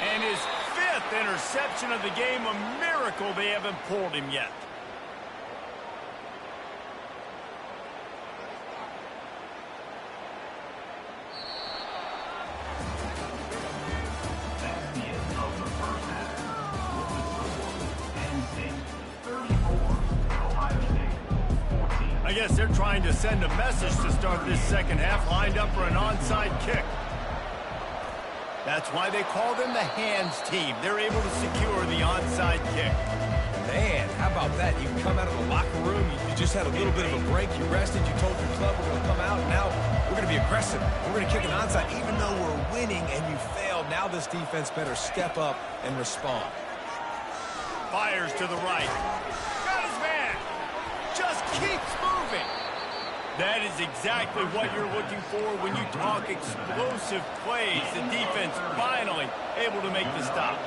And his fifth interception of the game, a miracle they haven't pulled him yet. That's the end of the first half. Penn State 34, Ohio State 14. I guess they're trying to send a message to start this second half, lined up for an onside kick. That's why they call them the hands team. They're able to secure the onside kick. Man, how about that? You come out of the locker room, you just had a little bit of a break, you rested, you told your club we're going to come out, and now we're going to be aggressive. We're going to kick an onside. Even though we're winning and you failed, now this defense better step up and respond. Fires to the right. Got his man. Just keeps moving. That is exactly what you're looking for when you talk explosive plays. The defense finally able to make the stop.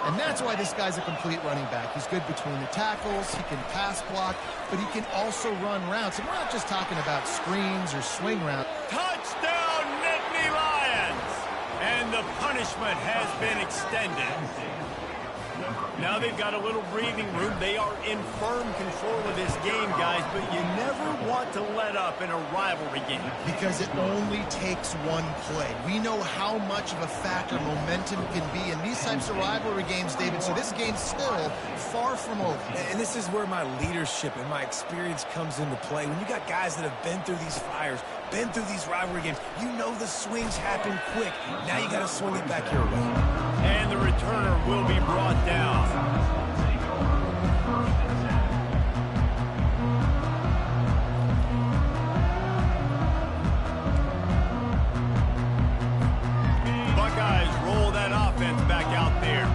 And that's why this guy's a complete running back. He's good between the tackles, he can pass block, but he can also run routes. And we're not just talking about screens or swing routes. Touchdown, Nittany Lions! And the punishment has been extended. Now they've got a little breathing room. They are in firm control of this game, guys, but you never want to let up in a rivalry game. Because it only takes one play. We know how much of a factor momentum can be in these types of rivalry games, David, so this game's still far from over. And this is where my leadership and my experience comes into play. When you got guys that have been through these fires, been through these rivalry games, you know the swings happen quick. Now you got to swing it back your way. And the returner will be brought down. Buckeyes roll that offense back out there.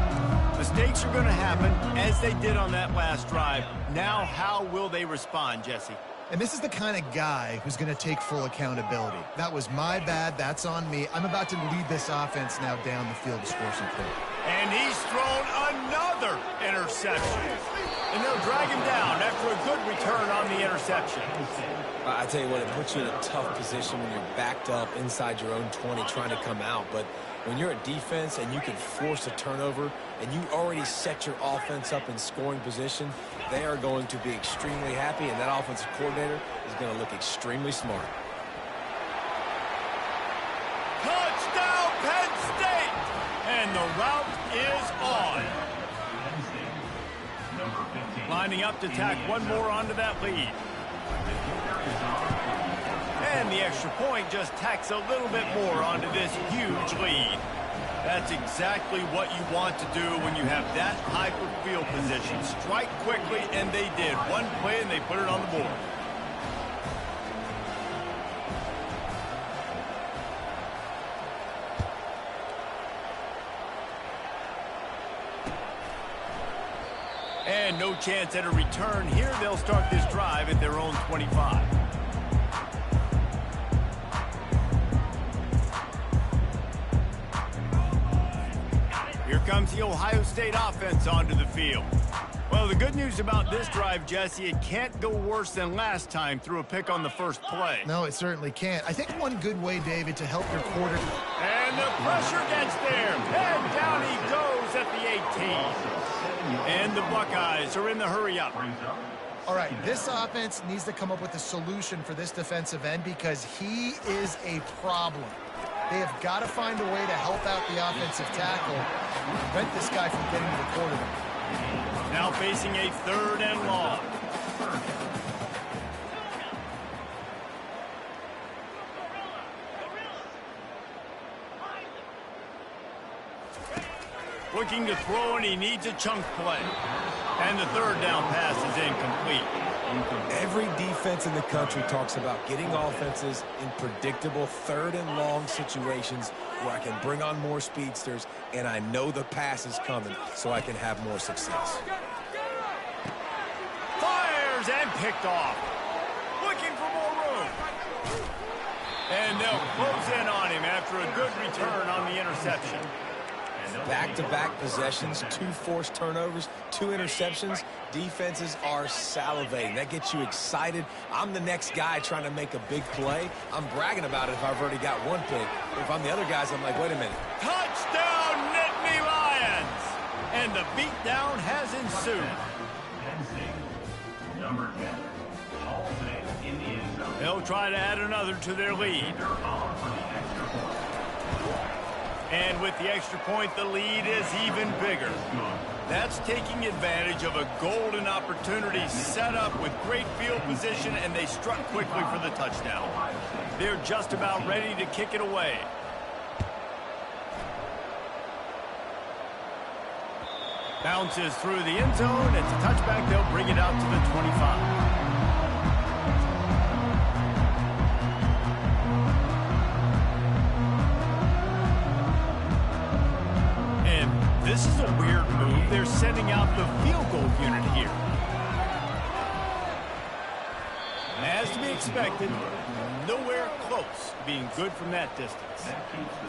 Mistakes are going to happen, as they did on that last drive. Now, how will they respond, Jesse? And this is the kind of guy who's going to take full accountability. That was my bad. That's on me. I'm about to lead this offense now down the field to score some points. And he's thrown another interception. And they'll drag him down after a good return on the interception. I tell you what, it puts you in a tough position when you're backed up inside your own 20 trying to come out. But when you're a defense and you can force a turnover and you already set your offense up in scoring position, they are going to be extremely happy, and that offensive coordinator is going to look extremely smart. Touchdown, Penn State! And the route is on. Lining up to tack one more onto that lead. And the extra point just tacks a little bit more onto this huge lead. That's exactly what you want to do when you have that type of field position. Strike quickly, and they did. One play, and they put it on the board. And no chance at a return here. They'll start this drive at their own 25. Here comes the Ohio State offense onto the field. Well, the good news about this drive, Jesse, it can't go worse than last time through a pick on the first play. No, it certainly can't. I think one good way, David, to help your quarter. And the pressure gets there. And down he goes at the 18. And the Buckeyes are in the hurry up. All right, this offense needs to come up with a solution for this defensive end because he is a problem. They have got to find a way to help out the offensive tackle and prevent this guy from getting to the quarterback. Now facing a 3rd and long. Looking to throw, and he needs a chunk play. And the 3rd down pass is incomplete. Every defense in the country talks about getting offenses in predictable 3rd and long situations where I can bring on more speedsters and I know the pass is coming so I can have more success. Fires and picked off. Looking for more room. And they'll close in on him after a good return on the interception. Back-to-back possessions, 2 forced turnovers, 2 interceptions. Defenses are salivating. That gets you excited. I'm the next guy trying to make a big play. I'm bragging about it if I've already got 1 pick. If I'm the other guys, I'm like, wait a minute. Touchdown, Nittany Lions! And the beatdown has ensued. Number 10, hauls it in the end zone. They'll try to add another to their lead. They're on for the extra point. And with the extra point, the lead is even bigger. That's taking advantage of a golden opportunity set up with great field position, and they struck quickly for the touchdown. They're just about ready to kick it away. Bounces through the end zone. It's a touchback. They'll bring it out to the 25. This is a weird move. They're sending out the field goal unit here. As to be expected, nowhere close to being good from that distance.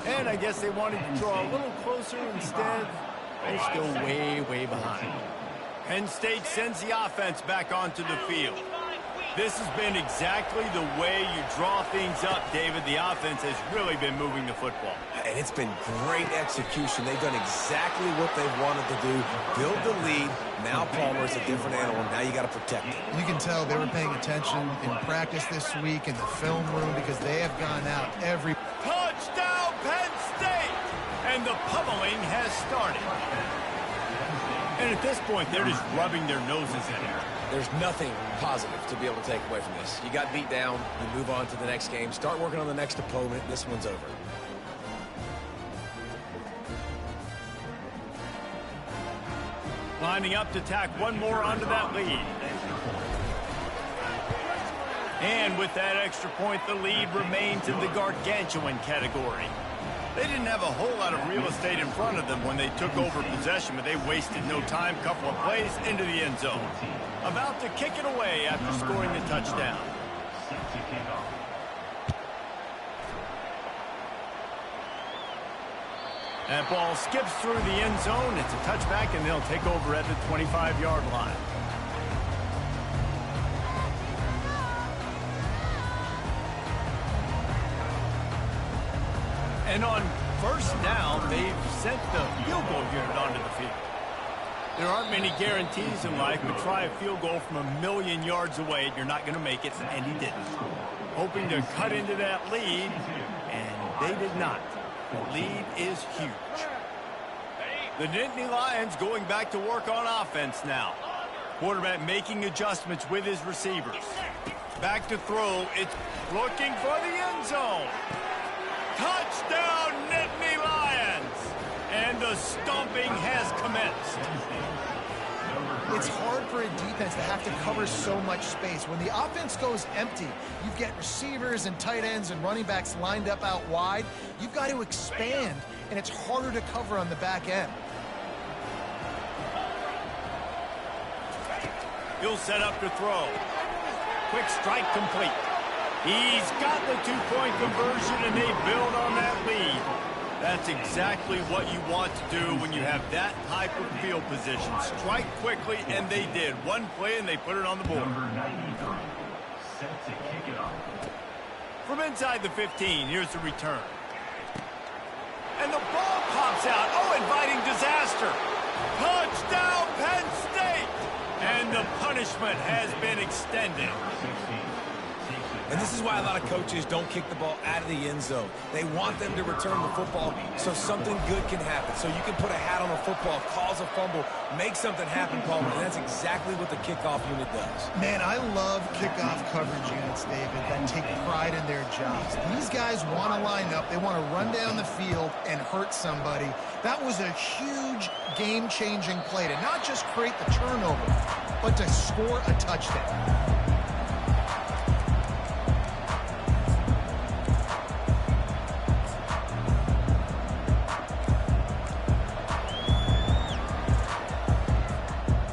And I guess they wanted to draw a little closer instead. They're still way, way behind. Penn State sends the offense back onto the field. This has been exactly the way you draw things up, David. The offense has really been moving the football. And it's been great execution. They've done exactly what they wanted to do. Build the lead. Now Palmer's a different animal. Now you got to protect it. You can tell they were paying attention in practice this week in the film room because they have gone out every... Touchdown, Penn State! And the pummeling has started. And at this point, they're just rubbing their noses in it. There's nothing positive to be able to take away from this. You got beat down, you move on to the next game, start working on the next opponent. This one's over. Lining up to tack one more onto that lead. And with that extra point, the lead remains in the gargantuan category. They didn't have a whole lot of real estate in front of them when they took over possession, but they wasted no time. Couple of plays into the end zone. About to kick it away after scoring the touchdown. That ball skips through the end zone. It's a touchback, and they'll take over at the 25-yard line. And on 1st down, they've sent the field goal unit onto the field. There aren't many guarantees in life, but try a field goal from a million yards away, and you're not going to make it, and he didn't. Hoping to cut into that lead, and they did not. The lead is huge. The Nittany Lions going back to work on offense now. Quarterback making adjustments with his receivers. Back to throw. It's looking for the end zone. Touchdown, Nittany Lions! And the stomping has commenced. It's hard for a defense to have to cover so much space. When the offense goes empty, you've got receivers and tight ends and running backs lined up out wide. You've got to expand, and it's harder to cover on the back end. He'll set up to throw. Quick strike complete. He's got the two-point conversion, and they build on that lead. That's exactly what you want to do when you have that type of field position. Strike quickly, and they did. One play, and they put it on the board. Number 93, set to kick it off. From inside the 15, here's the return. And the ball pops out. Oh, inviting disaster. Touchdown, Penn State! And the punishment punishment has been extended. And this is why a lot of coaches don't kick the ball out of the end zone. They want them to return the football so something good can happen. So you can put a hat on a football, cause a fumble, make something happen, Palmer. And that's exactly what the kickoff unit does. Man, I love kickoff coverage units, David, that take pride in their jobs. These guys want to line up. They want to run down the field and hurt somebody. That was a huge game-changing play to not just create the turnover, but to score a touchdown.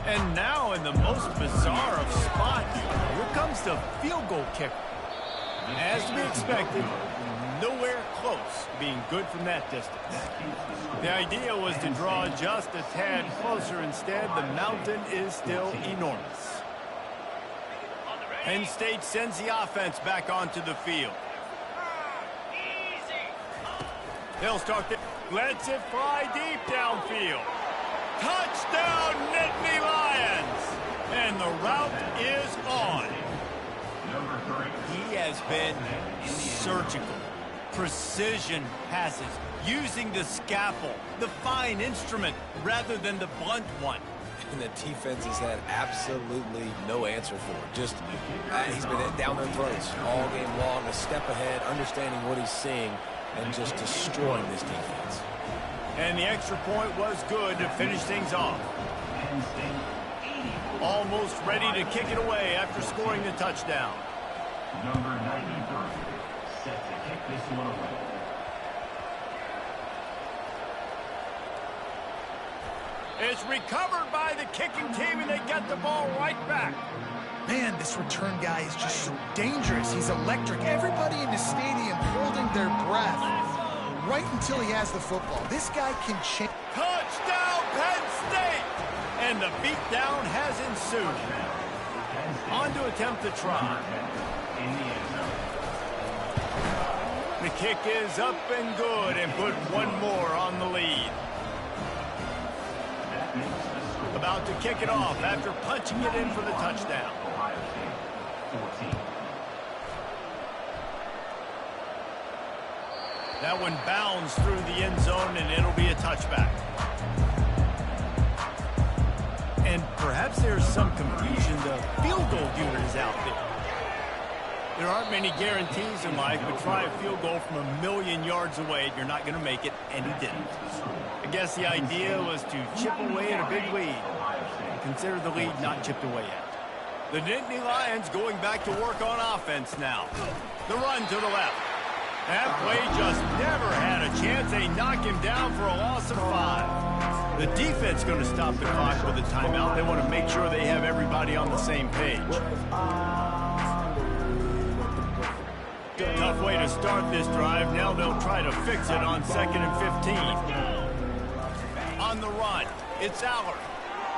And now in the most bizarre of spots, here comes the field goal kicker. As to be expected, nowhere close to being good from that distance. The idea was to draw just a tad closer. Instead, the mountain is still enormous. Penn State sends the offense back onto the field. They'll start the... Lets it fly deep downfield. Touchdown, Nittany Lions! And the route is on. He has been surgical. Precision passes, using the scalpel, the fine instrument, rather than the blunt one. And the defense has had absolutely no answer for it. Just, he's been down their throats all game long, a step ahead, understanding what he's seeing, and just destroying this defense. And the extra point was good to finish things off. Almost ready to kick it away after scoring the touchdown. Number 93, set to kick this one away. It's recovered by the kicking team, and they get the ball right back. Man, this return guy is just so dangerous. He's electric. Everybody in the stadium holding their breath right until he has the football. This guy can change. Touchdown, Penn State! And the beatdown has ensued. On to attempt the try. The kick is up and good, and put one more on the lead. About to kick it off after punching it in for the touchdown. That one bounds through the end zone, and it'll be a touchback. And perhaps there's some confusion. The field goal unit is out there. There aren't many guarantees in life, but try a field goal from 1,000,000 yards away, you're not going to make it, and he didn't. I guess the idea was to chip away at a big lead. Consider the lead not chipped away yet. The Nittany Lions going back to work on offense now. The run to the left. That play just never had a chance. They knock him down for a loss of 5. The defense going to stop the clock with a timeout. They want to make sure they have everybody on the same page. Tough way to start this drive. Now they'll try to fix it on 2nd and 15. On the run, it's Allard.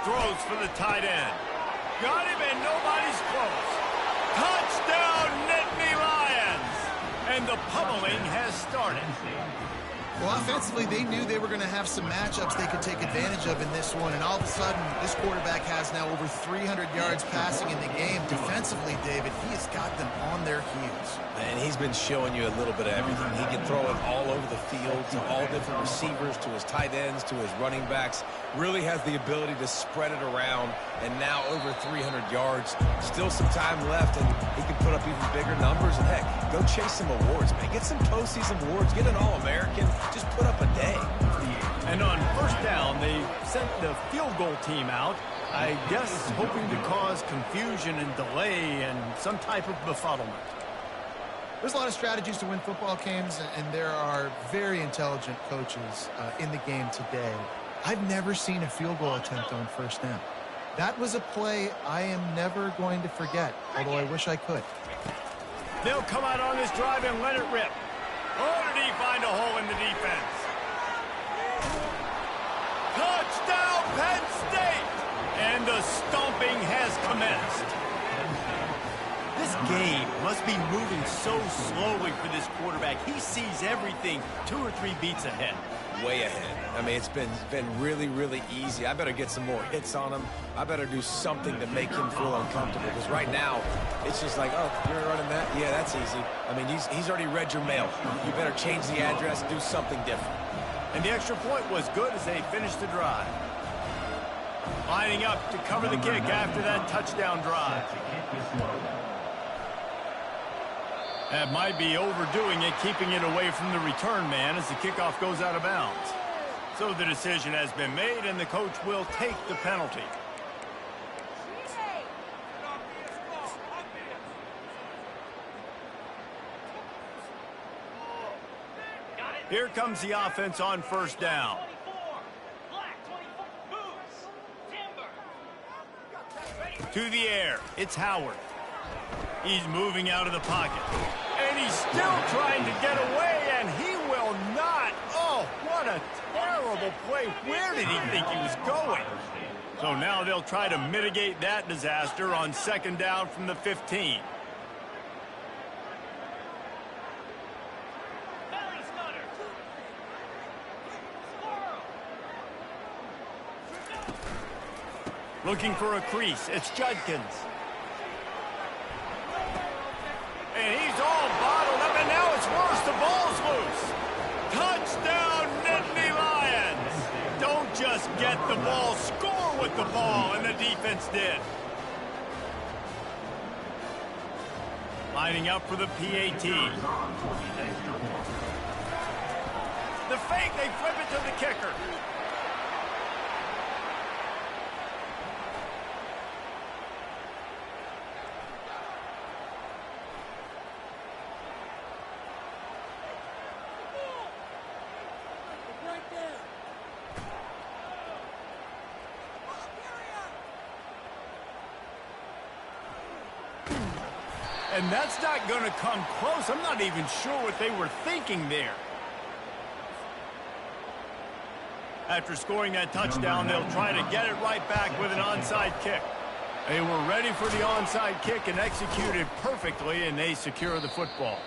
Throws for the tight end. Got him, and nobody's close. Touchdown, Nittany Lions! And the pummeling has started. Well, offensively, they knew they were going to have some matchups they could take advantage of in this one, and all of a sudden, this quarterback has now over 300 yards passing in the game. Defensively, David, he has got them on their heels. And he's been showing you a little bit of everything. He can throw it all over the field to all different receivers, to his tight ends, to his running backs. Really has the ability to spread it around, and now over 300 yards. Still some time left, and he can put up even bigger numbers. And heck, go chase some awards, man. Get some postseason awards. Get an All-American. Just put up a day. And on first down, they sent the field goal team out, I guess hoping to cause confusion and delay and some type of befuddlement. There's a lot of strategies to win football games, and there are very intelligent coaches in the game today. I've never seen a field goal attempt on first down. That was a play I am never going to forget, although I wish I could. They'll come out on this drive and let it rip. Oh, did he find a hole in the defense? Touchdown, Penn State! And the stomping has commenced. This game must be moving so slowly for this quarterback. He sees everything 2 or 3 beats ahead. way ahead. I mean, it's been really, really easy. I better get some more hits on him. I better do something to make him feel uncomfortable, because right now, it's just like, oh, you're running that? Yeah, that's easy. I mean, he's already read your mail. You better change the address, do something different. And the extra point was good as they finished the drive. Lining up to cover the kick after that touchdown drive. That might be overdoing it, keeping it away from the return man as the kickoff goes out of bounds. So the decision has been made, and the coach will take the penalty. Here comes the offense on first down. To the air, it's Howard. He's moving out of the pocket. And he's still trying to get away, and he will not. Oh, what a terrible play. Where did he think he was going? So now they'll try to mitigate that disaster on second down from the 15. Looking for a crease. It's Judkins. And he's all bottled up, and now it's worse. The ball's loose. Touchdown, Nittany Lions. Don't just get the ball, score with the ball, and the defense did. Lining up for the PAT. The fake, they flip it to the kicker. And that's not going to come close. I'm not even sure what they were thinking there. After scoring that touchdown, they'll try to get it right back with an onside kick. They were ready for the onside kick and executed perfectly, and they secure the football.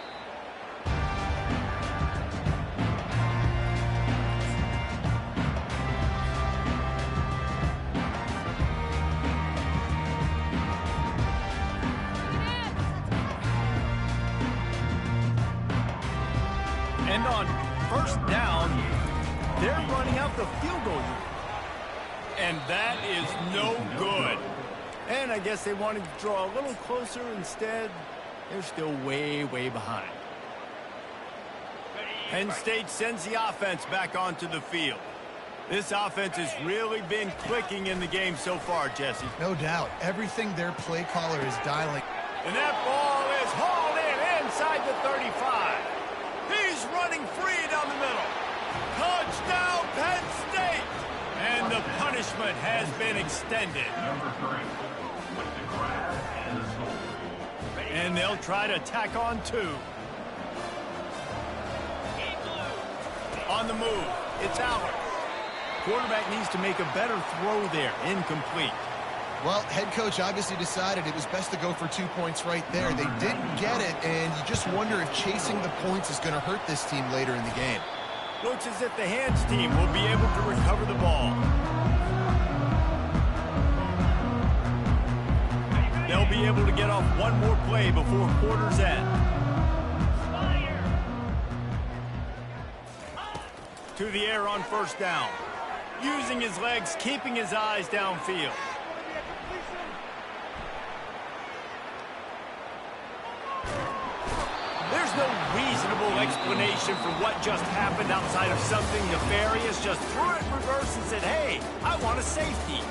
And on first down, they're running out the field goal unit. And that is no good. And I guess they wanted to draw a little closer. Instead, they're still way, way behind. Penn State sends the offense back onto the field. This offense has really been clicking in the game so far, Jesse. No doubt. Everything their play caller is dialing. And that ball is hauled in inside the 35. He's running free down the middle. Touchdown, Penn State! And the punishment has been extended. Number 3, with the grab and the score. And they'll try to tack on 2. On the move, it's Howard. Quarterback needs to make a better throw there. Incomplete. Well, head coach obviously decided it was best to go for 2 points right there. They didn't get it, and you just wonder if chasing the points is going to hurt this team later in the game. Looks as if the hands team will be able to recover the ball. They'll be able to get off one more play before quarter's end. To the air on first down. Using his legs, keeping his eyes downfield. There's no reasonable explanation for what just happened outside of something nefarious. Just threw it in reverse and said, hey, I want a safety.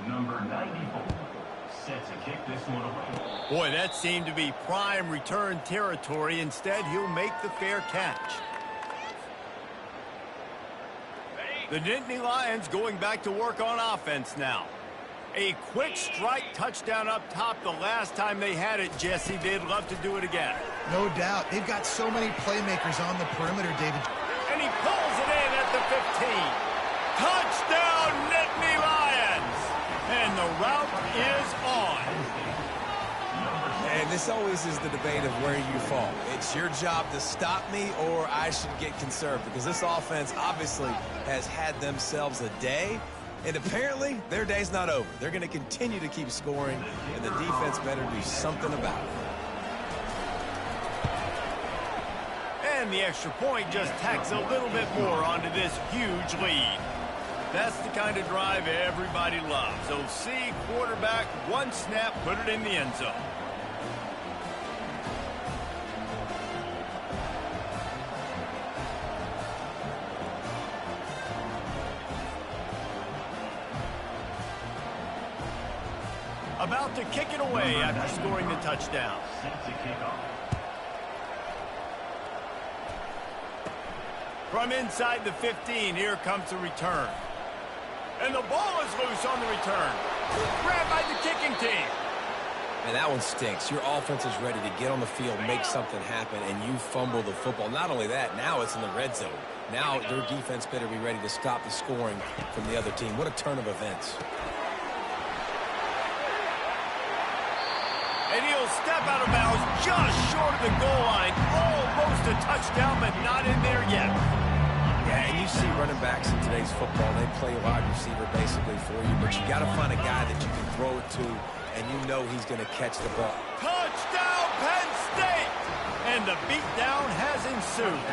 Number 94, set to kick this one away. Boy, that seemed to be prime return territory. Instead, he'll make the fair catch. The Nittany Lions going back to work on offense now. A quick strike touchdown up top the last time they had it, Jesse. They'd love to do it again. No doubt. They've got so many playmakers on the perimeter, David. And he pulls it in at the 15. Touchdown, Nittany Lions! And the route is on. And And this always is the debate of where you fall. It's your job to stop me, or I should get conserved, because this offense obviously has had themselves a day, and apparently their day's not over. They're going to continue to keep scoring, and the defense better do something about it. And the extra point just tacks a little bit more onto this huge lead. That's the kind of drive everybody loves. OC, quarterback, one snap, put it in the end zone. About to kick it away after scoring the touchdown. From inside the 15, here comes the return. And the ball is loose on the return. Grabbed by the kicking team. And that one stinks. Your offense is ready to get on the field, make something happen, and you fumble the football. Not only that, now it's in the red zone. Now their defense better be ready to stop the scoring from the other team. What a turn of events. And he'll step out of bounds just short of the goal line. Almost a touchdown, but not in there yet. Yeah, and you see running backs in today's football, they play wide receiver basically for you, but you got to find a guy that you can throw it to, and you know he's going to catch the ball. Touchdown, Penn State! And the beatdown has ensued.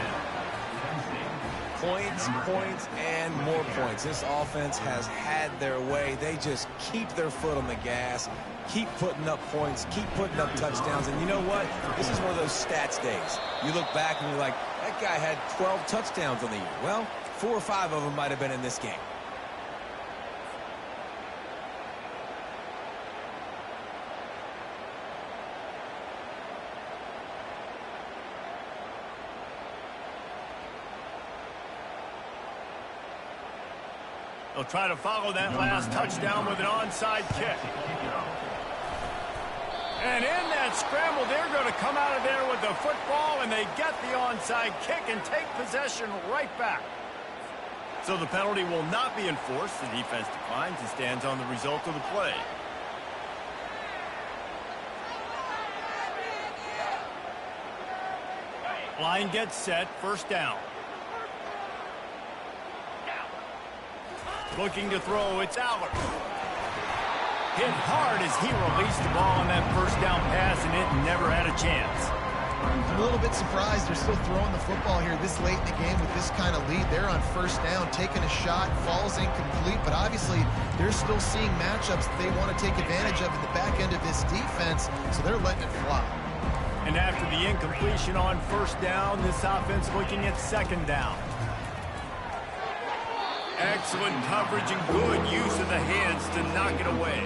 Points, points, and more points. This offense has had their way. They just keep their foot on the gas, keep putting up points, keep putting up touchdowns. And you know what? This is one of those stats days. You look back and you're like, that guy had 12 touchdowns on the year. Well, 4 or 5 of them might have been in this game. They'll try to follow that last touchdown with an onside kick. And in that scramble, they're going to come out of there with the football, and they get the onside kick and take possession right back. So the penalty will not be enforced. The defense declines and stands on the result of the play. Line gets set, first down. Looking to throw, it's Aller. Hit hard as he released the ball on that first down pass, and it never had a chance. I'm a little bit surprised they're still throwing the football here this late in the game with this kind of lead. They're on first down, taking a shot, falls incomplete, but obviously they're still seeing matchups that they want to take advantage of in the back end of this defense, so they're letting it fly. And after the incompletion on first down, this offense looking at second down. Excellent coverage and good use of the hands to knock it away.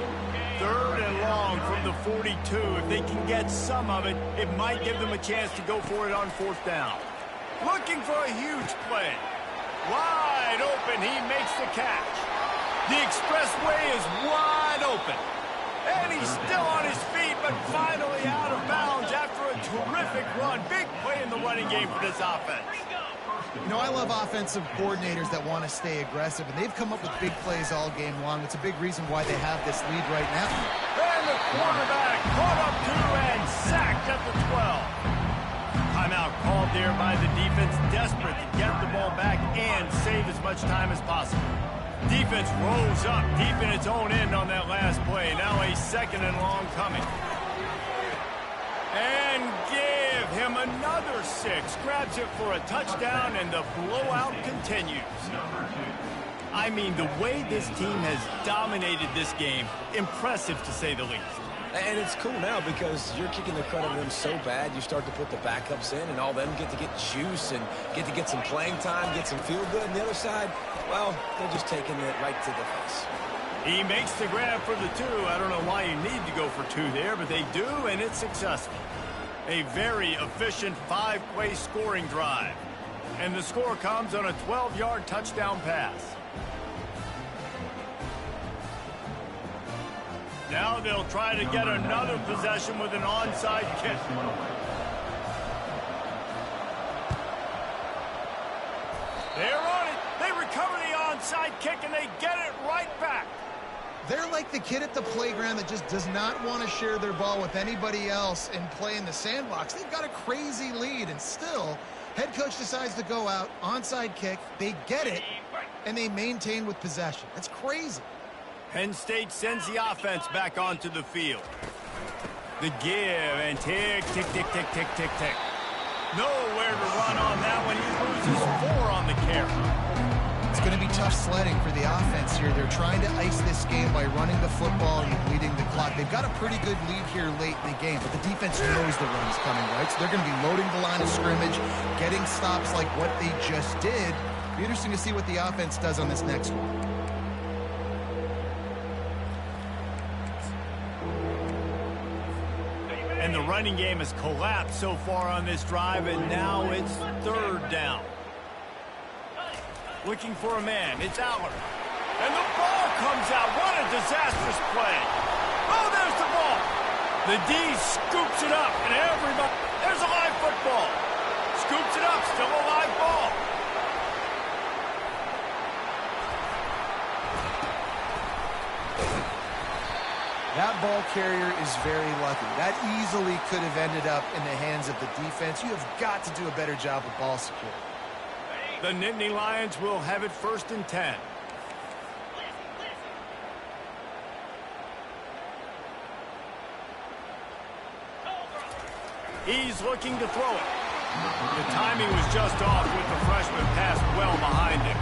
Third and long from the 42. If they can get some of it, it might give them a chance to go for it on fourth down. Looking for a huge play. Wide open, he makes the catch. The expressway is wide open. And he's still on his feet, but finally out of bounds after a terrific run. Big play in the running game for this offense. You know, I love offensive coordinators that want to stay aggressive, and they've come up with big plays all game long. It's a big reason why they have this lead right now. And the quarterback caught up to and sacked at the 12. Timeout called there by the defense, desperate to get the ball back and save as much time as possible. Defense rose up deep in its own end on that last play. Now a second and long coming. And give him another 6. Grabs it for a touchdown, and the blowout continues. I mean, the way this team has dominated this game, impressive to say the least. And it's cool now because you're kicking the crud out of them so bad, you start to put the backups in, and all them get to get juice and get some playing time, get some feel good. And the other side, well, they're just taking it right to the face. He makes the grab for the 2. I don't know why you need to go for 2 there, but they do, and it's successful. A very efficient 5-play scoring drive. And the score comes on a 12-yard touchdown pass. Now they'll try to get another possession with an onside kick. They're on it. They recover the onside kick, and they get it right back. They're like the kid at the playground that just does not want to share their ball with anybody else and play in the sandbox. They've got a crazy lead, and still, head coach decides to go out, onside kick, they get it, and they maintain with possession. That's crazy. Penn State sends the offense back onto the field. The give, and tick, tick, tick, tick, tick, tick, tick. Nowhere to run on that one. He loses 4 on the carry. It's going to be tough sledding for the offense here. They're trying to ice this game by running the football and bleeding the clock. They've got a pretty good lead here late in the game, but the defense knows the run's coming, right? So they're going to be loading the line of scrimmage, getting stops like what they just did. Be interesting to see what the offense does on this next one. And the running game has collapsed so far on this drive, and now it's 3rd down. Looking for a man. It's Aller. And the ball comes out. What a disastrous play. Oh, there's the ball. The D scoops it up, and everybody... There's a live football. Scoops it up. Still a live ball. That ball carrier is very lucky. That easily could have ended up in the hands of the defense. You have got to do a better job with ball security. The Nittany Lions will have it 1st and 10. He's looking to throw it. The timing was just off with the freshman pass well behind him.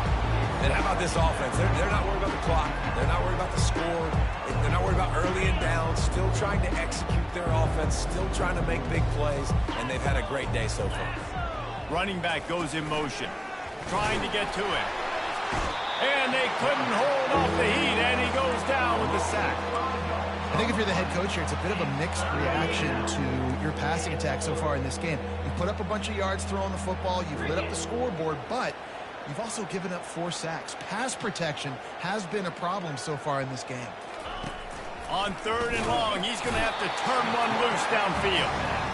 And how about this offense? They're not worried about the clock. They're not worried about the score. They're not worried about early and down. Still trying to execute their offense. Still trying to make big plays. And they've had a great day so far. Running back goes in motion. Trying to get to it. And they couldn't hold off the heat, and he goes down with the sack. I think if you're the head coach here, it's a bit of a mixed reaction to your passing attack so far in this game. You put up a bunch of yards throwing the football, you've lit up the scoreboard, but you've also given up 4 sacks. Pass protection has been a problem so far in this game. On 3rd and long, he's going to have to turn one loose downfield.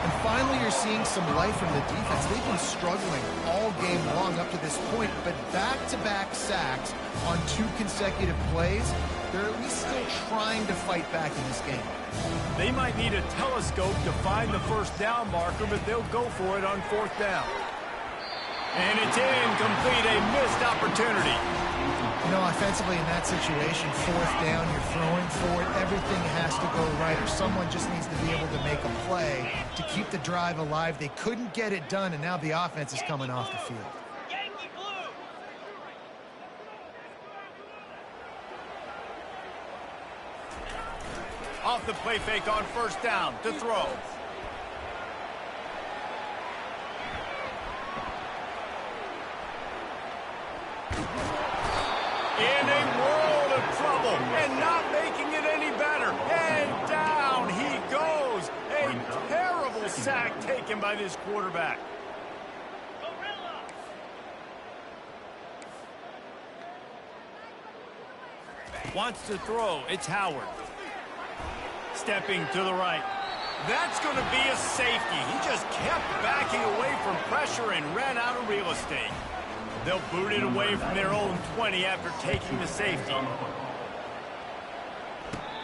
And finally, you're seeing some life from the defense. They've been struggling all game long up to this point, but back-to-back sacks on 2 consecutive plays, they're at least still trying to fight back in this game. They might need a telescope to find the 1st down marker, but they'll go for it on 4th down. And it's incomplete, a missed opportunity. You know, offensively in that situation, 4th down, you're throwing for it, everything has to go right, or someone just needs to be able to make a play to keep the drive alive. They couldn't get it done, and now the offense is coming off the field. Off the play fake on 1st down to throw. In a world of trouble and not making it any better. And down he goes. A terrible sack taken by this quarterback. Wants to throw. It's Howard. Stepping to the right. That's going to be a safety. He just kept backing away from pressure and ran out of real estate. They'll boot it away from their own 20 after taking the safety.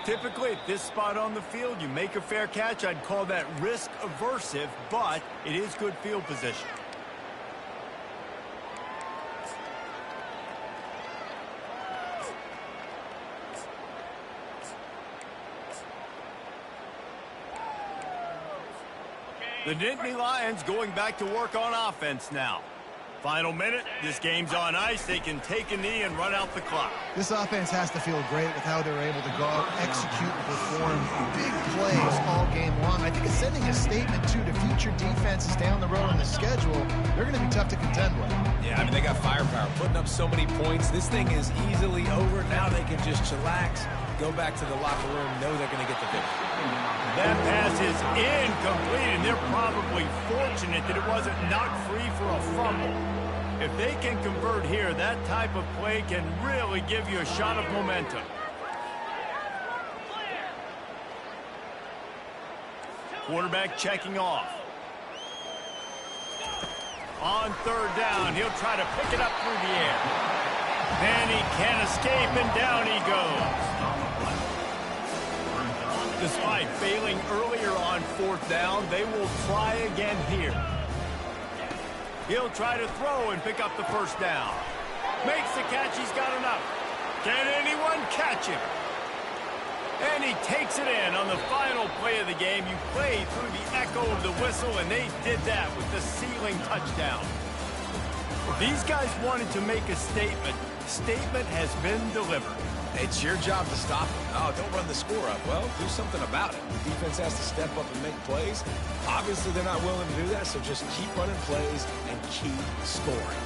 Typically, at this spot on the field, you make a fair catch. I'd call that risk-aversive, but it is good field position. The Nittany Lions going back to work on offense now. Final minute, this game's on ice. They can take a knee and run out the clock. This offense has to feel great with how they're able to go out, execute, and perform big plays all game long. I think it's sending a statement, too, to future defenses down the road on the schedule. They're going to be tough to contend with. Yeah, I mean, they got firepower, putting up so many points. This thing is easily over. Now they can just chillax, go back to the locker room, know they're going to get the victory. That pass is incomplete, and they're probably fortunate that it wasn't knocked free for a fumble. If they can convert here, that type of play can really give you a shot of momentum. Quarterback checking off. On 3rd down, he'll try to pick it up through the air. And he can't escape, and down he goes. Despite failing earlier on 4th down, they will try again here. He'll try to throw and pick up the 1st down. Makes the catch, he's got enough. Can anyone catch him? And he takes it in on the final play of the game. You play through the echo of the whistle, and they did that with the ceiling touchdown. These guys wanted to make a statement. Statement has been delivered. It's your job to stop them. Oh, don't run the score up. Well, do something about it. The defense has to step up and make plays. Obviously, they're not willing to do that, so just keep running plays and keep scoring.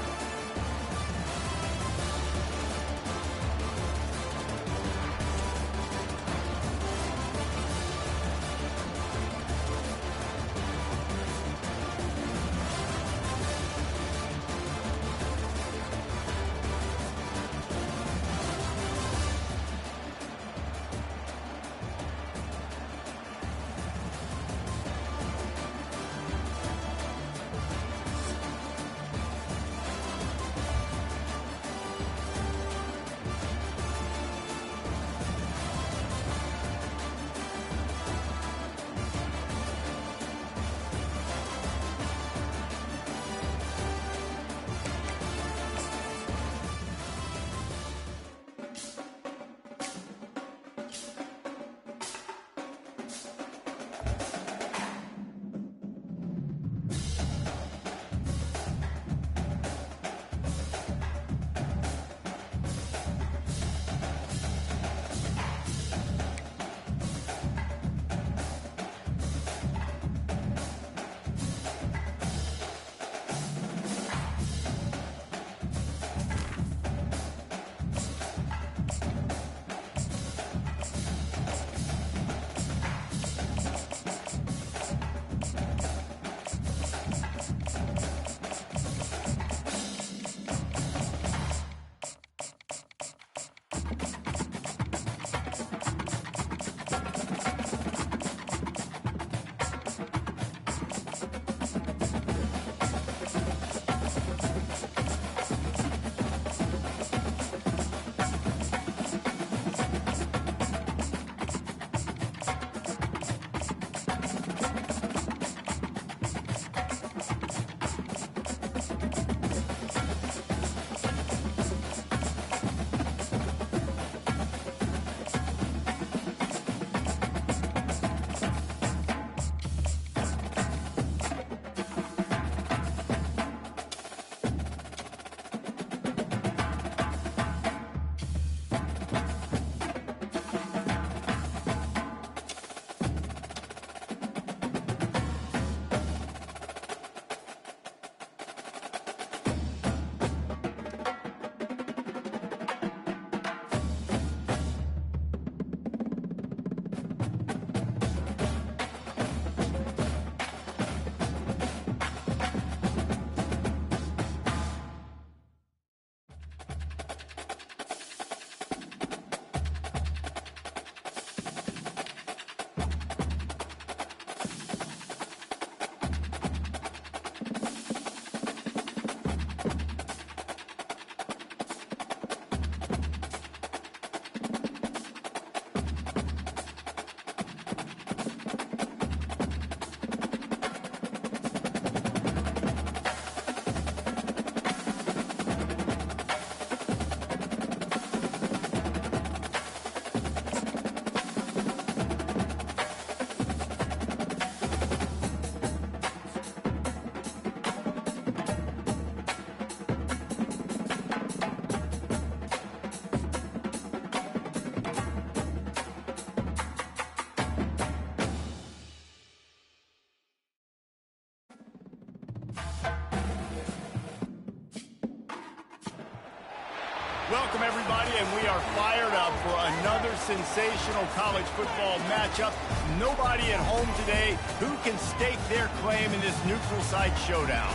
Welcome, everybody, and we are fired up for another sensational college football matchup. Nobody at home today who can stake their claim in this neutral site showdown.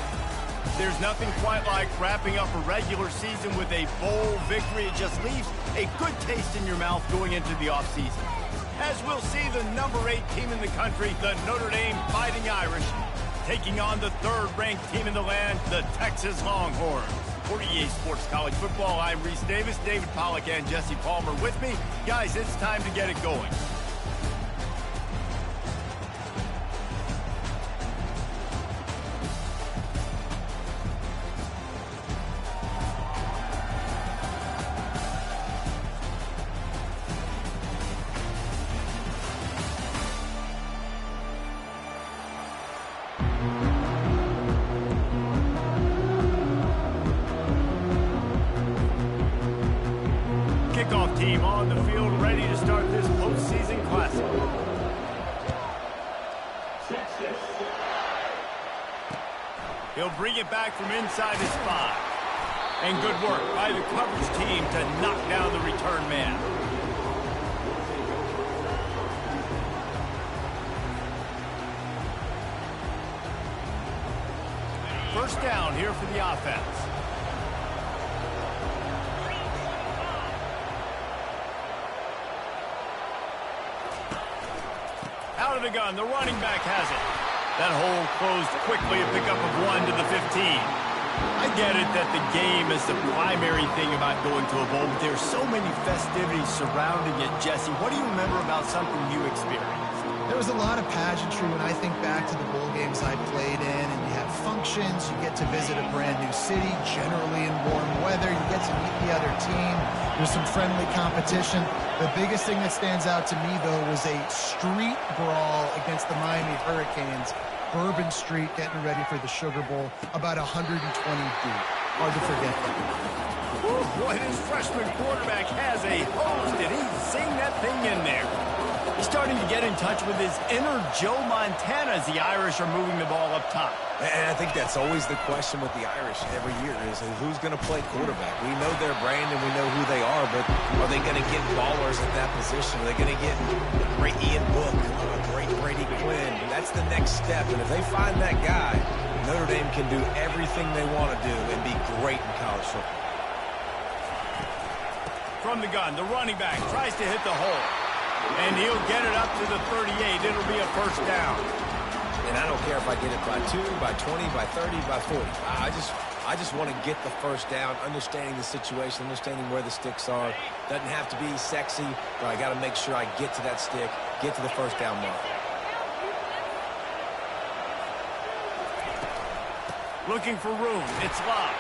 There's nothing quite like wrapping up a regular season with a bowl victory. It just leaves a good taste in your mouth going into the offseason. As we'll see the number 8 team in the country, the Notre Dame Fighting Irish, taking on the 3rd-ranked team in the land, the Texas Longhorns. for EA Sports College Football. I'm Reese Davis, David Pollack, and Jesse Palmer with me. Guys, it's time to get it going. Kickoff team on the field, ready to start this postseason classic. He'll bring it back from inside his 5. And good work by the coverage team to knock down the return man. First down here for the offense. Out of the gun, the running back has it. That hole closed quickly, a pickup of 1 to the 15. I get it that the game is the primary thing about going to a bowl, but there's so many festivities surrounding it. Jesse, what do you remember about something you experienced? There was a lot of pageantry when I think back to the bowl games I played in, and you have functions, you get to visit a brand new city, generally in warm weather, you get to meet the other team, there's some friendly competition. The biggest thing that stands out to me, though, was a street brawl against the Miami Hurricanes. Bourbon Street getting ready for the Sugar Bowl, about 120 deep. Hard to forget that. Woo, boy, this freshman quarterback has a hose. Did he sing that thing in there? He's starting to get in touch with his inner Joe Montana as the Irish are moving the ball up top. And I think that's always the question with the Irish every year is who's going to play quarterback. We know their brand and we know who they are, but are they going to get ballers at that position? Are they going to get a great Ian Book, a great Brady Quinn? That's the next step, and if they find that guy, Notre Dame can do everything they want to do and be great in college football. From the gun, the running back tries to hit the hole. And he'll get it up to the 38. It'll be a first down. And I don't care if I get it by 2, by 20, by 30, by 40. I just want to get the first down, understanding the situation, understanding where the sticks are. Doesn't have to be sexy, but I got to make sure I get to that stick, get to the first down mark. Looking for room. It's locked.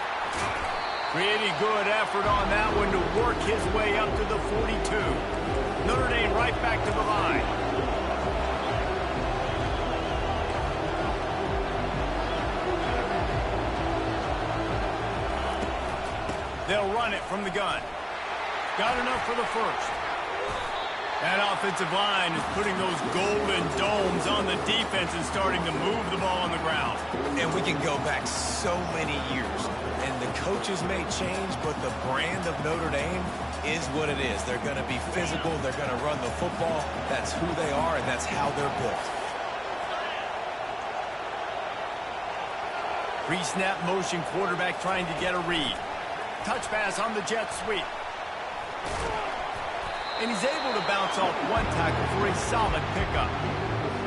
Pretty good effort on that one to work his way up to the 42. Notre Dame right back to the line. They'll run it from the gun. Got enough for the first. That offensive line is putting those golden domes on the defense and starting to move the ball on the ground. And we can go back so many years. And the coaches may change, but the brand of Notre Dame is what it is. They're going to be physical. They're going to run the football. That's who they are, and that's how they're built. Pre-snap motion quarterback trying to get a read. Touch pass on the jet sweep. And he's able to bounce off one tackle for a solid pickup.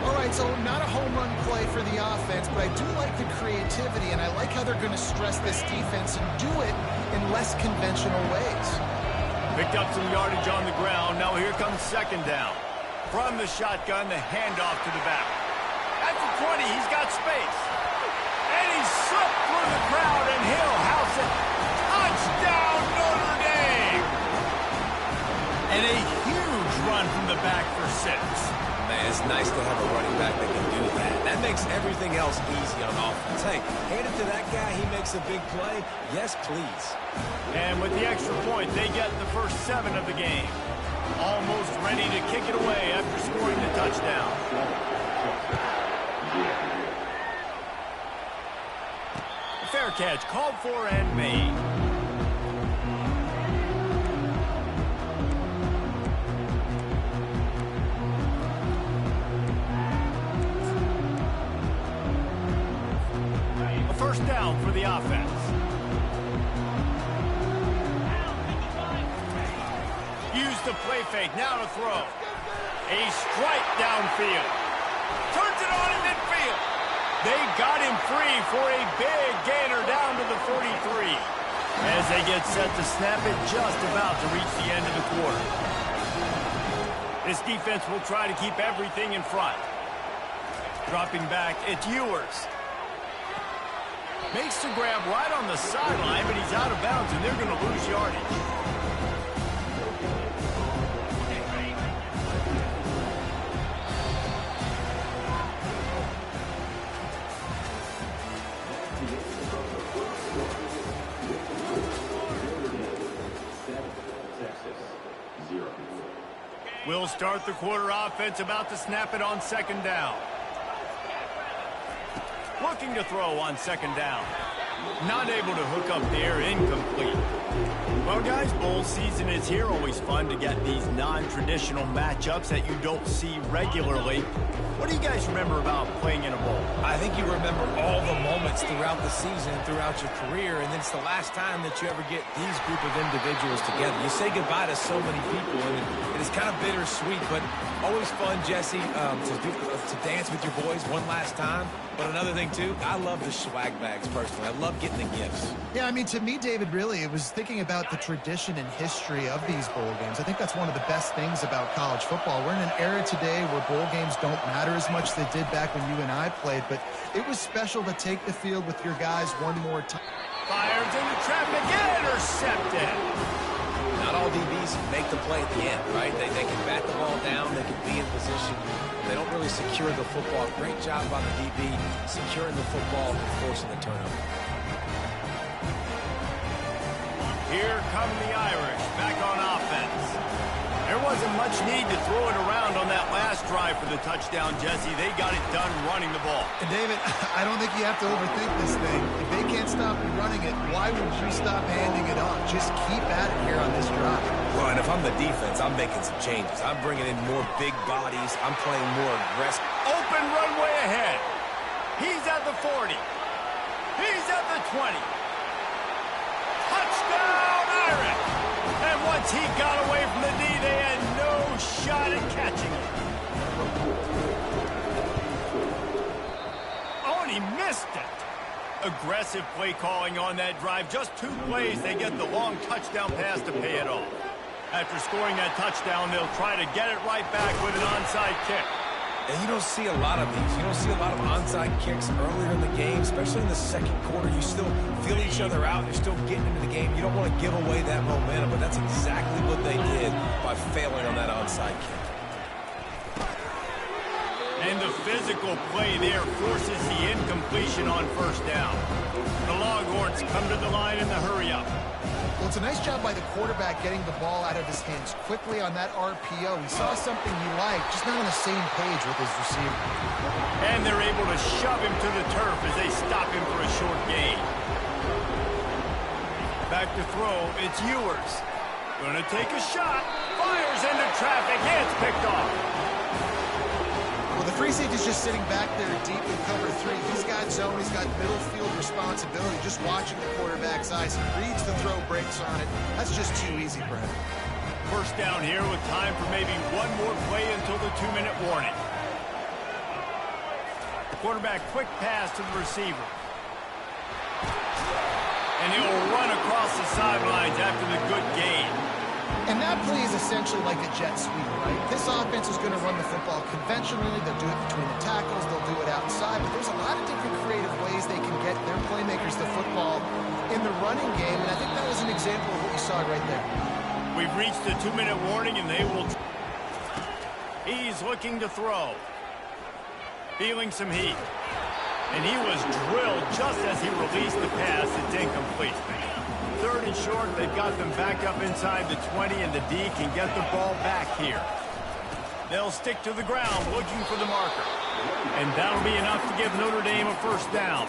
All right, so not a home run play for the offense, but I do like the creativity, and I like how they're going to stress this defense and do it in less conventional ways. Picked up some yardage on the ground. Now here comes second down. From the shotgun, the handoff to the back. At the 20, he's got space. And he slipped through the crowd, and he'll house it. Touchdown, Notre Dame! And a huge run from the back for 6. Man, it's nice to have a running back that can do that. That makes everything else easy on offense. Hey, hand it to that guy. He makes a big play. Yes, please. And with the extra point, they get the first 7 of the game. Almost ready to kick it away after scoring the touchdown. A fair catch called for and made. First down for the offense. Use the play fake. Now to throw. A strike downfield. Turns it on in midfield. They got him free for a big gainer down to the 43. As they get set to snap it, just about to reach the end of the quarter. This defense will try to keep everything in front. Dropping back, it's Ewers. Makes the grab right on the sideline, but he's out of bounds, and they're going to lose yardage. We'll start the quarter offense, about to snap it on second down. Looking to throw on second down. Not able to hook up there, incomplete. Well, guys, bowl season is here. Always fun to get these non-traditional matchups that you don't see regularly. What do you guys remember about playing in a bowl? I think you remember all the moments throughout the season, throughout your career, and it's the last time that you ever get these group of individuals together. You say goodbye to so many people, and it is kind of bittersweet, but always fun, Jesse, to dance with your boys one last time. But another thing, too, I love the swag bags, personally. I love getting the gifts. Yeah, I mean, to me, David, really, it was thinking about the tradition and history of these bowl games. I think that's one of the best things about college football. We're in an era today where bowl games don't matter as much as they did back when you and I played, but it was special to take the field with your guys one more time. Fires into traffic, intercepted. Not all DBs make the play at the end, right? They can bat the ball down, they can be in position. They don't really secure the football. Great job by the DB securing the football and forcing the turnover. Here come the Irish, back on offense. There wasn't much need to throw it around on that last drive for the touchdown, Jesse. They got it done running the ball. And David, I don't think you have to overthink this thing. If they can't stop you running it, why would you stop handing it off? Just keep at it here on this drive. Well, and if I'm the defense, I'm making some changes. I'm bringing in more big bodies. I'm playing more aggressive. Open runway ahead. He's at the 40. He's at the 20. Touchdown, Irish! And once he got away from the D, they had no shot at catching him. Oh, and he missed it. Aggressive play calling on that drive. Just 2 plays, they get the long touchdown pass to pay it off. After scoring that touchdown, they'll try to get it right back with an onside kick. And you don't see a lot of these. You don't see a lot of onside kicks earlier in the game, especially in the second quarter. You still feel each other out. You're still getting into the game. You don't want to give away that momentum, but that's exactly what they did by failing on that onside kick. And the physical play there forces the incompletion on first down. The Longhorns come to the line in the hurry-up. Well, it's a nice job by the quarterback getting the ball out of his hands quickly on that RPO. He saw something he liked, just not on the same page with his receiver. And they're able to shove him to the turf as they stop him for a short gain. Back to throw, it's Ewers. Gonna take a shot, fires into traffic, it's picked off. Well, the free safety's just sitting back there deep in cover 3. He's got zone, he's got middle field responsibility, just watching the quarterback's eyes. He reads the throw, breaks on it. That's just too easy for him. First down here with time for maybe one more play until the 2-minute warning. Quarterback quick pass to the receiver. And he'll run across the sidelines after the good gain. And that play is essentially like a jet sweep, right? This offense is going to run the football conventionally. They'll do it between the tackles. They'll do it outside. But there's a lot of different creative ways they can get their playmakers the football in the running game. And I think that was an example of what you saw right there. We've reached the 2-minute warning, and they will... He's looking to throw. Feeling some heat. And he was drilled just as he released the pass. It's incomplete. 3rd and short, they've got them back up inside the 20, and the D can get the ball back here. They'll stick to the ground looking for the marker. And that'll be enough to give Notre Dame a first down.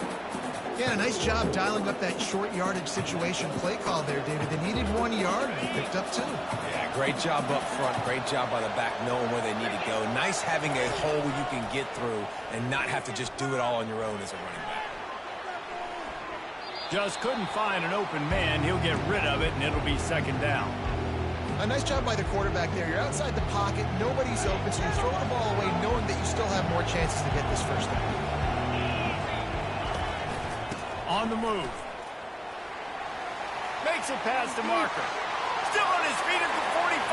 Yeah, a nice job dialing up that short yardage situation play call there, David. They needed 1 yard, and they picked up 2. Yeah, great job up front. Great job by the back knowing where they need to go. Nice having a hole you can get through and not have to just do it all on your own as a running back. Just couldn't find an open man. He'll get rid of it, and it'll be second down. A nice job by the quarterback there. You're outside the pocket. Nobody's open, so you throw the ball away knowing that you still have more chances to get this first down. On the move. Makes it past the marker. Still on his feet at the 45.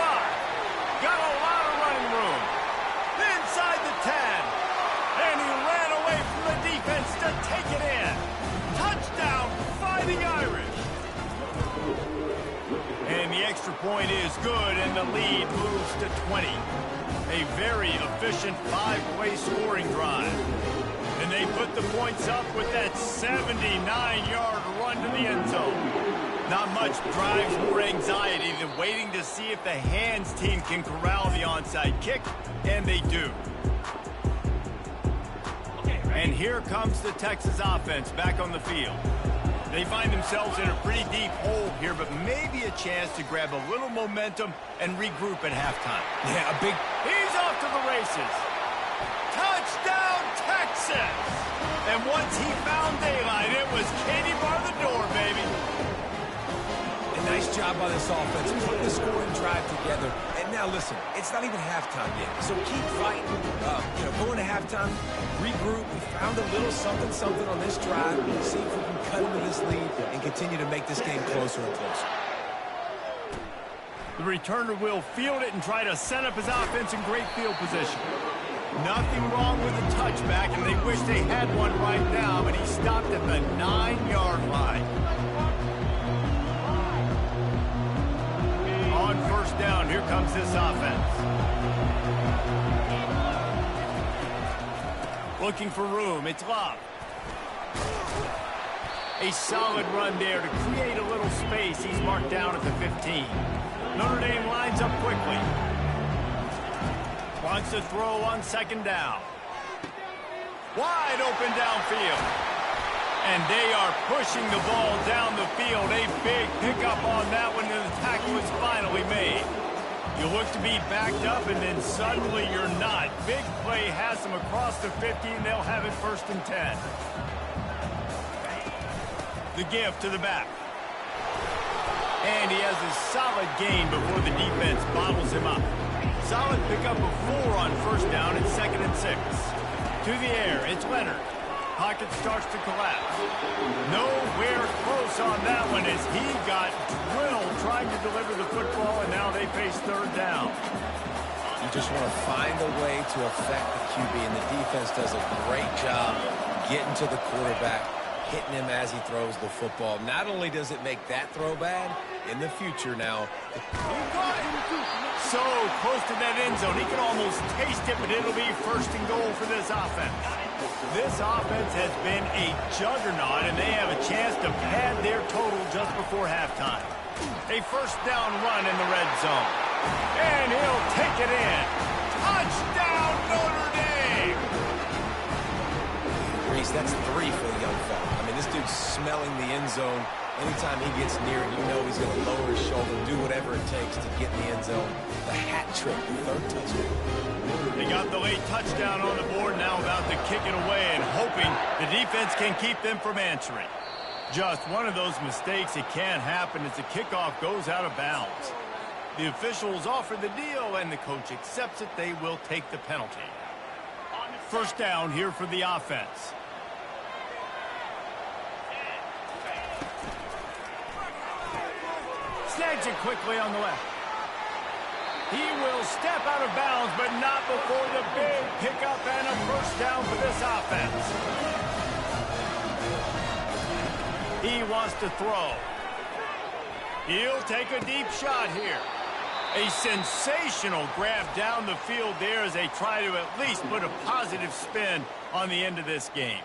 Got a lot of running room. Inside the 10. And he ran away from the defense to take it in. Touchdown, Fighting Irish. And the extra point is good, and the lead moves to 20. A very efficient 5-way scoring drive. And they put the points up with that 79-yard run to the end zone. Not much drives more anxiety than waiting to see if the hands team can corral the onside kick, and they do. And here comes the Texas offense back on the field. They find themselves in a pretty deep hole here, but maybe a chance to grab a little momentum and regroup at halftime. Yeah, a big... He's off to the races. Touchdown, Texas! And once he found daylight, it was Katie bar the door, baby. A nice job by this offense, putting the scoring drive together. And now listen, it's not even halftime yet, so keep fighting. Going to halftime, regroup. We found a little something on this drive. See if we can cut into this lead and continue to make this game closer and closer. The returner will field it and try to set up his offense in great field position. Nothing wrong with the touchback, and they wish they had one right now, but he stopped at the 9-yard line. On first down, here comes this offense. Looking for room, it's Love. A solid run there to create a little space. He's marked down at the 15. Notre Dame lines up quickly. Wants to throw on second down. Wide open downfield. And they are pushing the ball down the field. A big pickup on that one, and the tackle is finally made. You look to be backed up, and then suddenly you're not. Big play has them across the 50, and they'll have it 1st and 10. The give to the back. And he has a solid gain before the defense bottles him up. Solid pickup of 4 on first down and 2nd and 6. To the air, it's Leonard. Pocket starts to collapse. Nowhere close on that one as he got drilled trying to deliver the football, and now they face 3rd down. You just want to find a way to affect the QB, and the defense does a great job getting to the quarterback, hitting him as he throws the football. Not only does it make that throw bad, in the future now. So close to that end zone, he can almost taste it, but it'll be 1st and goal for this offense. This offense has been a juggernaut, and they have a chance to pad their total just before halftime. A 1st down run in the red zone. And he'll take it in. Touchdown, Notre Dame! Reese, that's 3 for the young fella. I mean, this dude's smelling the end zone. Anytime he gets near it, you know he's going to lower his shoulder, do whatever it takes to get in the end zone. The hat trick, the 3rd touchdown. They got the late touchdown on the board, now about to kick it away and hoping the defense can keep them from answering. Just one of those mistakes that can happen as the kickoff goes out of bounds. The officials offer the deal, and the coach accepts it. They will take the penalty. 1st down here for the offense. Snags it quickly on the left. He will step out of bounds, but not before the big pickup and a 1st down for this offense. He wants to throw. He'll take a deep shot here. A sensational grab down the field there as they try to at least put a positive spin on the end of this game.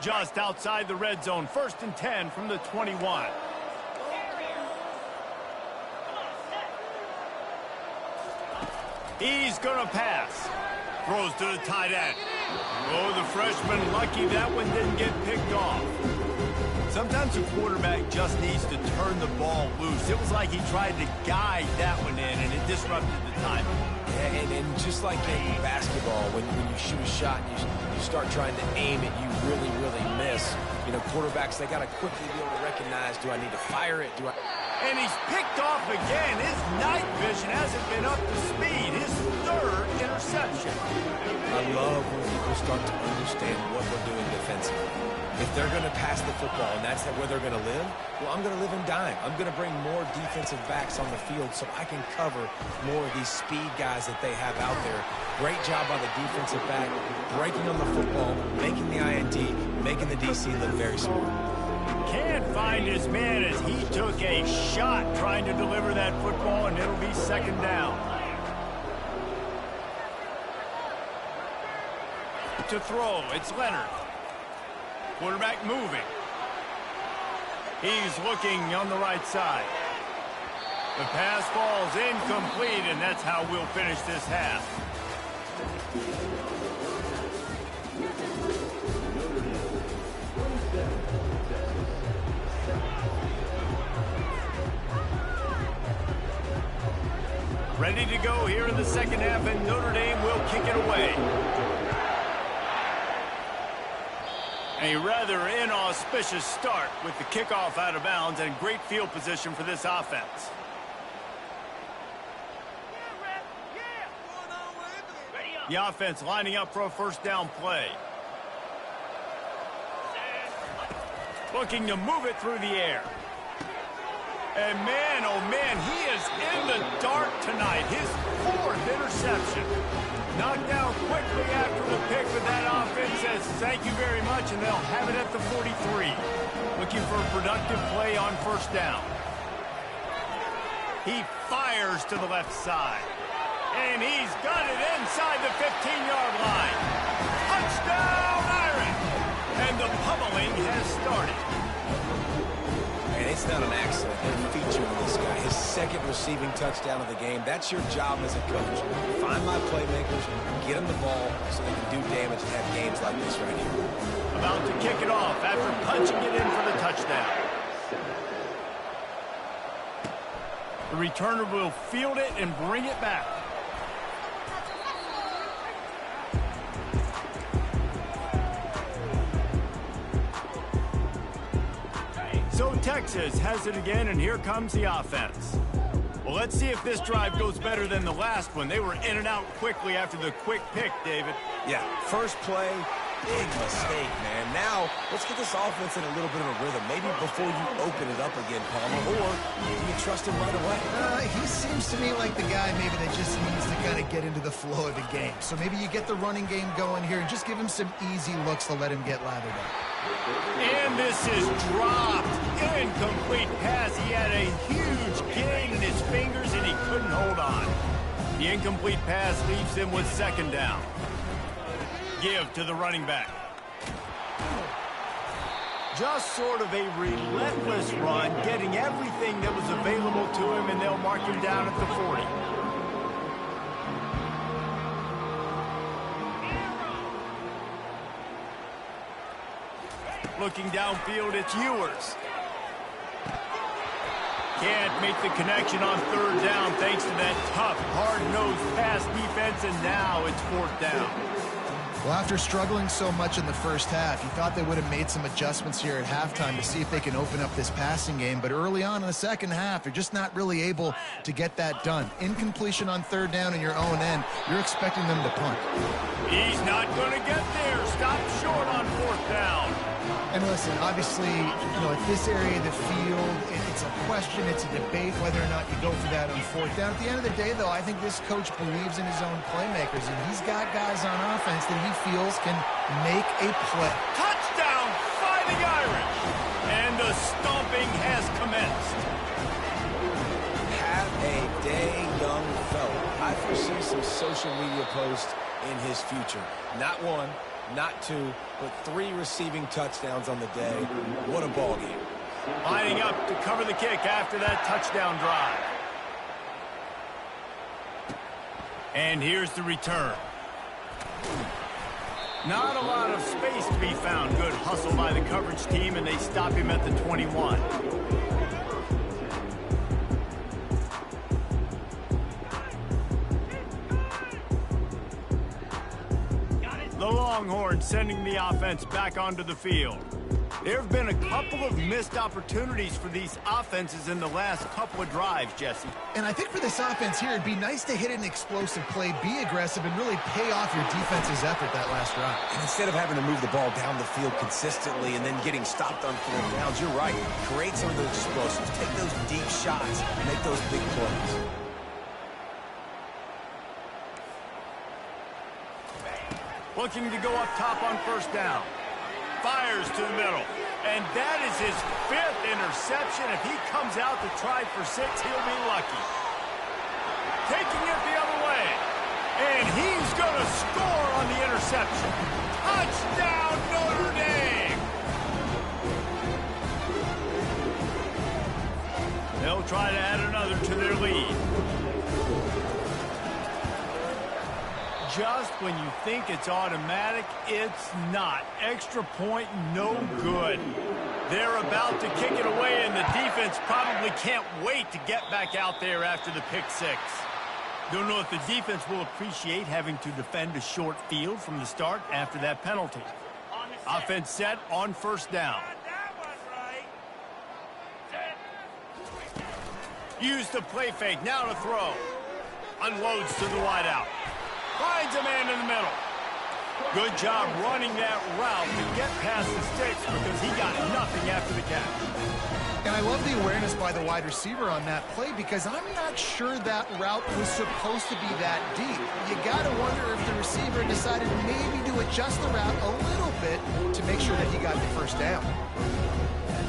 Just outside the red zone, 1st and 10 from the 21. He's going to pass. Throws to the tight end. Oh, the freshman lucky that one didn't get picked off. Sometimes a quarterback just needs to turn the ball loose. It was like he tried to guide that one in, and it disrupted the timing. Yeah, and just like in basketball, when you shoot a shot and you start trying to aim it, you really miss. You know, quarterbacks, they got to quickly be able to recognize, do I need to fire it? And he's picked off again. His night vision hasn't been up to speed. His third interception. I love when people start to understand what we're doing defensively. If they're going to pass the football and that's where they're going to live, well, I'm going to live in dime. I'm going to bring more defensive backs on the field so I can cover more of these speed guys that they have out there. Great job by the defensive back, breaking on the football, making the INT, making the DC look very smart. Can't find his man as he took a shot trying to deliver that football, and it'll be second down. To throw, it's Leonard. Quarterback moving. He's looking on the right side. The pass falls incomplete, and that's how we'll finish this half. Ready to go here in the second half, and Notre Dame will kick it away. A rather inauspicious start with the kickoff out of bounds and great field position for this offense. The offense lining up for a first down play. Looking to move it through the air. And man, oh man, he is in the dark tonight. His fourth interception. Knocked down quickly after the pick, but that offense says thank you very much, and they'll have it at the 43. Looking for a productive play on first down. He fires to the left side. And he's got it inside the 15-yard line. Touchdown, Irish! And the pummeling has started. And it's not an accident. They're featuring this guy. His second receiving touchdown of the game. That's your job as a coach. Find my playmakers, get them the ball so they can do damage and have games like this right here. About to kick it off after punching it in for the touchdown. The returner will field it and bring it back. So Texas has it again, and here comes the offense. Well, let's see if this drive goes better than the last one. They were in and out quickly after the quick pick, David. Yeah, first play, big mistake, man. Now, let's get this offense in a little bit of a rhythm. Maybe before you open it up again, Palmer, or do you trust him right away? He seems to me like the guy maybe that just needs to kind of get into the flow of the game. So maybe you get the running game going here and just give him some easy looks to let him get lathered up. And this is dropped. Incomplete pass. He had a huge gain in his fingers, and he couldn't hold on. The incomplete pass leaves him with second down. Give to the running back. Just sort of a relentless run, getting everything that was available to him, and they'll mark him down at the 40. Looking downfield, it's Ewers. Can't make the connection on third down thanks to that tough, hard-nosed pass defense, and now it's fourth down. Well, after struggling so much in the first half, you thought they would have made some adjustments here at halftime to see if they can open up this passing game. But early on in the second half, they're just not really able to get that done. Incompletion on third down in your own end, you're expecting them to punt. He's not going to get there. Stop short on fourth down. And listen, obviously, at this area of the field, it's a question, it's a debate whether or not you go for that on fourth down. At the end of the day, though, I think this coach believes in his own playmakers, and he's got guys on offense that he feels can make a play. Touchdown, Fighting Irish! And the stomping has commenced. Have a day, young fella. I foresee some social media posts in his future. Not one, not two, but 3 receiving touchdowns on the day. What a ball game. Lining up to cover the kick after that touchdown drive. And here's the return. Not a lot of space to be found. Good hustle by the coverage team, and they stop him at the 21. The Longhorns sending the offense back onto the field. There have been a couple of missed opportunities for these offenses in the last couple of drives, Jesse. And I think for this offense here, it'd be nice to hit an explosive play, be aggressive, and really pay off your defense's effort that last drive. And instead of having to move the ball down the field consistently and then getting stopped on 4 downs, you're right. Create some of those explosives. Take those deep shots. Make those big plays. Looking to go up top on first down. Fires to the middle. And that is his 5th interception. If he comes out to try for 6, he'll be lucky. Taking it the other way. And he's going to score on the interception. Touchdown, Notre Dame! They'll try to add another to their lead. Just when you think it's automatic, it's not. Extra point, no good. They're about to kick it away, and the defense probably can't wait to get back out there after the pick 6. Don't know if the defense will appreciate having to defend a short field from the start after that penalty. Offense set on first down. Use the play fake, now to throw. Unloads to the wideout. Finds a man in the middle. Good job running that route to get past the sticks because he got nothing after the catch. And I love the awareness by the wide receiver on that play because I'm not sure that route was supposed to be that deep. You got to wonder if the receiver decided maybe to adjust the route a little bit to make sure that he got the first down.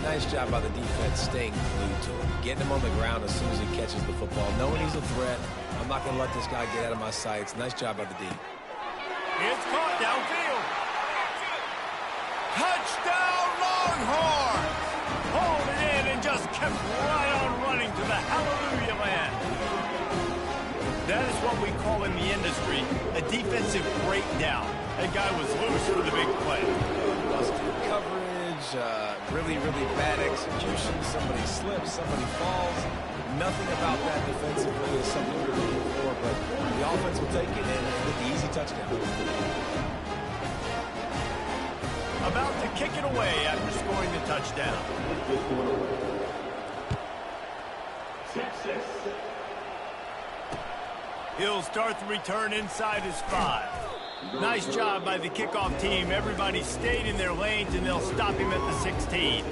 Nice job by the defense staying glued to him. Getting him on the ground as soon as he catches the football. Knowing he's a threat. I'm not going to let this guy get out of my sights. Nice job by the D. It's caught downfield. Touchdown, Longhorns! Hold it in and just kept right on running to the hallelujah land. That is what we call in the industry a defensive breakdown. That guy was loose for the big play. Busted coverage, really, really bad execution. Somebody slips, somebody falls. Nothing about that defensively is something we're looking for, but the offense will take it and get the easy touchdown. About to kick it away after scoring the touchdown. He'll start the return inside his 5. Nice job by the kickoff team. Everybody stayed in their lanes, and they'll stop him at the 16.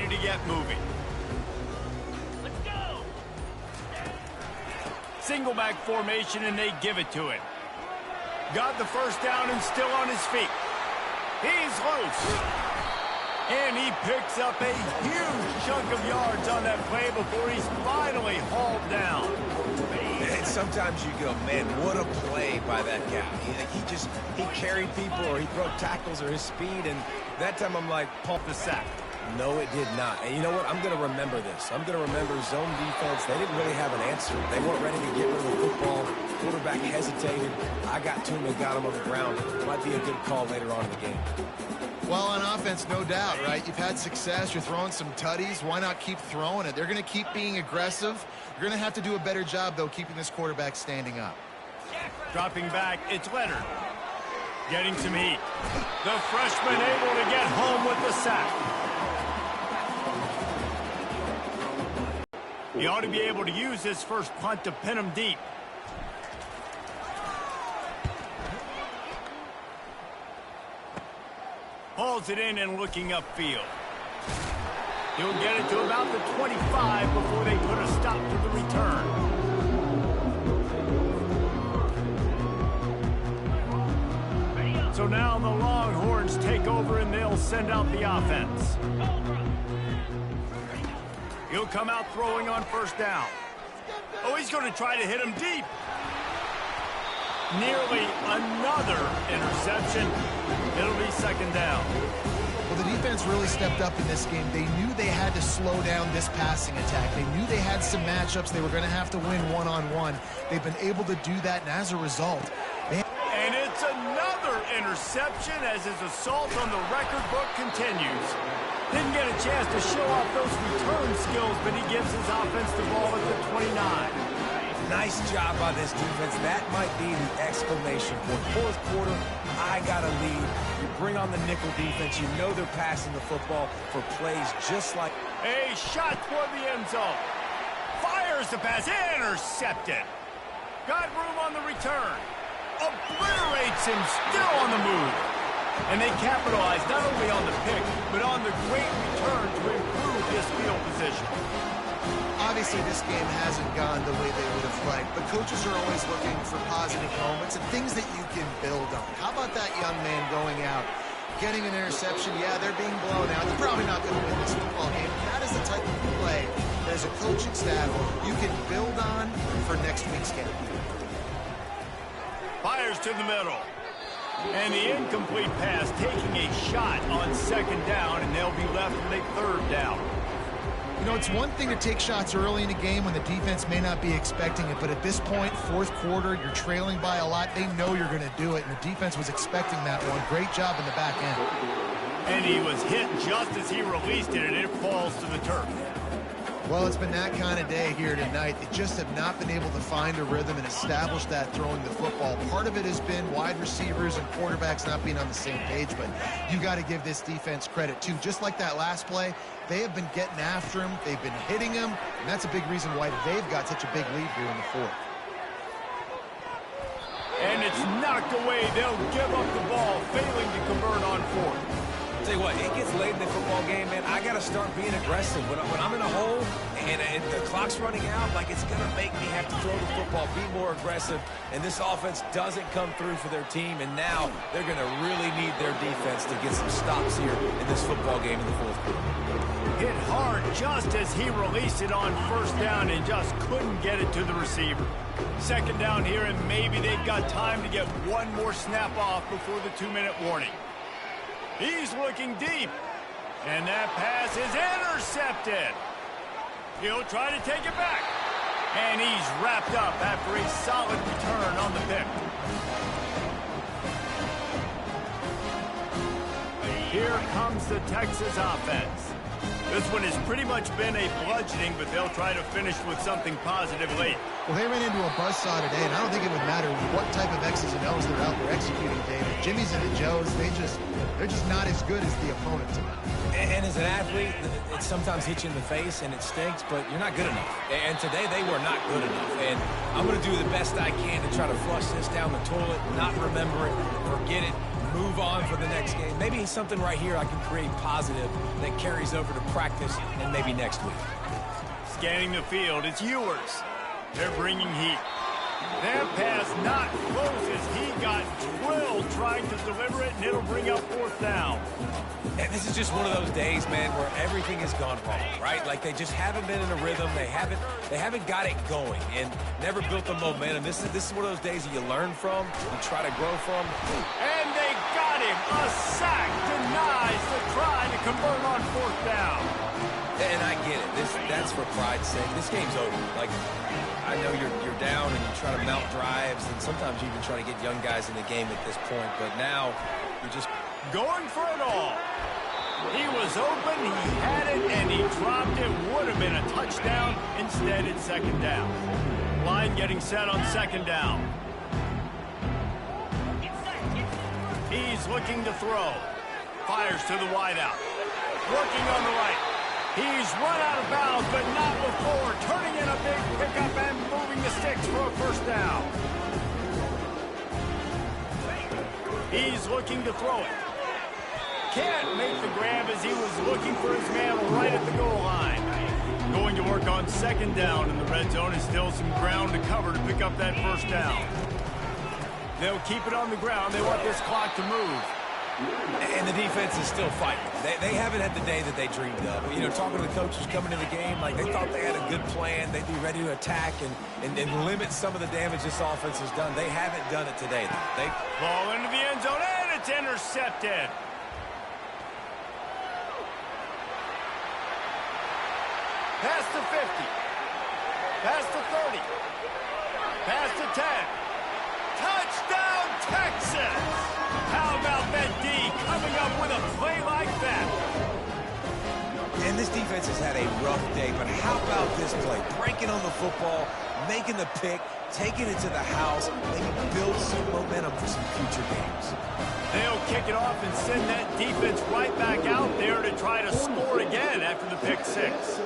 To get moving. Let's go. Single back formation, and they give it to him. Got the first down and still on his feet. He's loose. And he picks up a huge chunk of yards on that play before he's finally hauled down. And sometimes you go, man, what a play by that guy. He carried people or he broke tackles or his speed, and that time I'm like, pump the sack. No, it did not. And you know what? I'm going to remember this. I'm going to remember zone defense. They didn't really have an answer. They weren't ready to get rid of the football. Quarterback hesitated. I got to him and got him on the ground. It might be a good call later on in the game. Well, on offense, no doubt, right? You've had success. You're throwing some tutties. Why not keep throwing it? They're going to keep being aggressive. You're going to have to do a better job, though, keeping this quarterback standing up. Dropping back, it's Leonard. Getting some heat. The freshman able to get home with the sack. He ought to be able to use his first punt to pin him deep. Hauls it in and looking upfield. He'll get it to about the 25 before they put a stop to the return. So now the Longhorns take over and they'll send out the offense. He'll come out throwing on first down. Oh, he's going to try to hit him deep. Nearly another interception. It'll be second down. Well, the defense really stepped up in this game. They knew they had to slow down this passing attack. They knew they had some matchups they were going to have to win one-on-one. They've been able to do that, and as a result, and it's another interception as his assault on the record book continues. Didn't get a chance to show off those return skills, but he gives his offense the ball at the 29. Nice job by this defense. That might be the exclamation point. Fourth quarter, I got a lead. You bring on the nickel defense. You know they're passing the football for plays just like... A shot toward the end zone. Fires the pass. Intercepted. Got room on the return. Obliterates him. Still on the move. And they capitalize not only on the pick, but on the great return to improve this field position. Obviously, this game hasn't gone the way they would have liked, but coaches are always looking for positive moments and things that you can build on. How about that young man going out, getting an interception? Yeah, they're being blown out. They're probably not going to win this football game. That is the type of play that as a coaching staff you can build on for next week's game. Fires to the middle. And the incomplete pass taking a shot on second down, and they'll be left with a third down. You know, it's one thing to take shots early in a game when the defense may not be expecting it, but at this point, fourth quarter, you're trailing by a lot. They know you're going to do it, and the defense was expecting that one. Great job in the back end. And he was hit just as he released it, and it falls to the turf. Well, it's been that kind of day here tonight. They just have not been able to find a rhythm and establish that throwing the football. Part of it has been wide receivers and quarterbacks not being on the same page, but you got to give this defense credit, too. Just like that last play, they have been getting after him. They've been hitting him, and that's a big reason why they've got such a big lead here in the fourth. And it's knocked away. They'll give up the ball, failing to convert on fourth. Tell you what, it gets late in the football game, man. I got to start being aggressive. When I'm in a hole and the clock's running out, like, it's going to make me have to throw the football, be more aggressive. And this offense doesn't come through for their team, and now they're going to really need their defense to get some stops here in this football game in the fourth quarter. Hit hard just as he released it on first down and just couldn't get it to the receiver. Second down here, and maybe they've got time to get one more snap off before the 2-minute warning. He's looking deep, and that pass is intercepted. He'll try to take it back, and he's wrapped up after a solid return on the pick. Here comes the Texas offense. This one has pretty much been a bludgeoning, but they'll try to finish with something positive late. Well, they ran into a buzzsaw today, and I don't think it would matter what type of X's and O's they're out there executing, David. Jimmy's and the Joes, they're just not as good as the opponent tonight. And as an athlete, it sometimes hits you in the face, and it stinks, but you're not good enough. And today, they were not good enough. And I'm going to do the best I can to try to flush this down the toilet, not remember it, forget it, move on for the next game. Maybe something right here I can create positive that carries over to practice and maybe next week. Scanning the field, it's Ewers. They're bringing heat. That pass not close as he got drilled trying to deliver it, and it'll bring up fourth down. And this is just one of those days, man, where everything has gone wrong, right? Like they just haven't been in a rhythm. They haven't got it going and never built the momentum. This is one of those days that you learn from, you try to grow from. And they got him. A sack denies the try to convert on fourth down. And I get it. That's for pride's sake. This game's over. Like, I know you're down and you try to mount drives, and sometimes you even try to get young guys in the game at this point. But now you're just going for it all. He was open, he had it, and he dropped it. Would have been a touchdown. Instead, it's second down. Line getting set on second down. He's looking to throw. Fires to the wideout. Working on the right. He's run out of bounds, but not before. Turning in a big pickup and moving the sticks for a first down. He's looking to throw it. Can't make the grab as he was looking for his man right at the goal line. Going to work on second down in the red zone, and still some ground to cover to pick up that first down. They'll keep it on the ground. They want this clock to move. And the defense is still fighting. They haven't had the day that they dreamed of. You know, talking to the coaches coming in the game, like they thought they had a good plan. They'd be ready to attack and limit some of the damage this offense has done. They haven't done it today. Ball into the end zone, and it's intercepted. Past the 50. Past the 30. Past the 10. Touchdown, Texas! How about that D coming up with a play like that? And this defense has had a rough day, but how about this play? Breaking on the football, making the pick, taking it to the house, maybe build some momentum for some future games. They'll kick it off and send that defense right back out there to try to score again after the pick six.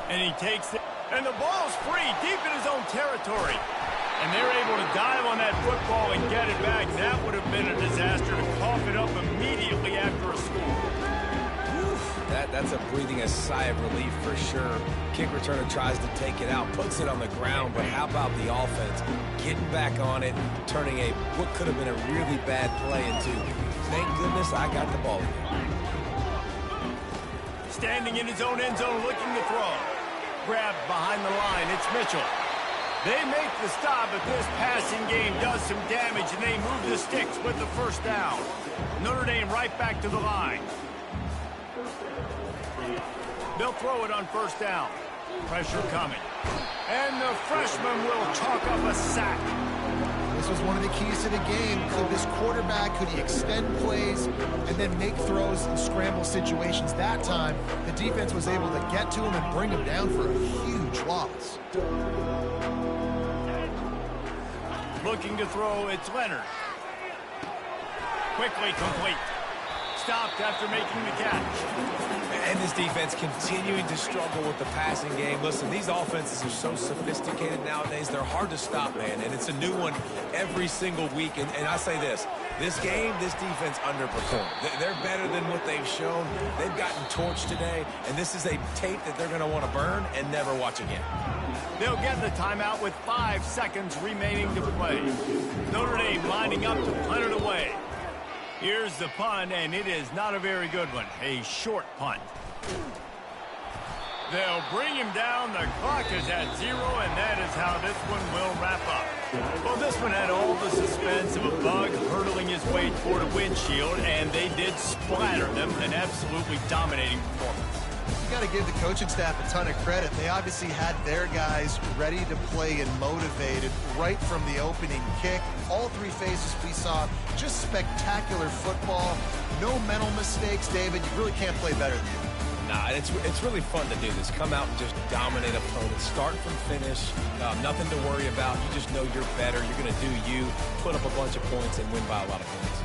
And he takes it, and the ball's free deep in his own territory. And they're able to dive on that football and get it back. That would have been a disaster to cough it up immediately after a score. That's a breathing a sigh of relief for sure. Kick returner tries to take it out, puts it on the ground, but how about the offense getting back on it, turning what could have been a really bad play into, thank goodness I got the ball again. Standing in his own end zone looking to throw. Grabbed behind the line, it's Mitchell. They make the stop, but this passing game does some damage, and they move the sticks with the first down. Notre Dame right back to the line. They'll throw it on first down. Pressure coming. And the freshman will chalk up a sack. This was one of the keys to the game. Could this quarterback, could he extend plays and then make throws in scramble situations? That time, the defense was able to get to him and bring him down for a huge loss. Looking to throw, it's Leonard. Quickly complete. Stopped after making the catch. And this defense continuing to struggle with the passing game. Listen, these offenses are so sophisticated nowadays. They're hard to stop, man. And it's a new one every single week. And I say this game, this defense underperformed. They're better than what they've shown. They've gotten torched today. And this is a tape that they're going to want to burn and never watch again. They'll get the timeout with 5 seconds remaining to play. Notre Dame lining up to punt it away. Here's the punt, and it is not a very good one. A short punt. They'll bring him down. The clock is at 0, and that is how this one will wrap up. Well, this one had all the suspense of a bug hurtling his way toward a windshield, and they did splatter them. An absolutely dominating performance. You got to give the coaching staff a ton of credit. They obviously had their guys ready to play and motivated right from the opening kick. All 3 phases we saw, just spectacular football. No mental mistakes, David. You really can't play better than that. Nah, it's really fun to do this. Come out and just dominate opponents. Start from finish. Nothing to worry about. You just know you're better. You're going to do you, put up a bunch of points, and win by a lot of points.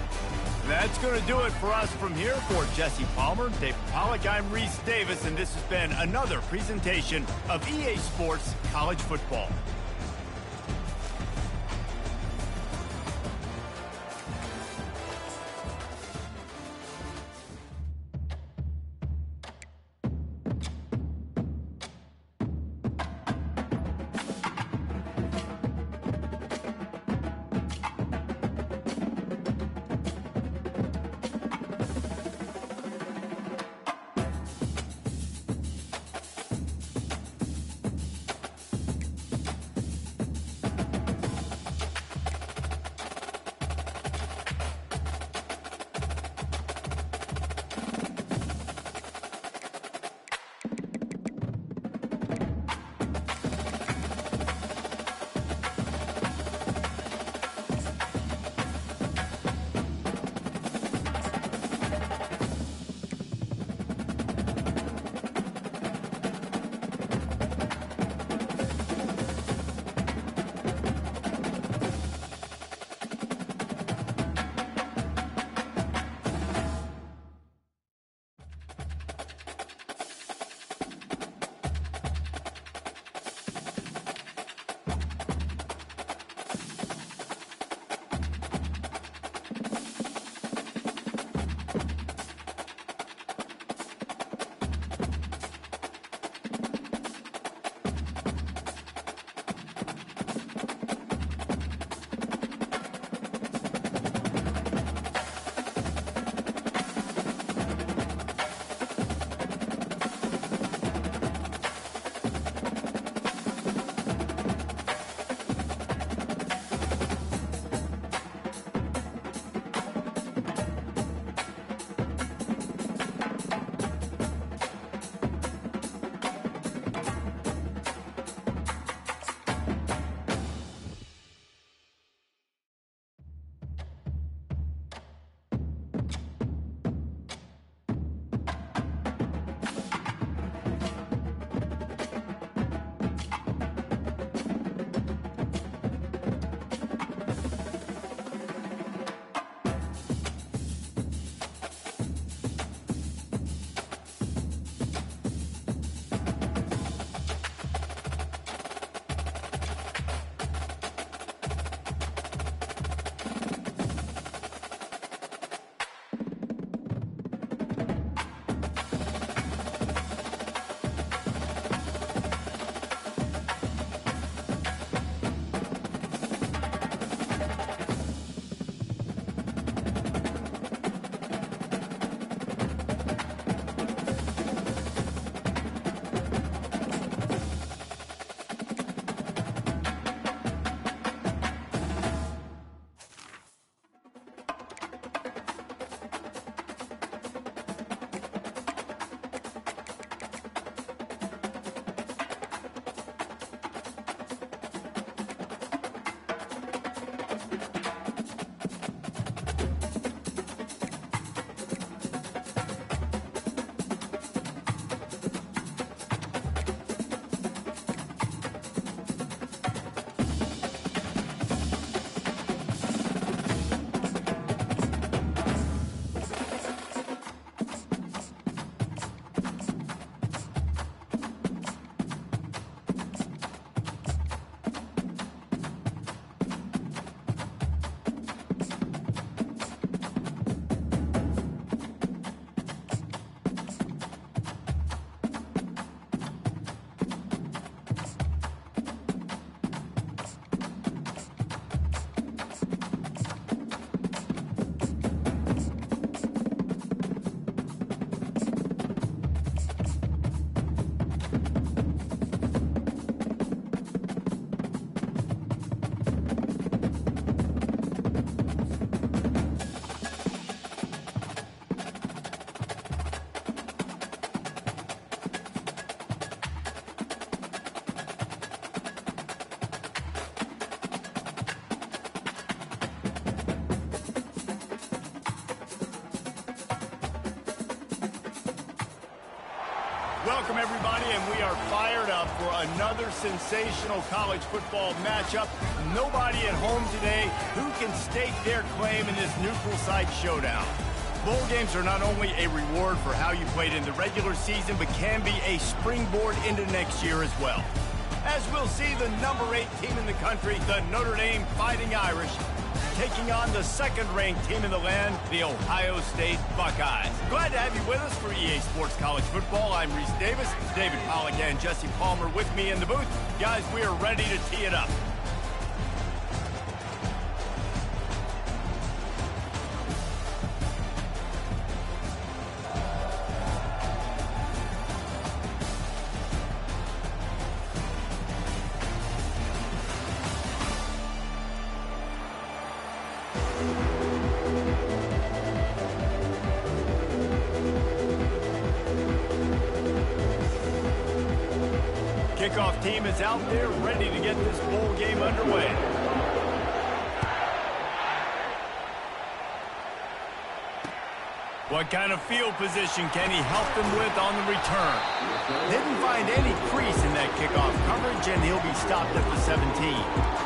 That's going to do it for us from here. For Jesse Palmer, Dave Pollack, I'm Reese Davis, and this has been another presentation of EA Sports College Football. Welcome, everybody, and we are fired up for another sensational college football matchup. Nobody at home today who can stake their claim in this neutral site showdown. Bowl games are not only a reward for how you played in the regular season, but can be a springboard into next year as well. As we'll see the number 8 team in the country, the Notre Dame Fighting Irish, taking on the second-ranked team in the land, the Ohio State Buckeyes. Glad to have you with us for EA Sports College Football. I'm Reese Davis, David Pollack and Jesse Palmer with me in the booth. Guys, we are ready to tee it up. Kickoff team is out there ready to get this bowl game underway. What kind of field position can he help them with on the return? Didn't find any crease in that kickoff coverage, and he'll be stopped at the 17.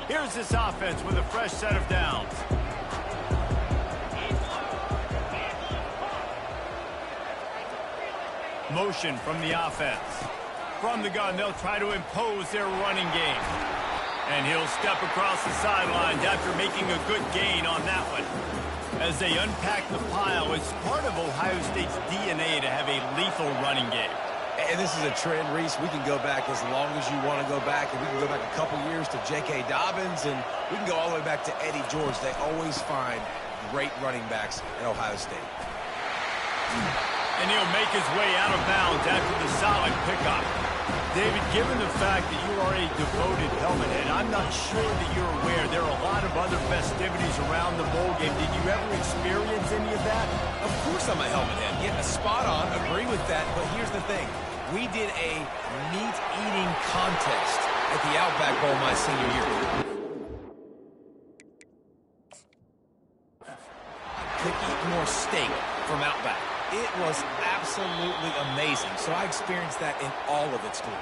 Here's this offense with a fresh set of downs. Motion from the offense. From the gun, they'll try to impose their running game. And he'll step across the sidelines after making a good gain on that one. As they unpack the pile, it's part of Ohio State's DNA to have a lethal running game. And this is a trend, Reese. We can go back as long as you want to go back, and we can go back a couple years to J.K. Dobbins, and we can go all the way back to Eddie George. They always find great running backs at Ohio State. And he'll make his way out of bounds after the solid pickup. David, given the fact that you are a devoted helmet head, I'm not sure that you're aware there are a lot of other festivities around the bowl game. Did you ever experience any of that? Of course I'm a helmet head. Yeah, spot on. Agree with that. But here's the thing. We did a meat-eating contest at the Outback Bowl my senior year. Could eat more steak from Outback. It was absolutely amazing. So I experienced that in all of its glory.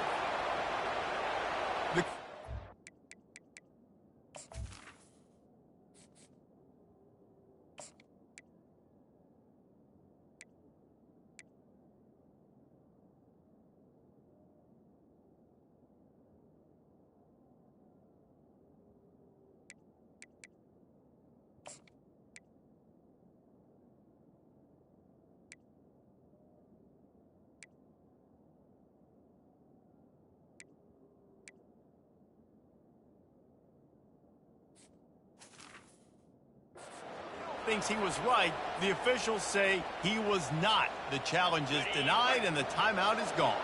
Thinks he was right. The officials say he was not. The challenge is denied and the timeout is gone.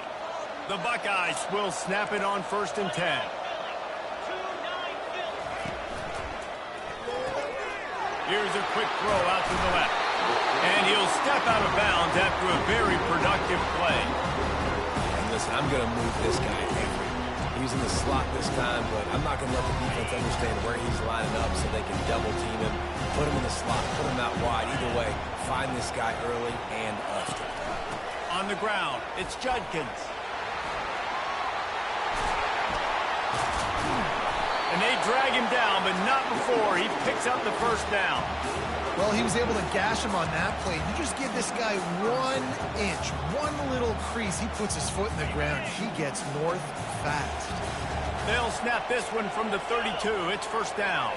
The Buckeyes will snap it on 1st and 10. Here's a quick throw out to the left. And he'll step out of bounds after a very productive play. And listen, I'm going to move this guy everywhere. He's in the slot this time, but I'm not going to let the defense understand where he's lining up so they can double team him, put him in the slot, put him out wide. Either way, find this guy early and often. On the ground, it's Judkins. And they drag him down, but not before he picks up the first down. Well, he was able to gash him on that play. You just give this guy 1 inch, one little crease, he puts his foot in the ground. He gets north fast. They'll snap this one from the 32. It's 1st down.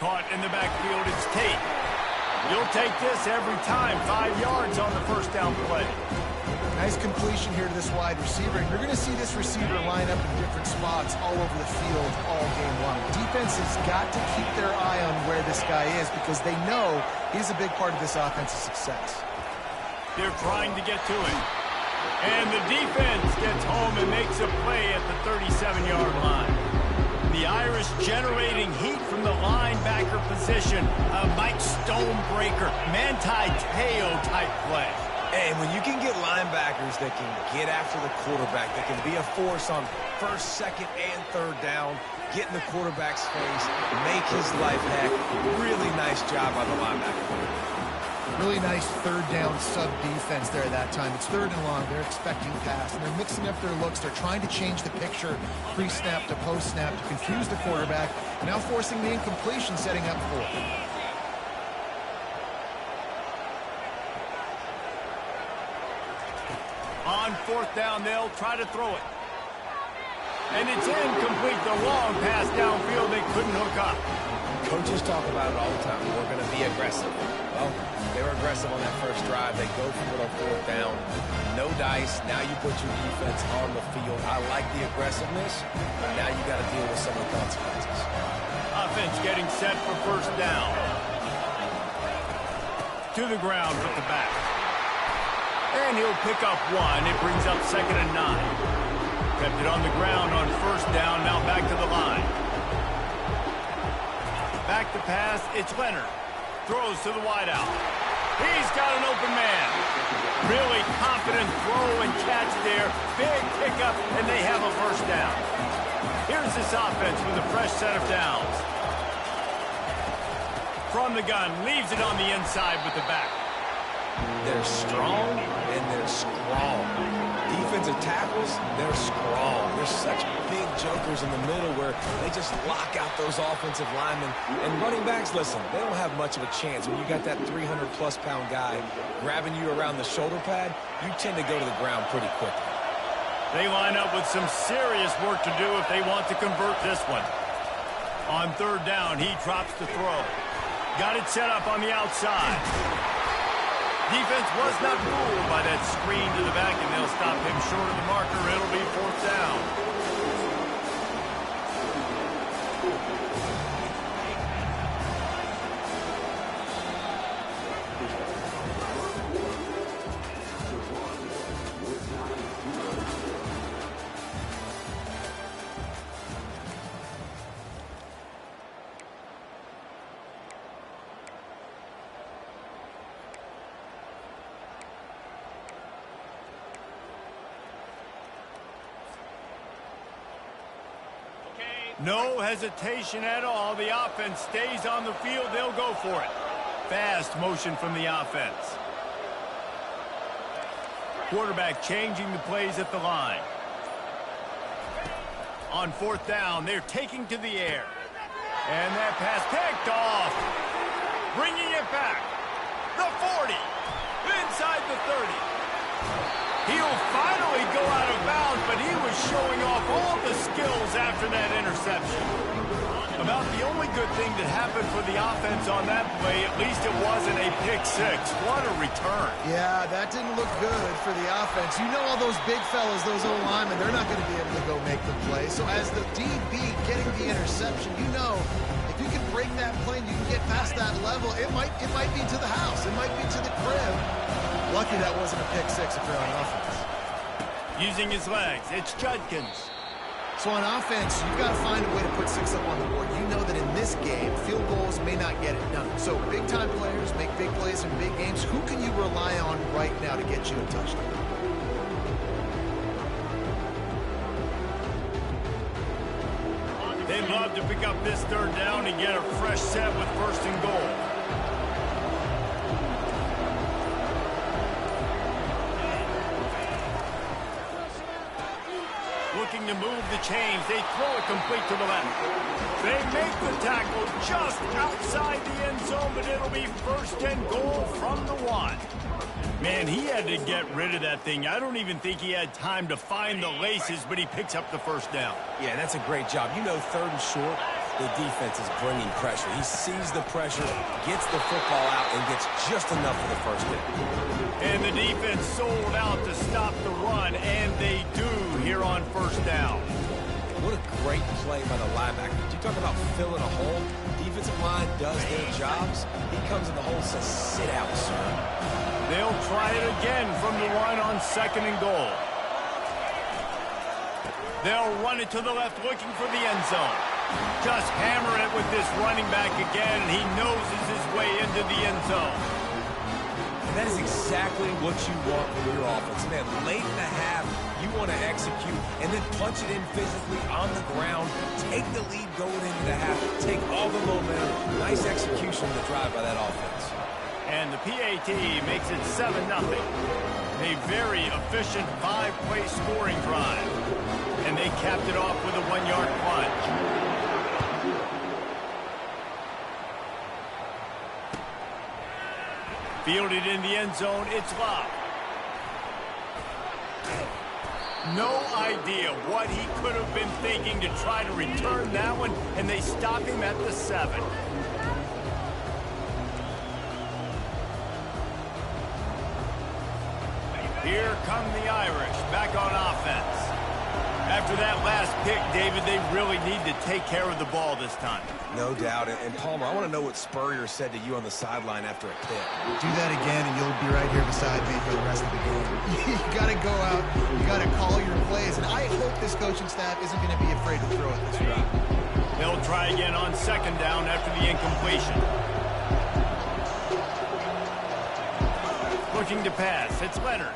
Caught in the backfield, it's Tate. You'll take this every time. 5 yards on the 1st down play. Nice completion here to this wide receiver, and you're going to see this receiver line up in different spots all over the field all game long. Defense has got to keep their eye on where this guy is because they know he's a big part of this offense's success. They're trying to get to it. And the defense gets home and makes a play at the 37-yard line. The Irish generating heat from the linebacker position. A Mike Stonebreaker, Manti Te'o type play. And when you can get linebackers receivers that can get after the quarterback, that can be a force on first, second, and third down, get in the quarterback's face, make his life heck. Really nice job by the linebacker. Really nice third down sub defense there at that time. It's third and long. They're expecting pass, and they're mixing up their looks. They're trying to change the picture pre-snap to post-snap to confuse the quarterback, now forcing the incompletion, setting up fourth. On fourth down, they'll try to throw it. And it's incomplete. The long pass downfield, they couldn't hook up. Coaches talk about it all the time. We're going to be aggressive. Well, they were aggressive on that first drive. They go for it on fourth down. No dice. Now you put your defense on the field. I like the aggressiveness, but now you got to deal with some of the consequences. Offense getting set for first down. To the ground with the back. And he'll pick up one. It brings up 2nd and 9. Kept it on the ground on first down. Now back to the line. Back to pass. It's Leonard. Throws to the wideout. He's got an open man. Really confident throw and catch there. Big pickup, and they have a first down. Here's this offense with a fresh set of downs. From the gun, leaves it on the inside with the back. They're strong and they're strong. Defensive tackles, they're strong. They're such big jokers in the middle where they just lock out those offensive linemen. And running backs, listen, they don't have much of a chance. When you got that 300-plus pound guy grabbing you around the shoulder pad, you tend to go to the ground pretty quickly. They line up with some serious work to do if they want to convert this one. On third down, he drops the throw. Got it set up on the outside. Defense was not fooled by that screen to the back, and they'll stop him short of the marker. It'll be fourth down. No hesitation at all. The offense stays on the field. They'll go for it. Fast motion from the offense. Quarterback changing the plays at the line. On fourth down, they're taking to the air. And that pass picked off. Bringing it back. The 40. Inside the 30. He'll finally go out of bounds, but he was showing off all the skills after that interception. About the only good thing that happened for the offense on that play, at least it wasn't a pick six. What a return. Yeah, that didn't look good for the offense. You know all those big fellas, those O-linemen, they're not going to be able to go make the play. So as the DB getting the interception, you know if you can break that play and you can get past that level, it might be to the house. It might be to the crib. Lucky that wasn't a pick six if you're on offense. Using his legs, it's Judkins. So on offense, you've got to find a way to put six up on the board. You know that in this game, field goals may not get it done. So big-time players make big plays in big games. Who can you rely on right now to get you a touchdown? They'd love to pick up this third down and get a fresh set with first and goal. Looking to move the chains. They throw it complete to the left. They make the tackle just outside the end zone, but it'll be first and goal from the 1. Man, he had to get rid of that thing. I don't even think he had time to find the laces, but he picks up the first down. Yeah, that's a great job. You know, third and short, the defense is bringing pressure. He sees the pressure, gets the football out, and gets just enough for the first down. And the defense sold out to stop the run, and they do here on first down. What a great play by the linebacker. You talk about filling a hole. Defensive line does their jobs. He comes in the hole and says, sit out, sir. They'll try it again from the 1 on second and goal. They'll run it to the left, looking for the end zone. Just hammer it with this running back again, and he noses his way into the end zone. And that is exactly what you want from your offense. Man, late execute, and then punch it in physically on the ground, take the lead going into the half, take all the momentum. Nice execution of the drive by that offense. And the PAT makes it 7-0. A very efficient 5-play scoring drive. And they capped it off with a 1-yard plunge. Fielded in the end zone, it's locked. No idea what he could have been thinking to try to return that one, and they stop him at the 7. Here come the Irish, back on offense. After that last pick, David, they really need to take care of the ball this time. No doubt. And Palmer, I want to know what Spurrier said to you on the sideline after a pick. Do that again, and you'll be right here beside me for the rest of the game. You got to go out. You got to call your plays. And I hope this coaching staff isn't going to be afraid to throw at this drop. They'll try again on 2nd down after the incompletion. Looking to pass. It's Leonard.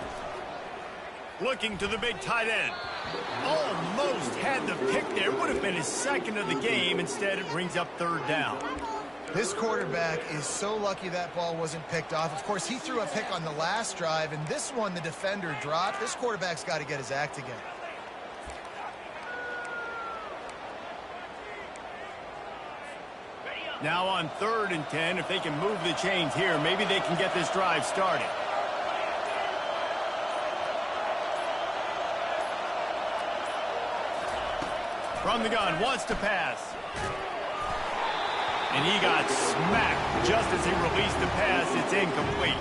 Looking to the big tight end. Almost had the pick there. Would have been his 2nd of the game. Instead, it brings up 3rd down. This quarterback is so lucky that ball wasn't picked off. Of course, he threw a pick on the last drive, and this one the defender dropped. This quarterback's got to get his act together. Now on 3rd and 10, if they can move the chains here, maybe they can get this drive started. From the gun, wants to pass. And he got smacked just as he released the pass. It's incomplete.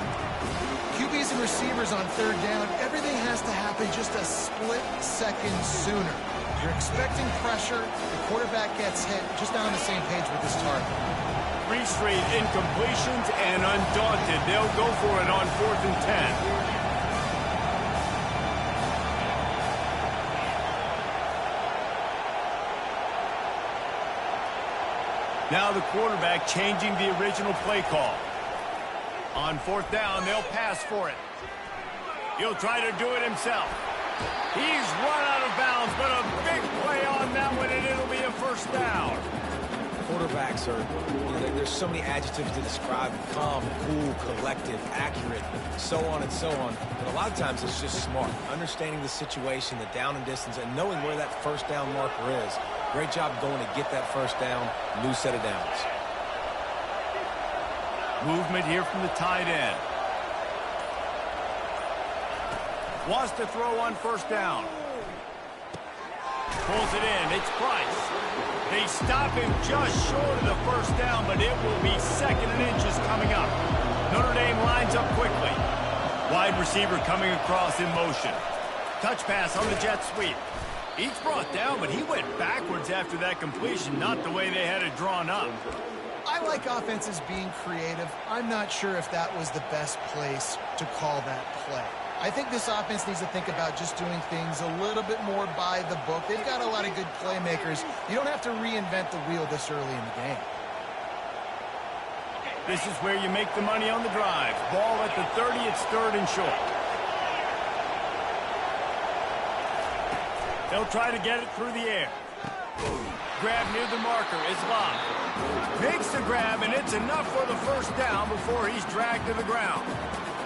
QBs and receivers on 3rd down, everything has to happen just a split second sooner. You're expecting pressure, the quarterback gets hit, just not on the same page with this target. 3 straight incompletions, and undaunted, they'll go for it on 4th and 10. Now the quarterback changing the original play call. On 4th down, they'll pass for it. He'll try to do it himself. He's run out of bounds, but a big play on that one, and it'll be a 1st down. Quarterbacks are, there's so many adjectives to describe them. Calm, cool, collective, accurate, so on and so on. But a lot of times it's just smart. Understanding the situation, the down and distance, and knowing where that 1st down marker is. Great job going to get that 1st down. New set of downs. Movement here from the tight end. Wants to throw on 1st down. Pulls it in. It's Price. They stop him just short of the 1st down, but it will be 2nd and inches coming up. Notre Dame lines up quickly. Wide receiver coming across in motion. Touch pass on the jet sweep. Each brought down, but he went backwards after that completion, not the way they had it drawn up. I like offenses being creative. I'm not sure if that was the best place to call that play. I think this offense needs to think about just doing things a little bit more by the book. They've got a lot of good playmakers. You don't have to reinvent the wheel this early in the game. This is where you make the money on the drive. Ball at the 30, it's 3rd and short. They'll try to get it through the air. Grab near the marker is locked. Makes the grab, and it's enough for the 1st down before he's dragged to the ground.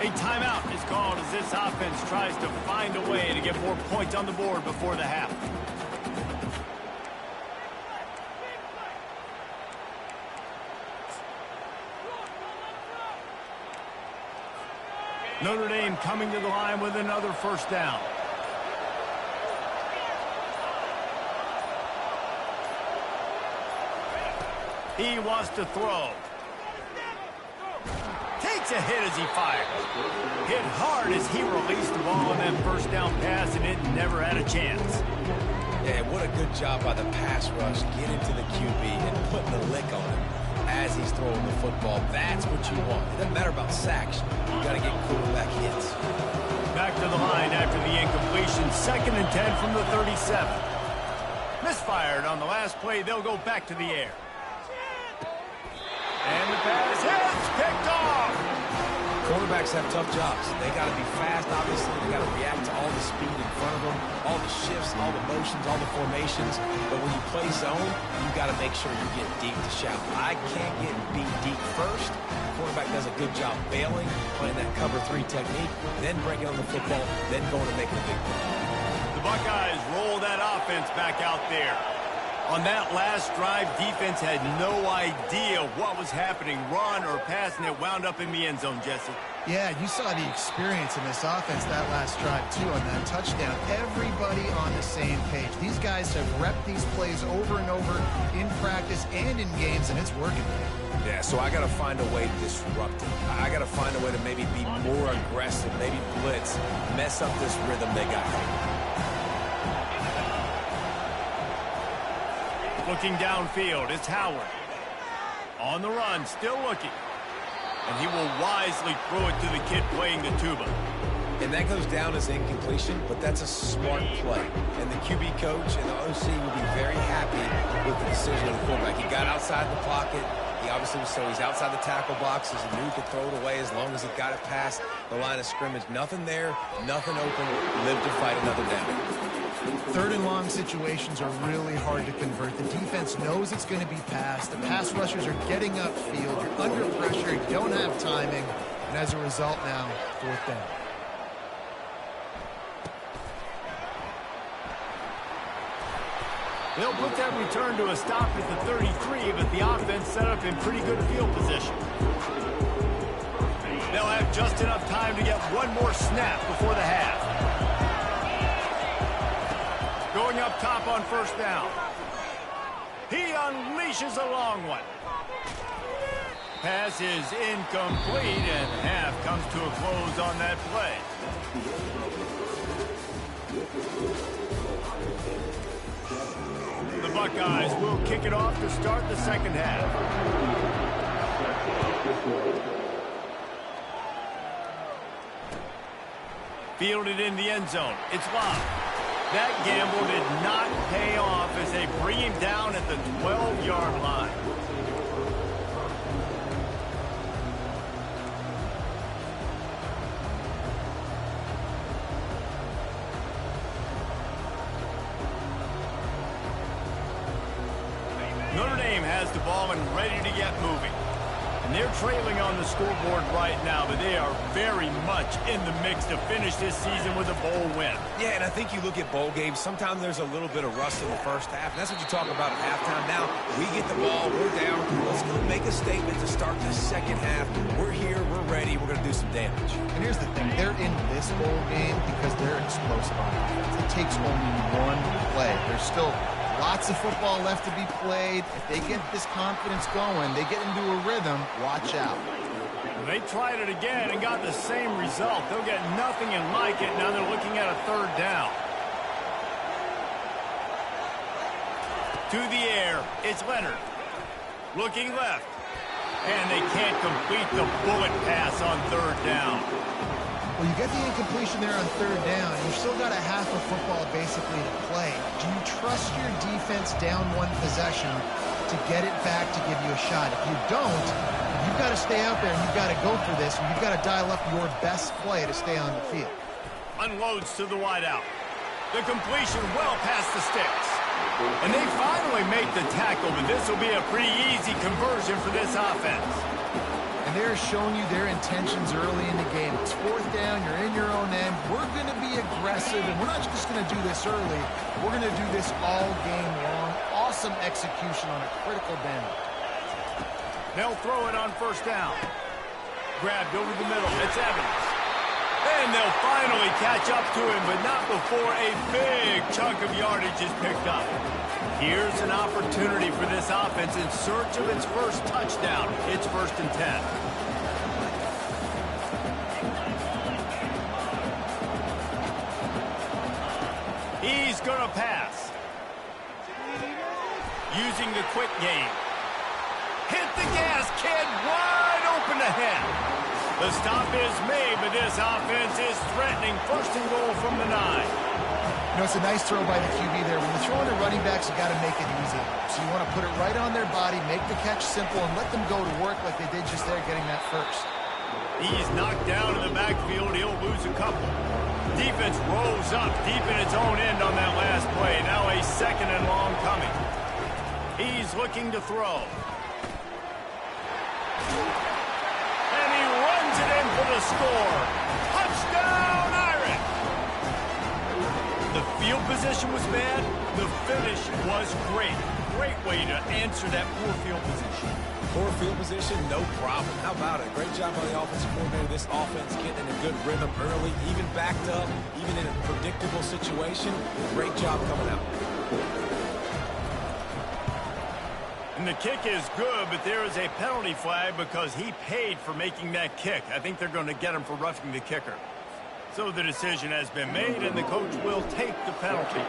A timeout is called as this offense tries to find a way to get more points on the board before the half. Notre Dame coming to the line with another 1st down. He wants to throw. Takes a hit as he fires. Hit hard as he released the ball on that 1st down pass, and it never had a chance. Yeah, what a good job by the pass rush. Get into the QB and putting the lick on him as he's throwing the football. That's what you want. It doesn't matter about sacks. You got to get quarterback hits. Back to the line after the incompletion. 2nd and 10 from the 37. Misfired on the last play. They'll go back to the air. And the pass hits, picked off. Quarterbacks have tough jobs. They got to be fast, obviously. They got to react to all the speed in front of them, all the shifts shifts, all the motions, all the formations. But when you play zone, you got to make sure you get deep to shout. I can't get beat deep first. The quarterback does a good job bailing, playing that cover 3 technique, then breaking on the football, then going and making a big play. The Buckeyes roll that offense back out there. On that last drive, defense had no idea what was happening, run or pass, and it wound up in the end zone, Jesse. Yeah, you saw the experience in this offense that last drive, too, on that touchdown. Everybody on the same page. These guys have repped these plays over and over in practice and in games, and it's working. Yeah, so I got to find a way to disrupt it. I got to find a way to maybe be more aggressive, maybe blitz, mess up this rhythm they got. Looking downfield, it's Howard. On the run, still looking. And he will wisely throw it to the kid playing the tuba. And that goes down as incompletion, but that's a smart play. And the QB coach and the OC will be very happy with the decision of the quarterback. He got outside the pocket. He obviously was so he's outside the tackle boxes and knew he could throw it away as long as he got it past the line of scrimmage. Nothing there, nothing open. Live to fight another down. Third and long situations are really hard to convert. The defense knows it's going to be passed. The pass rushers are getting upfield. You're under pressure. You don't have timing. And as a result now, 4th down. They'll put that return to a stop at the 33, but the offense set up in pretty good field position. They'll have just enough time to get one more snap before the half. Going up top on 1st down. He unleashes a long one. Pass is incomplete, and half comes to a close on that play. The Buckeyes will kick it off to start the second half. Fielded in the end zone. It's Love. That gamble did not pay off as they bring him down at the 12-yard line. Notre Dame has the ball and ready to get moving. And they're trailing on the scoreboard right now, but they are very much in the mix to finish this season with a bowl win. Yeah, and I think you look at bowl games, sometimes there's a little bit of rust in the first half, and that's what you talk about at halftime. Now, we get the ball, we're down, let's go make a statement to start the second half. We're here, we're ready, we're going to do some damage. And here's the thing, they're in this bowl game because they're explosive on offense. It takes only one play. There's still lots of football left to be played. If they get this confidence going, they get into a rhythm, watch out. They tried it again and got the same result. They'll get nothing and like it. Now they're looking at a 3rd down. To the air, it's Leonard. Looking left. And they can't complete the bullet pass on 3rd down. Well, you get the incompletion there on 3rd down. You've still got a half of football basically to play. Do you trust your defense down 1 possession to get it back to give you a shot? If you don't, you've got to stay out there and you've got to go for this, and you've got to dial up your best play to stay on the field. Unloads to the wideout. The completion well past the sticks. And they finally make the tackle, but this will be a pretty easy conversion for this offense. And they're showing you their intentions early in the game. It's 4th down, you're in your own end. We're going to be aggressive, and we're not just going to do this early. We're going to do this all game long. Awesome execution on a critical down. They'll throw it on 1st down. Grabbed over the middle. It's Evans. And they'll finally catch up to him, but not before a big chunk of yardage is picked up. Here's an opportunity for this offense in search of its first touchdown. It's 1st and 10. He's going to pass. Using the quick game. Hit the gas, kid. Wide open ahead. The stop is made, but this offense is threatening 1st and goal from the 9. You know, it's a nice throw by the QB there. When you're throwing to running backs, you got to make it easy. So you want to put it right on their body, make the catch simple, and let them go to work like they did just there getting that first. He's knocked down in the backfield. He'll lose a couple. Defense rolls up deep in its own end on that last play. Now a second and long coming. He's looking to throw. And he runs it in for the score. Touchdown, Irish! The field position was bad. The finish was great. Great way to answer that poor field position. Poor field position, no problem. How about it? Great job by the offensive coordinator. This offense getting in a good rhythm early, even backed up, even in a predictable situation. Great job coming out. And the kick is good, but there is a penalty flag because he paid for making that kick. I think they're going to get him for roughing the kicker. So the decision has been made, and the coach will take the penalty.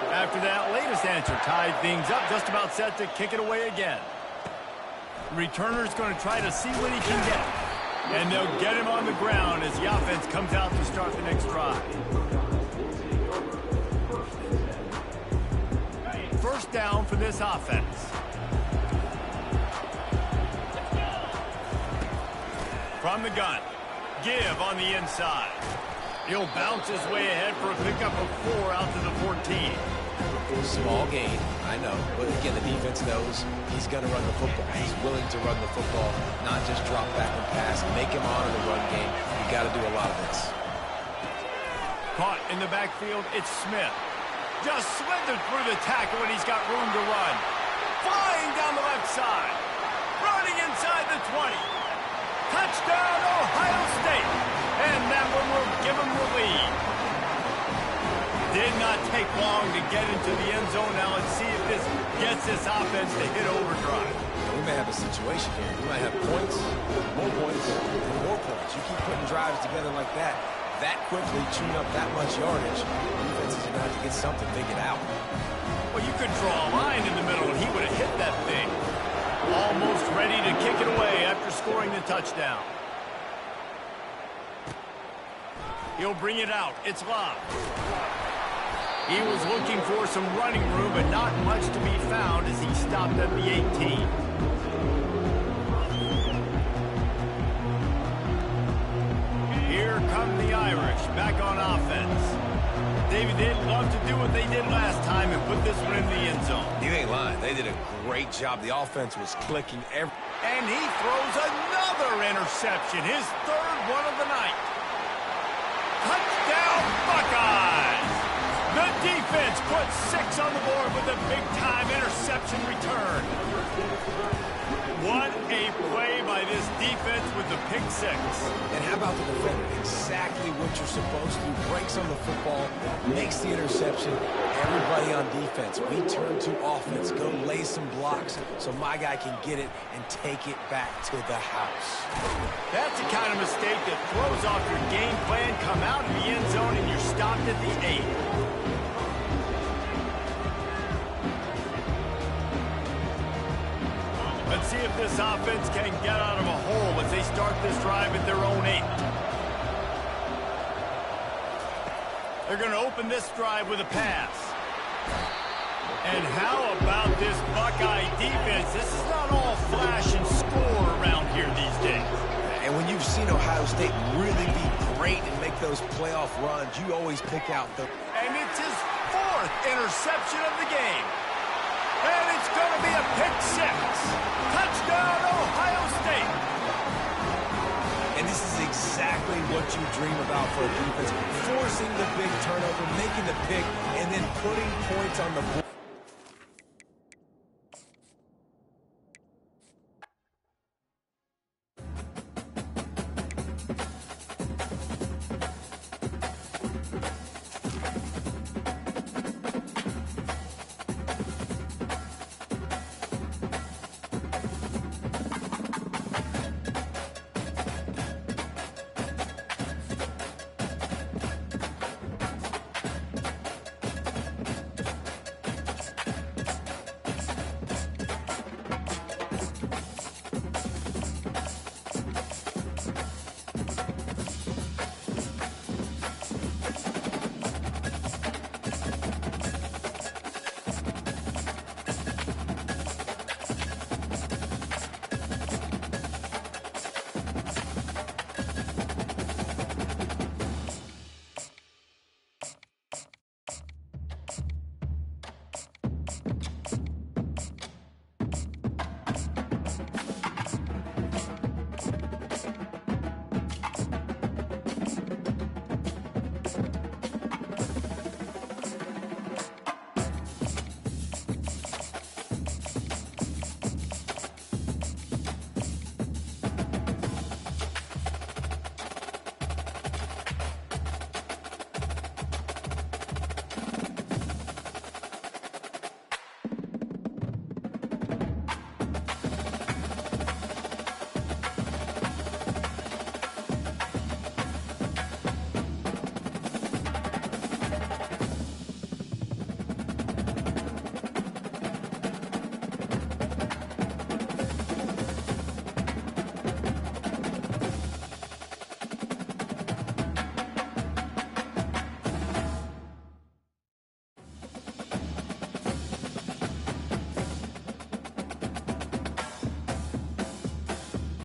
After that latest answer tied things up, just about set to kick it away again. Returner's going to try to see what he can get. And they'll get him on the ground as the offense comes out to start the next drive. First down for this offense. From the gun. Give on the inside. He'll bounce his way ahead for a pickup of 4 out to the 14. Small gain, I know. But again, the defense knows he's going to run the football. He's willing to run the football, not just drop back and pass. Make him honor the run game. You got to do a lot of this. Caught in the backfield, it's Smith. Just slithered through the tackle when he's got room to run. Flying down the left side. Running inside the 20. Touchdown, Ohio State. And that one will give them the lead. Did not take long to get into the end zone. Now let's see if this gets this offense to hit overdrive. We may have a situation here. We might have points, more points, and more points. You keep putting drives together like that quickly, chewing up that much yardage, defenses are going to have to get something figured out. Well, you could draw a line in the middle, and he would have hit that thing. Almost ready to kick it away after scoring the touchdown. He'll bring it out. It's locked. He was looking for some running room, but not much to be found as he stopped at the 18. Here come the Irish back on offense. David, they'd love to do what they did last time and put this one in the end zone. You ain't lying. They did a great job. The offense was clicking every... And he throws another interception, his third one of the night. Touchdown, Buckeyes! The defense puts 6 on the board with a big-time interception return. What a play by this defense with the pick 6. And how about the defender? Exactly what you're supposed to do. Breaks on the football, makes the interception. Everybody on defense, we turn to offense. Go lay some blocks so my guy can get it and take it back to the house. That's the kind of mistake that throws off your game plan. Come out of the end zone and you're stopped at the 8. Let's see if this offense can get out of a hole as they start this drive at their own 8. They're going to open this drive with a pass. And how about this Buckeye defense? This is not all flash and score around here these days. And when you've seen Ohio State really be great and make those playoff runs, you always pick out the... And it's his 4th interception of the game. And it's going to be a pick 6. Touchdown, Ohio State. And this is exactly what you dream about for a defense. Forcing the big turnover, making the pick, and then putting points on the board.